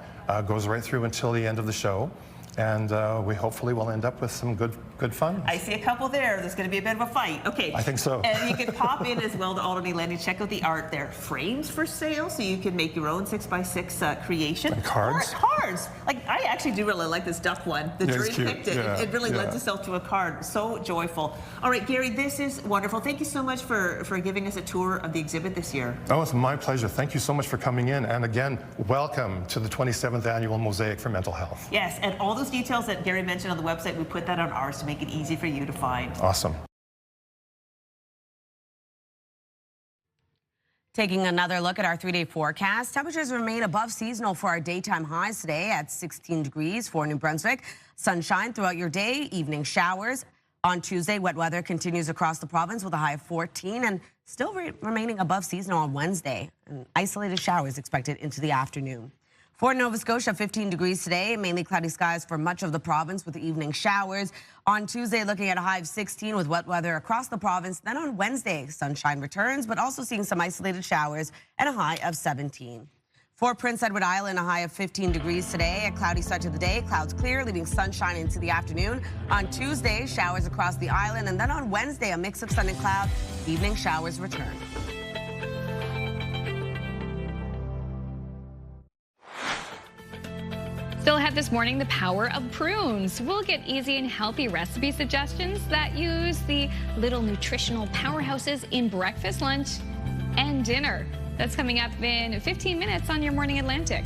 S8: goes right through until the end of the show, and we hopefully will end up with some good fun.
S2: I see a couple there. There's going to be a bit of a fight. Okay.
S8: I think so.
S2: And you can pop in as well to Albany Landing. Check out the art there. Frames for sale, so you can make your own 6x6 creation.
S8: And cards.
S2: Cards. Like, I actually do really like this duck one. The jury picked it.
S8: Yeah.
S2: It really lends itself to a card. So joyful. All right, Gary, this is wonderful. Thank you so much for giving us a tour of the exhibit this year.
S8: Oh, it's my pleasure. Thank you so much for coming in. And again, welcome to the 27th Annual Mosaic for Mental Health.
S2: Yes, and all those details that Gary mentioned on the website, we put that on ours to make it easy for you to find.
S8: Awesome.
S3: Taking another look at our 3-day forecast, temperatures remain above seasonal for our daytime highs today at 16 degrees for New Brunswick. Sunshine throughout your day, evening showers. On Tuesday, wet weather continues across the province with a high of 14 and still remaining above seasonal on Wednesday. And isolated showers expected into the afternoon. For Nova Scotia, 15 degrees today, mainly cloudy skies for much of the province with evening showers. On Tuesday, looking at a high of 16 with wet weather across the province. Then on Wednesday, sunshine returns, but also seeing some isolated showers and a high of 17. For Prince Edward Island, a high of 15 degrees today. A cloudy start to the day, clouds clear, leaving sunshine into the afternoon. On Tuesday, showers across the island, and then on Wednesday, a mix of sun and cloud. Evening showers return.
S1: Still ahead this morning, the power of prunes. We'll get easy and healthy recipe suggestions that use the little nutritional powerhouses in breakfast, lunch, and dinner. That's coming up in 15 minutes on Your Morning Atlantic.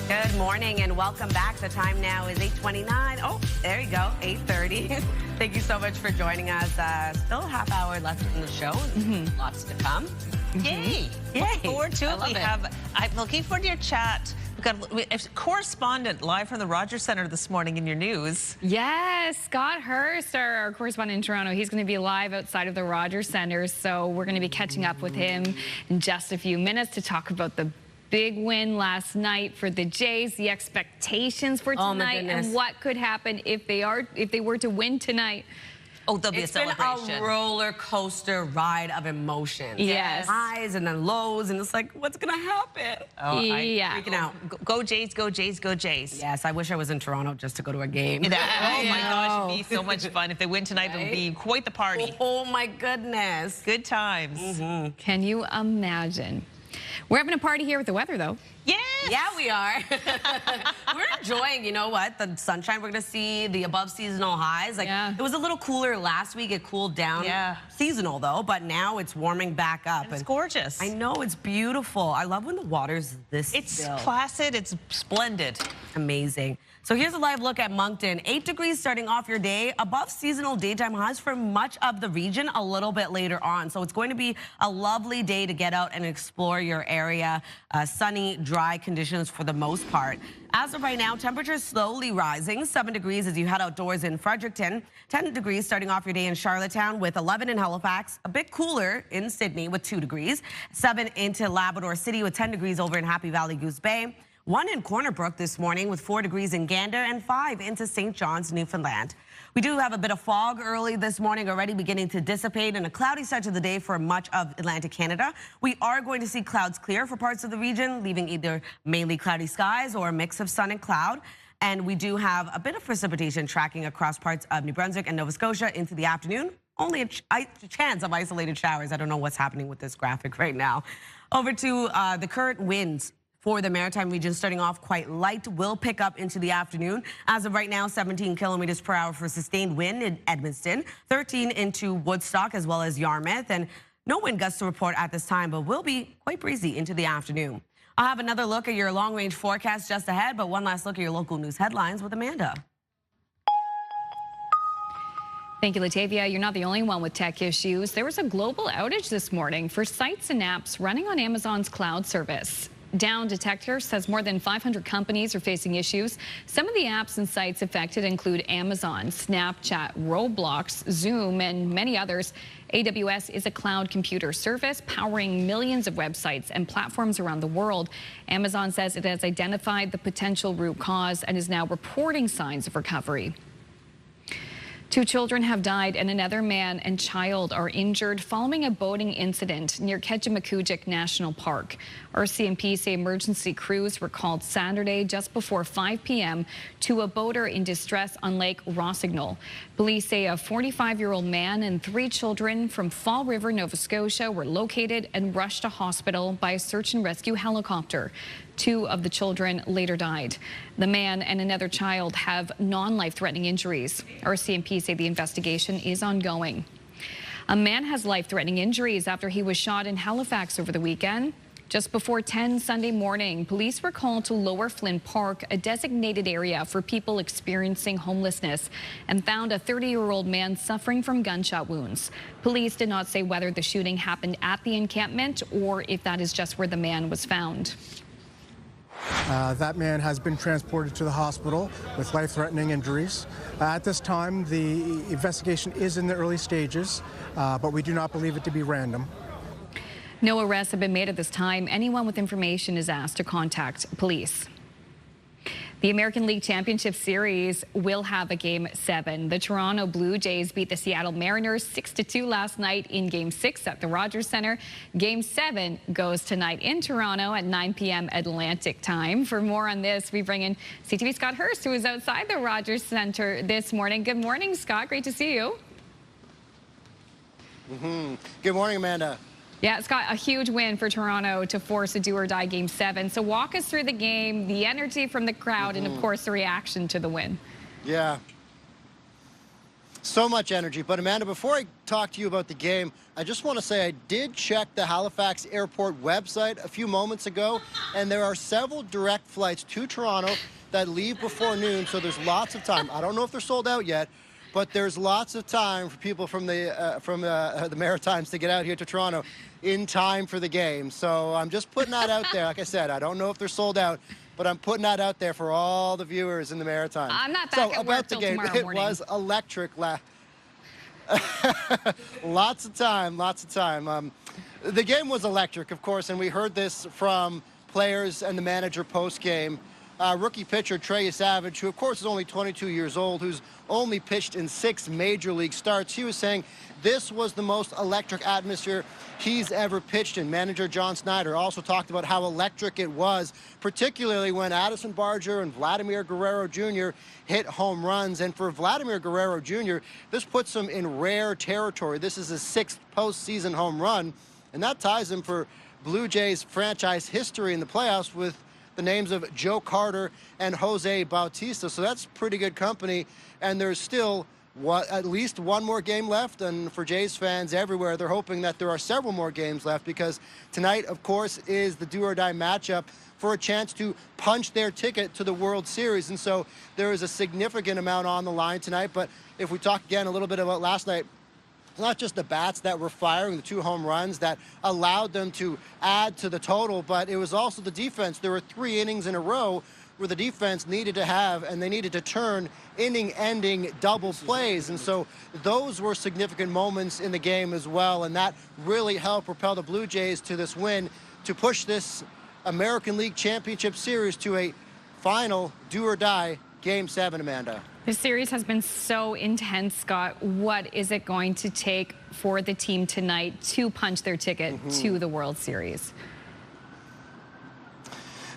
S3: Good morning and welcome back. The time now is 8:29. Oh, there you go, 8:30. Thank you so much for joining us. Still a half hour left in the show. Lots to come.
S2: Yay!
S3: Yay!
S2: Look forward to it.
S3: I love it.
S2: I'm looking forward to your chat. We've got a correspondent live from the Rogers Centre this morning in your news.
S1: Yes, Scott Hurst, our correspondent in Toronto. He's going to be live outside of the Rogers Centre, so we're going to be catching up with him in just a few minutes to talk about the big win last night for the Jays, the expectations for tonight, and what could happen if they were to win tonight.
S2: Oh, there'll be a celebration.
S3: It's been a roller coaster ride of emotions.
S1: Yes.
S3: Highs and then lows, and it's like, what's going to happen? Oh,
S1: yeah.
S3: I'm freaking out.
S2: Go Jays, go Jays, go Jays.
S3: Yes, I wish I was in Toronto just to go to a game.
S2: Oh, my gosh, it'd be so much fun. If they win tonight, it'll be quite the party.
S3: Oh, my goodness.
S2: Good times.
S1: Can you imagine? We're having a party here with the weather, though.
S2: Yes.
S3: Yeah, we are. We're enjoying, you know what, the sunshine we're going to see, the above seasonal highs. Like, it was a little cooler last week. It cooled down.
S2: Yeah.
S3: Seasonal, though, but now it's warming back up.
S2: And it's gorgeous.
S3: I know, it's beautiful. I love when the water's this
S2: still. Placid. It's splendid.
S3: Amazing. So here's a live look at Moncton. 8 degrees starting off your day, above seasonal daytime highs for much of the region a little bit later on. So it's going to be a lovely day to get out and explore your area. Sunny, dry conditions for the most part. As of right now, temperatures slowly rising. 7 degrees as you head outdoors in Fredericton. 10 degrees starting off your day in Charlottetown with 11 in Halifax. A bit cooler in Sydney with 2 degrees. 7 into Labrador City with 10 degrees over in Happy Valley Goose Bay. 1 in Corner Brook this morning with 4 degrees in Gander and 5 into St. John's, Newfoundland. We do have a bit of fog early this morning, already beginning to dissipate, and a cloudy start to the day for much of Atlantic Canada. We are going to see clouds clear for parts of the region, leaving either mainly cloudy skies or a mix of sun and cloud. And we do have a bit of precipitation tracking across parts of New Brunswick and Nova Scotia into the afternoon. Only a chance of isolated showers. I don't know what's happening with this graphic right now. Over to the current winds. For the Maritime region, starting off quite light, will pick up into the afternoon. As of right now, 17 kilometers per hour for sustained wind in Edmundston, 13 into Woodstock as well as Yarmouth, and no wind gusts to report at this time, but will be quite breezy into the afternoon. I'll have another look at your long-range forecast just ahead, but one last look at your local news headlines with Amanda.
S1: Thank you, Latavia. You're not the only one with tech issues. There was a global outage this morning for sites and apps running on Amazon's cloud service. Down Detector says more than 500 companies are facing issues. Some of the apps and sites affected include Amazon, Snapchat, Roblox, Zoom, and many others. AWS is a cloud computer service powering millions of websites and platforms around the world. Amazon says it has identified the potential root cause and is now reporting signs of recovery. 2 children have died and another man and child are injured following a boating incident near Ketchimakujik National Park. RCMP say emergency crews were called Saturday just before 5 p.m. to a boater in distress on Lake Rossignol. Police say a 45-year-old man and 3 children from Fall River, Nova Scotia were located and rushed to hospital by a search and rescue helicopter. 2 of the children later died. The man and another child have non-life-threatening injuries. RCMP say the investigation is ongoing. A man has life-threatening injuries after he was shot in Halifax over the weekend. Just before 10 Sunday morning, police were called to Lower Flynn Park, a designated area for people experiencing homelessness, and found a 30-year-old man suffering from gunshot wounds. Police did not say whether the shooting happened at the encampment or if that is just where the man was found.
S4: That man has been transported to the hospital with life-threatening injuries. At this time, the investigation is in the early stages, but we do not believe it to be random.
S1: No arrests have been made at this time. Anyone with information is asked to contact police. The American League Championship Series will have a Game 7. The Toronto Blue Jays beat the Seattle Mariners 6-2 last night in Game 6 at the Rogers Centre. Game 7 goes tonight in Toronto at 9 p.m. Atlantic time. For more on this, we bring in CTV Scott Hurst, who is outside the Rogers Centre this morning. Good morning, Scott. Great to see you.
S6: Good morning, Amanda.
S1: Yeah, Scott, a huge win for Toronto to force a do-or-die Game 7. So walk us through the game, the energy from the crowd, and, of course, the reaction to the win.
S6: Yeah. So much energy. But, Amanda, before I talk to you about the game, I just want to say I did check the Halifax Airport website a few moments ago, and there are several direct flights to Toronto that leave before noon, so there's lots of time. I don't know if they're sold out yet, but there's lots of time for people from the Maritimes to get out here to Toronto in time for the game. So I'm just putting that out there. Like I said, I don't know if they're sold out, but I'm putting that out there for all the viewers in the Maritimes.
S1: I'm not back at work till tomorrow morning.
S6: It was electric. Lots of time. The game was electric, of course, and we heard this from players and the manager post-game. Rookie pitcher Trey Savage, who of course is only 22 years old, who's only pitched in 6 major league starts, he was saying this was the most electric atmosphere he's ever pitched in. Manager John Snyder also talked about how electric it was, particularly when Addison Barger and Vladimir Guerrero Jr. hit home runs. And for Vladimir Guerrero Jr., this puts him in rare territory. This is his 6th postseason home run, and that ties him for Blue Jays franchise history in the playoffs with the names of Joe Carter and Jose Bautista. So that's pretty good company, and there's still at least one more game left. And for Jays fans everywhere, they're hoping that there are several more games left, because tonight, of course, is the do-or-die matchup for a chance to punch their ticket to the World Series. And so there is a significant amount on the line tonight. But if we talk again a little bit about last night, not just the bats that were firing, the 2 home runs that allowed them to add to the total, but it was also the defense. There were 3 innings in a row where the defense needed to have, and they needed to turn inning-ending double plays. And so those were significant moments in the game as well, and that really helped propel the Blue Jays to this win to push this American League Championship Series to a final do-or-die Game 7, Amanda.
S1: The series has been so intense, Scott. What is it going to take for the team tonight to punch their ticket to the World Series?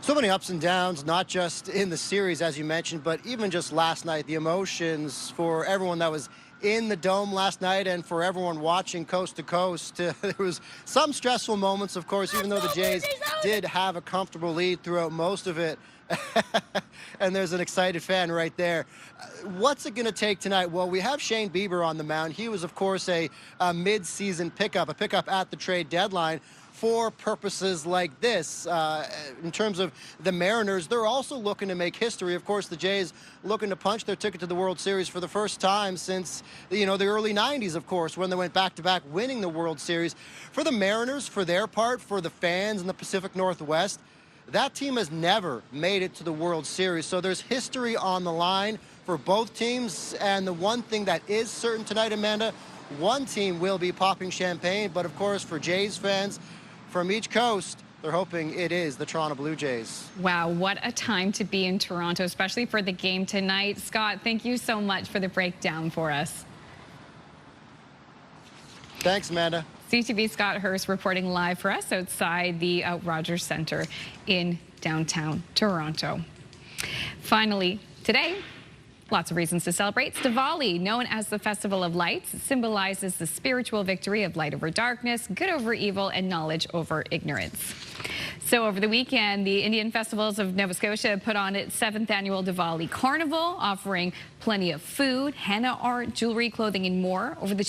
S6: So many ups and downs, not just in the series, as you mentioned, but even just last night, the emotions for everyone that was in the Dome last night and for everyone watching coast to coast. There was some stressful moments, of course, even though the Jays did have a comfortable lead throughout most of it. And there's an excited fan right there. What's it going to take tonight? Well, we have Shane Bieber on the mound. He was, of course, a mid-season pickup, a pickup at the trade deadline for purposes like this. In terms of the Mariners, they're also looking to make history. Of course, the Jays looking to punch their ticket to the World Series for the first time since, the early 90s, of course, when they went back-to-back winning the World Series. For the Mariners, for their part, for the fans in the Pacific Northwest, that team has never made it to the World Series. So there's history on the line for both teams. And the one thing that is certain tonight, Amanda, one team will be popping champagne. But of course, for Jays fans from each coast, they're hoping it is the Toronto Blue Jays.
S1: Wow, what a time to be in Toronto, especially for the game tonight. Scott, thank you so much for the breakdown for us.
S6: Thanks, Amanda.
S1: CTV Scott Hurst reporting live for us outside the Rogers Centre in downtown Toronto. Finally, today, lots of reasons to celebrate. Diwali, known as the Festival of Lights, symbolizes the spiritual victory of light over darkness, good over evil, and knowledge over ignorance. So over the weekend, the Indian Festivals of Nova Scotia put on its 7th annual Diwali Carnival, offering plenty of food, henna art, jewelry, clothing, and more. Over the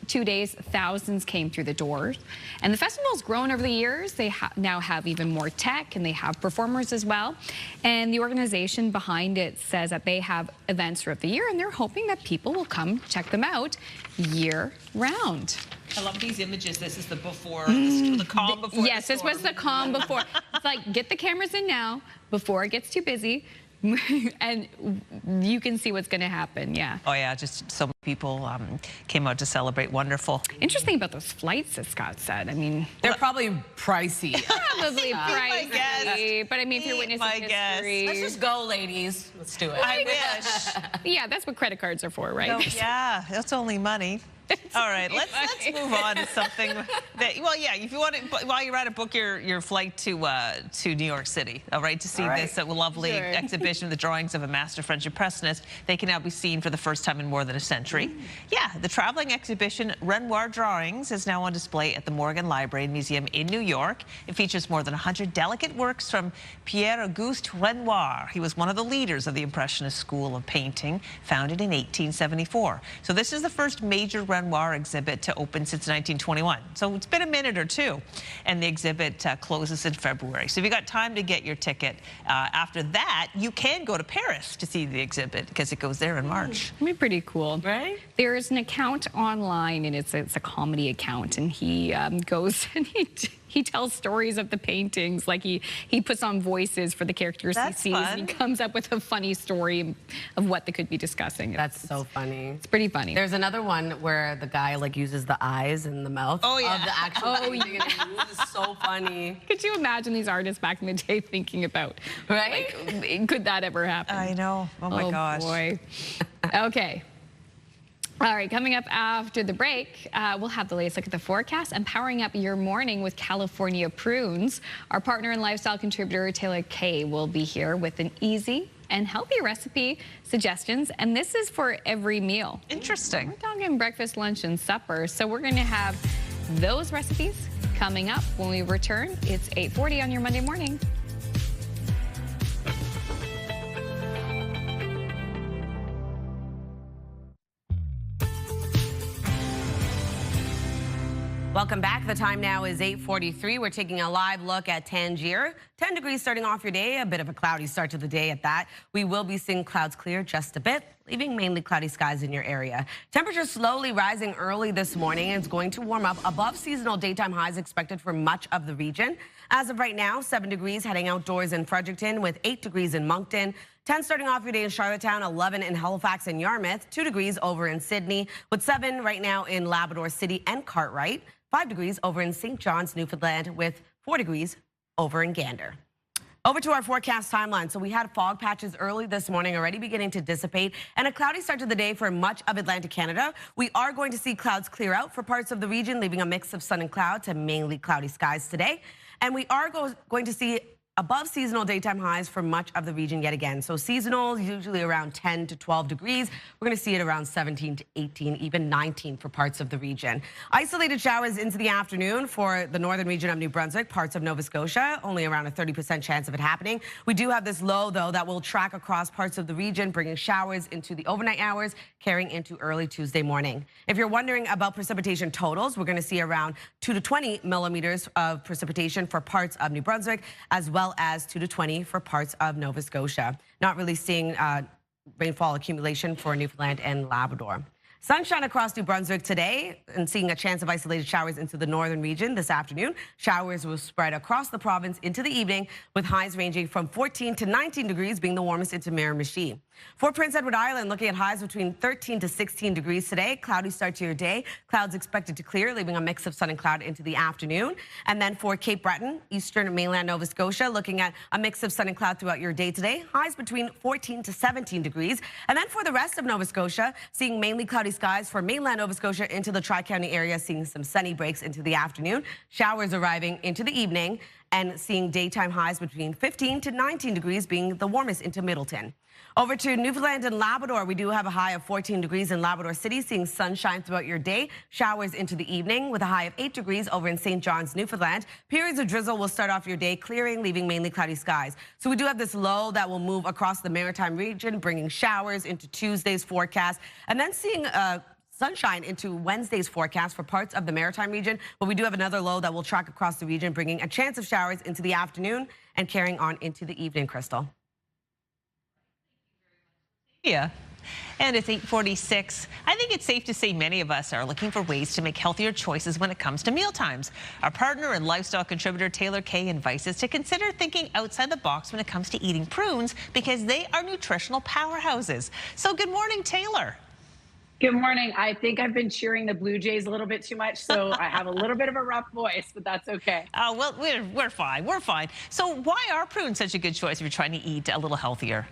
S1: two days, thousands came through the doors. And the festival's grown over the years. They now have even more tech, and they have performers as well. And the organization behind it says that they have events throughout the year, and they're hoping that people will come check them out year-round.
S2: I love these images. This is the before, the calm before.
S1: Yes, this was the calm before. It's like, get the cameras in now before it gets too busy. And you can see what's going to happen, yeah.
S2: Oh, yeah, just so many people came out to celebrate. Wonderful.
S1: Interesting about those flights, as Scott said. I mean,
S3: they're probably pricey.
S1: Probably pricey. But I mean, if you're witnessing history.
S3: Let's just go, ladies. Let's do it.
S2: I wish.
S1: Yeah, that's what credit cards are for, right?
S2: No, yeah, that's only money. All right, let's move on to something that, well, yeah, if you want to, while you're at it, book your flight to New York City, all right, to see this lovely exhibition of the drawings of a master French impressionist. They can now be seen for the first time in more than a century. Yeah, the traveling exhibition Renoir Drawings is now on display at the Morgan Library and Museum in New York. It features more than 100 delicate works from Pierre-Auguste Renoir. He was one of the leaders of the Impressionist school of painting, founded in 1874. So this is the first major Renoir exhibit to open since 1921. So it's been a minute or two, and the exhibit closes in February. So if you got time to get your ticket, after that, you can go to Paris to see the exhibit because it goes there in March.
S1: It'd be pretty cool.
S2: Right?
S1: There's an account online, and it's a comedy account, and he goes and he tells stories of the paintings. Like he puts on voices for the characters he sees. And he comes up with a funny story of what they could be discussing.
S3: That's so funny.
S1: It's pretty funny.
S3: There's another one where the guy like uses the eyes and the mouth of the actual painting. It's so funny.
S1: Could you imagine these artists back in the day thinking about,
S3: right?
S1: Like, could that ever happen?
S2: I know. Oh my gosh.
S1: Boy. Okay. All right, coming up after the break, we'll have the latest look at the forecast and powering up your morning with California prunes. Our partner and lifestyle contributor, Taylor Kay, will be here with an easy and healthy recipe suggestions, and this is for every meal.
S2: Interesting.
S1: We're talking breakfast, lunch, and supper, so we're going to have those recipes coming up when we return. It's 8:40 on your Monday morning.
S3: Welcome back. The time now is 8:43. We're taking a live look at Tangier. 10 degrees starting off your day, a bit of a cloudy start to the day at that. We will be seeing clouds clear just a bit, leaving mainly cloudy skies in your area. Temperatures slowly rising early this morning. It's going to warm up above seasonal daytime highs expected for much of the region. As of right now, 7 degrees heading outdoors in Fredericton with 8 degrees in Moncton. 10 starting off your day in Charlottetown, 11 in Halifax and Yarmouth, 2 degrees over in Sydney, with 7 right now in Labrador City and Cartwright. 5 degrees over in St. John's, Newfoundland, with 4 degrees over in Gander. Over to our forecast timeline. So we had fog patches early this morning already beginning to dissipate, and a cloudy start to the day for much of Atlantic Canada. We are going to see clouds clear out for parts of the region, leaving a mix of sun and cloud to mainly cloudy skies today. And we are going to see above seasonal daytime highs for much of the region yet again. So seasonal, usually around 10 to 12 degrees. We're going to see it around 17 to 18, even 19 for parts of the region. Isolated showers into the afternoon for the northern region of New Brunswick, parts of Nova Scotia, only around a 30% chance of it happening. We do have this low, though, that will track across parts of the region, bringing showers into the overnight hours, carrying into early Tuesday morning. If you're wondering about precipitation totals, we're going to see around 2 to 20 millimeters of precipitation for parts of New Brunswick, as well as 2 to 20 for parts of Nova Scotia. Not really seeing rainfall accumulation for Newfoundland and Labrador. Sunshine across New Brunswick today and seeing a chance of isolated showers into the northern region this afternoon. Showers will spread across the province into the evening with highs ranging from 14 to 19 degrees being the warmest into Miramichi. For Prince Edward Island, looking at highs between 13 to 16 degrees today. Cloudy start to your day. Clouds expected to clear, leaving a mix of sun and cloud into the afternoon. And then for Cape Breton, eastern mainland Nova Scotia, looking at a mix of sun and cloud throughout your day today. Highs between 14 to 17 degrees. And then for the rest of Nova Scotia, seeing mainly cloudy skies for mainland Nova Scotia into the Tri-County area, seeing some sunny breaks into the afternoon. Showers arriving into the evening and seeing daytime highs between 15 to 19 degrees being the warmest into Middleton. Over to Newfoundland and Labrador, we do have a high of 14 degrees in Labrador City, seeing sunshine throughout your day. Showers into the evening with a high of 8 degrees over in St. John's, Newfoundland. Periods of drizzle will start off your day clearing, leaving mainly cloudy skies. So we do have this low that will move across the maritime region, bringing showers into Tuesday's forecast, and then seeing sunshine into Wednesday's forecast for parts of the maritime region. But we do have another low that will track across the region, bringing a chance of showers into the afternoon and carrying on into the evening, Crystal.
S2: Yeah. And it's 8:46. I think it's safe to say many of us are looking for ways to make healthier choices when it comes to meal times. Our partner and lifestyle contributor Taylor Kay invites us to consider thinking outside the box when it comes to eating prunes because they are nutritional powerhouses. So good morning, Taylor.
S7: Good morning. I think I've been cheering the Blue Jays a little bit too much, so I have a little bit of a rough voice, but that's okay.
S2: Oh, well, we're fine. We're fine. So why are prunes such a good choice if you're trying to eat a little healthier?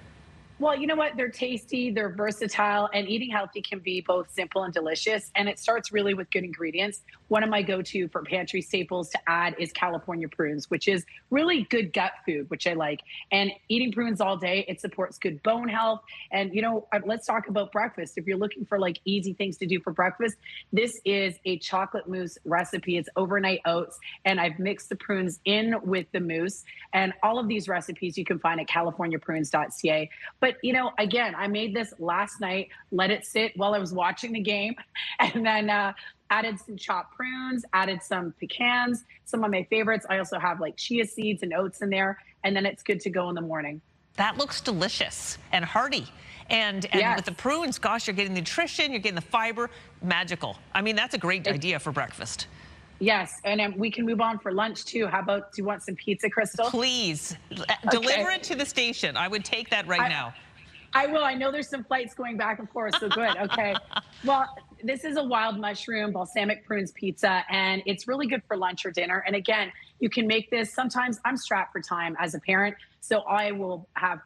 S7: Well, you know what? They're tasty, they're versatile, and eating healthy can be both simple and delicious. And it starts really with good ingredients. One of my go-to for pantry staples to add is California prunes, which is really good gut food, which I like. And eating prunes all day, it supports good bone health. And, you know, let's talk about breakfast. If you're looking for like easy things to do for breakfast, this is a chocolate mousse recipe. It's overnight oats, and I've mixed the prunes in with the mousse. And all of these recipes you can find at californiaprunes.ca. But, you know, again, I made this last night, let it sit while I was watching the game, and then added some chopped prunes, added some pecans, some of my favorites. I also have like chia seeds and oats in there, and then it's good to go in the morning.
S2: That looks delicious and hearty. And yes, with the prunes, gosh, you're getting nutrition, you're getting the fiber, magical. I mean, that's a great idea for breakfast.
S7: Yes, and we can move on for lunch too. How about, do you want some pizza, Crystal?
S2: Please, deliver it to the station. I would take that right now.
S7: I will. I know there's some flights going back and forth, so good. Okay. Well, this is a wild mushroom balsamic prunes pizza, and it's really good for lunch or dinner. And again, you can make this. Sometimes I'm strapped for time as a parent, so I will have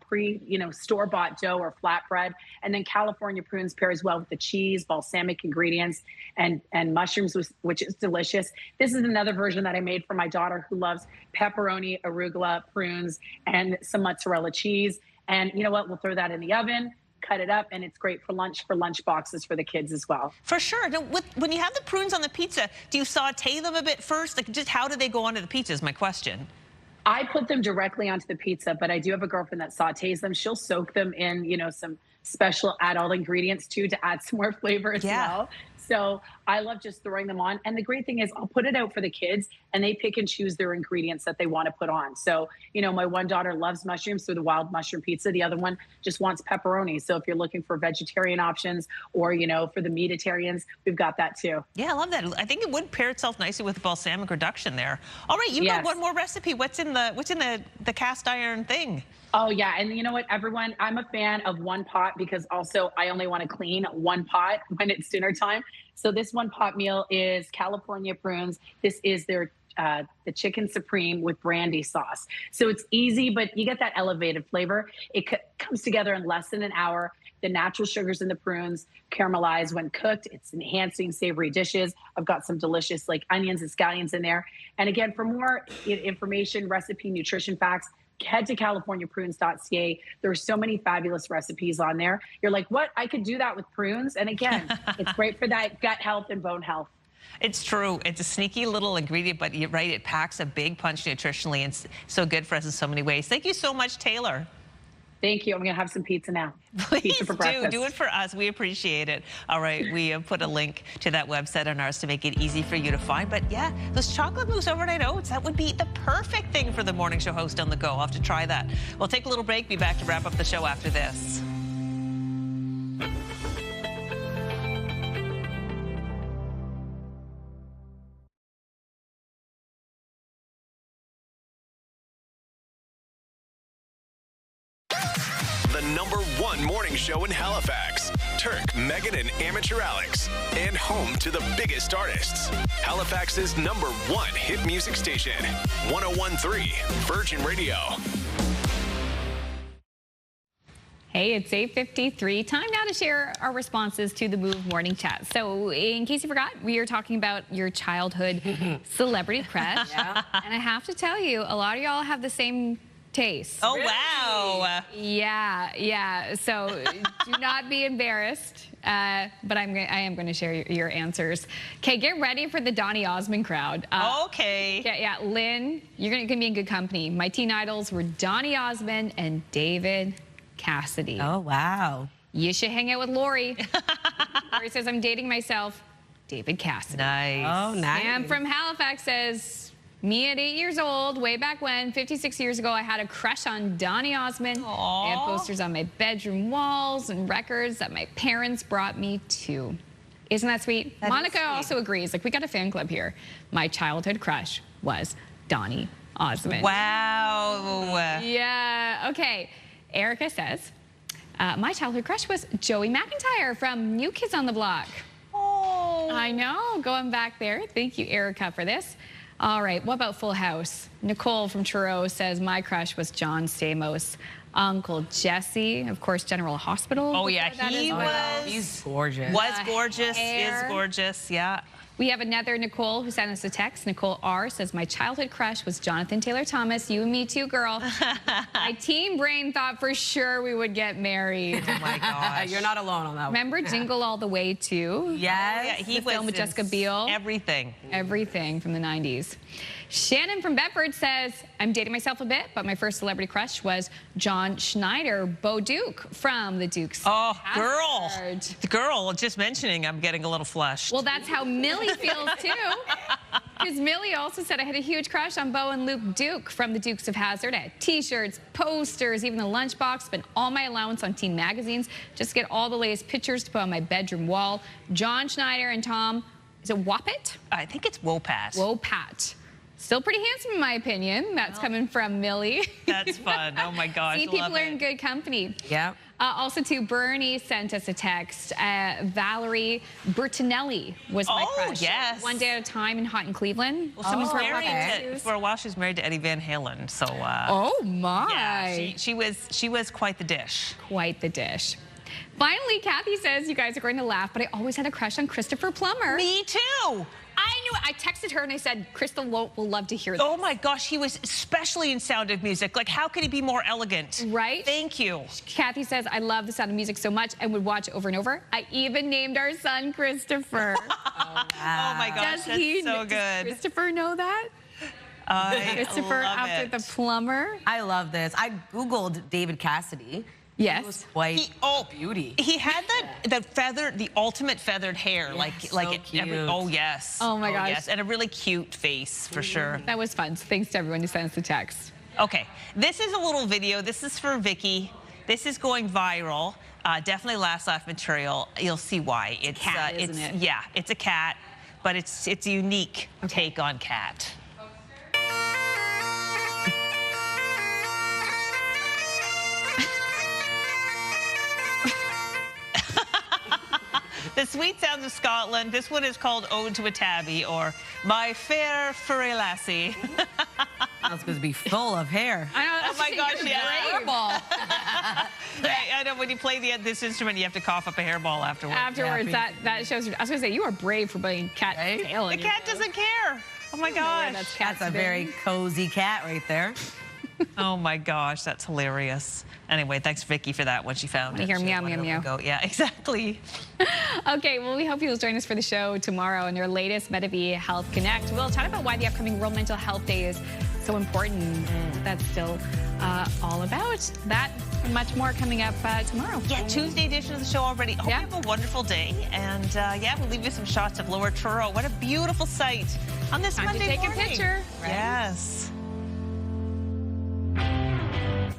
S7: store-bought dough or flatbread, and then California prunes pairs well with the cheese, balsamic ingredients, and mushrooms, which is delicious. This is another version that I made for my daughter who loves pepperoni, arugula, prunes, and some mozzarella cheese. And you know what? We'll throw that in the oven, cut it up, and it's great for lunch boxes for the kids as well.
S2: For sure. Now, when you have the prunes on the pizza, do you saute them a bit first? Like, just how do they go onto the pizza is my question.
S7: I put them directly onto the pizza, but I do have a girlfriend that sautés them. She'll soak them in, some special adult ingredients too to add some more flavor as well. So I love just throwing them on. And the great thing is I'll put it out for the kids and they pick and choose their ingredients that they want to put on. So, my one daughter loves mushrooms, so the wild mushroom pizza. The other one just wants pepperoni. So if you're looking for vegetarian options or, for the meatitarians, we've got that too.
S2: Yeah, I love that. I think it would pair itself nicely with the balsamic reduction there. All right, you've got one more recipe. What's in the cast iron thing?
S7: Oh, yeah. And you know what, everyone, I'm a fan of one pot because also I only want to clean one pot when it's dinner time. So this one pot meal is California prunes. This is their the chicken supreme with brandy sauce. So it's easy, but you get that elevated flavor. It comes together in less than an hour. The natural sugars in the prunes caramelize when cooked. It's enhancing savory dishes. I've got some delicious like onions and scallions in there. And again, for more information, recipe, nutrition facts, head to californiaprunes.ca. There are so many fabulous recipes on there. You're like, what? I could do that with prunes. And again, it's great for that gut health and bone health.
S2: It's true. It's a sneaky little ingredient, but you're right. It packs a big punch nutritionally and so good for us in so many ways. Thank you so much, Taylor.
S7: Thank you. I'm going to have some pizza now.
S2: Please do it for us. We appreciate it. All right. We have put a link to that website on ours to make it easy for you to find. But yeah, those chocolate mousse overnight oats, that would be the perfect thing for the morning show host on the go. I'll have to try that. We'll take a little break. Be back to wrap up the show after this.
S9: the #1 morning show in Halifax. Turk, Megan, and Amateur Alex. And home to the biggest artists. Halifax's #1 hit music station. 101.3 Virgin Radio.
S1: Hey, it's 8:53. Time now to share our responses to the Move Morning Chat. So, in case you forgot, we are talking about your childhood celebrity crush.
S2: Yeah.
S1: And I have to tell you, a lot of y'all have the same taste.
S2: Oh, wow.
S1: Yeah. So, do not be embarrassed. But I am going to share your answers. Okay, get ready for the Donny Osmond crowd.
S2: Okay.
S1: Yeah, Lynn, you're going to be in good company. My teen idols were Donny Osmond and David Cassidy.
S3: Oh, wow.
S1: You should hang out with Lori. Lori says, I'm dating myself. David Cassidy.
S2: Nice.
S3: Oh, nice.
S1: And from Halifax says, me at 8 years old, way back when, 56 years ago, I had a crush on Donny Osmond.
S2: Aww.
S1: I had posters on my bedroom walls and records that my parents brought me to. Isn't that sweet?
S2: That
S1: Monica
S2: is sweet.
S1: also agrees. Like, we got a fan club here. My childhood crush was Donny Osmond.
S2: Wow.
S1: Yeah, okay. Erica says, my childhood crush was Joey McIntyre from New Kids on the Block.
S2: Oh.
S1: I know, going back there. Thank you, Erica, for this. All right, what about Full House? Nicole from Truro says, my crush was John Stamos. Uncle Jesse, of course, General Hospital.
S2: Oh, yeah,
S3: He's gorgeous.
S2: Was gorgeous,
S1: Hair.
S2: is gorgeous, yeah.
S1: We have another Nicole who sent us a text. Nicole R. says, my childhood crush was Jonathan Taylor Thomas. You and me too, girl. My teen brain thought for sure we would get married.
S2: Oh, my gosh.
S3: You're not alone on that one.
S1: Remember Jingle All the Way too?
S3: Yes.
S2: Yeah, he
S1: the film
S2: was
S1: with
S2: in
S1: Jessica Biel.
S2: Everything.
S1: Everything from the 90s. Shannon from Bedford says, I'm dating myself a bit, but my first celebrity crush was John Schneider, Bo Duke from the Dukes.
S2: Oh,
S1: Hazzard.
S2: the girl, just mentioning, I'm getting a little flushed.
S1: Well, that's how Millie feels too. Because Millie also said I had a huge crush on Bo and Luke Duke from the Dukes of Hazzard. I had t-shirts, posters, even the lunchbox, spent all my allowance on teen magazines just to get all the latest pictures to put on my bedroom wall. John Schneider and Tom, is it Wopat?
S2: I think it's Wopat.
S1: Wopat. Still pretty handsome in my opinion. That's coming from Millie.
S2: That's fun. Oh my gosh.
S1: See, people are in good company.
S3: Yeah.
S1: Also, too, Bernie sent us a text. Valerie Bertinelli was my crush.
S2: Oh, yes.
S1: One Day at a Time in Hot in Cleveland.
S2: Well, she was married to, for a while, she was married to Eddie Van Halen. So.
S1: Oh my.
S2: Yeah, she was quite the dish.
S1: Quite the dish. Finally, Kathy says, you guys are going to laugh, but I always had a crush on Christopher Plummer.
S2: Me too.
S1: I knew it. I texted her and I said, Crystal will love to hear this.
S2: Oh my gosh, he was especially in Sound of Music. Like, how could he be more elegant?
S1: Right?
S2: Thank you.
S1: Kathy says, I love the Sound of Music so much and would watch over and over. I even named our son Christopher.
S2: Oh my gosh, that's so good.
S1: Does Christopher know that? Christopher
S2: love
S1: after
S2: it.
S1: the plumber.
S3: I love this. I Googled David Cassidy.
S1: Yes.
S3: He was quite a beauty.
S2: He had the ultimate feathered hair.
S3: Yes,
S2: like
S3: so
S2: it,
S3: cute.
S2: oh yes.
S1: Oh my gosh.
S2: Yes. And a really cute face for sure.
S1: That was fun. Thanks to everyone who sent us the text.
S2: Okay, this is a little video. This is for Vicky. This is going viral. Definitely last laugh material. You'll see why. It's
S1: cat, isn't it?
S2: Yeah, it's a cat, but it's a unique take on cat. The Sweet Sounds of Scotland. This one is called Ode to a Tabby, or My Fair Furry Lassie.
S3: That's going to be full of hair.
S1: I know,
S2: Oh my gosh, yeah.
S1: Hairball.
S2: I know, when you play this instrument, you have to cough up a hairball afterwards.
S1: Afterwards, that shows. I was going to say, you are brave for putting cat tail in
S2: The
S1: your
S2: cat
S1: nose.
S2: doesn't care. Oh my gosh.
S3: That's a very cozy cat right there.
S2: Oh my gosh, that's hilarious. Anyway, thanks Vicky for that when she found
S1: I
S2: it.
S1: hear
S2: She
S1: meow,
S2: wanted
S1: meow,
S2: to go. Yeah, exactly.
S1: Okay, well, we hope you'll join us for the show tomorrow in your latest MetaV Health Connect. We'll chat about why the upcoming World Mental Health Day is so important. That's still all about that and much more coming up tomorrow.
S2: Yeah, Tuesday edition of the show already. Hope you have a wonderful day. And yeah, we'll leave you some shots of Lower Truro. What a beautiful sight on this
S1: Time
S2: Monday
S1: to take
S2: morning.
S1: a picture.
S2: Yes.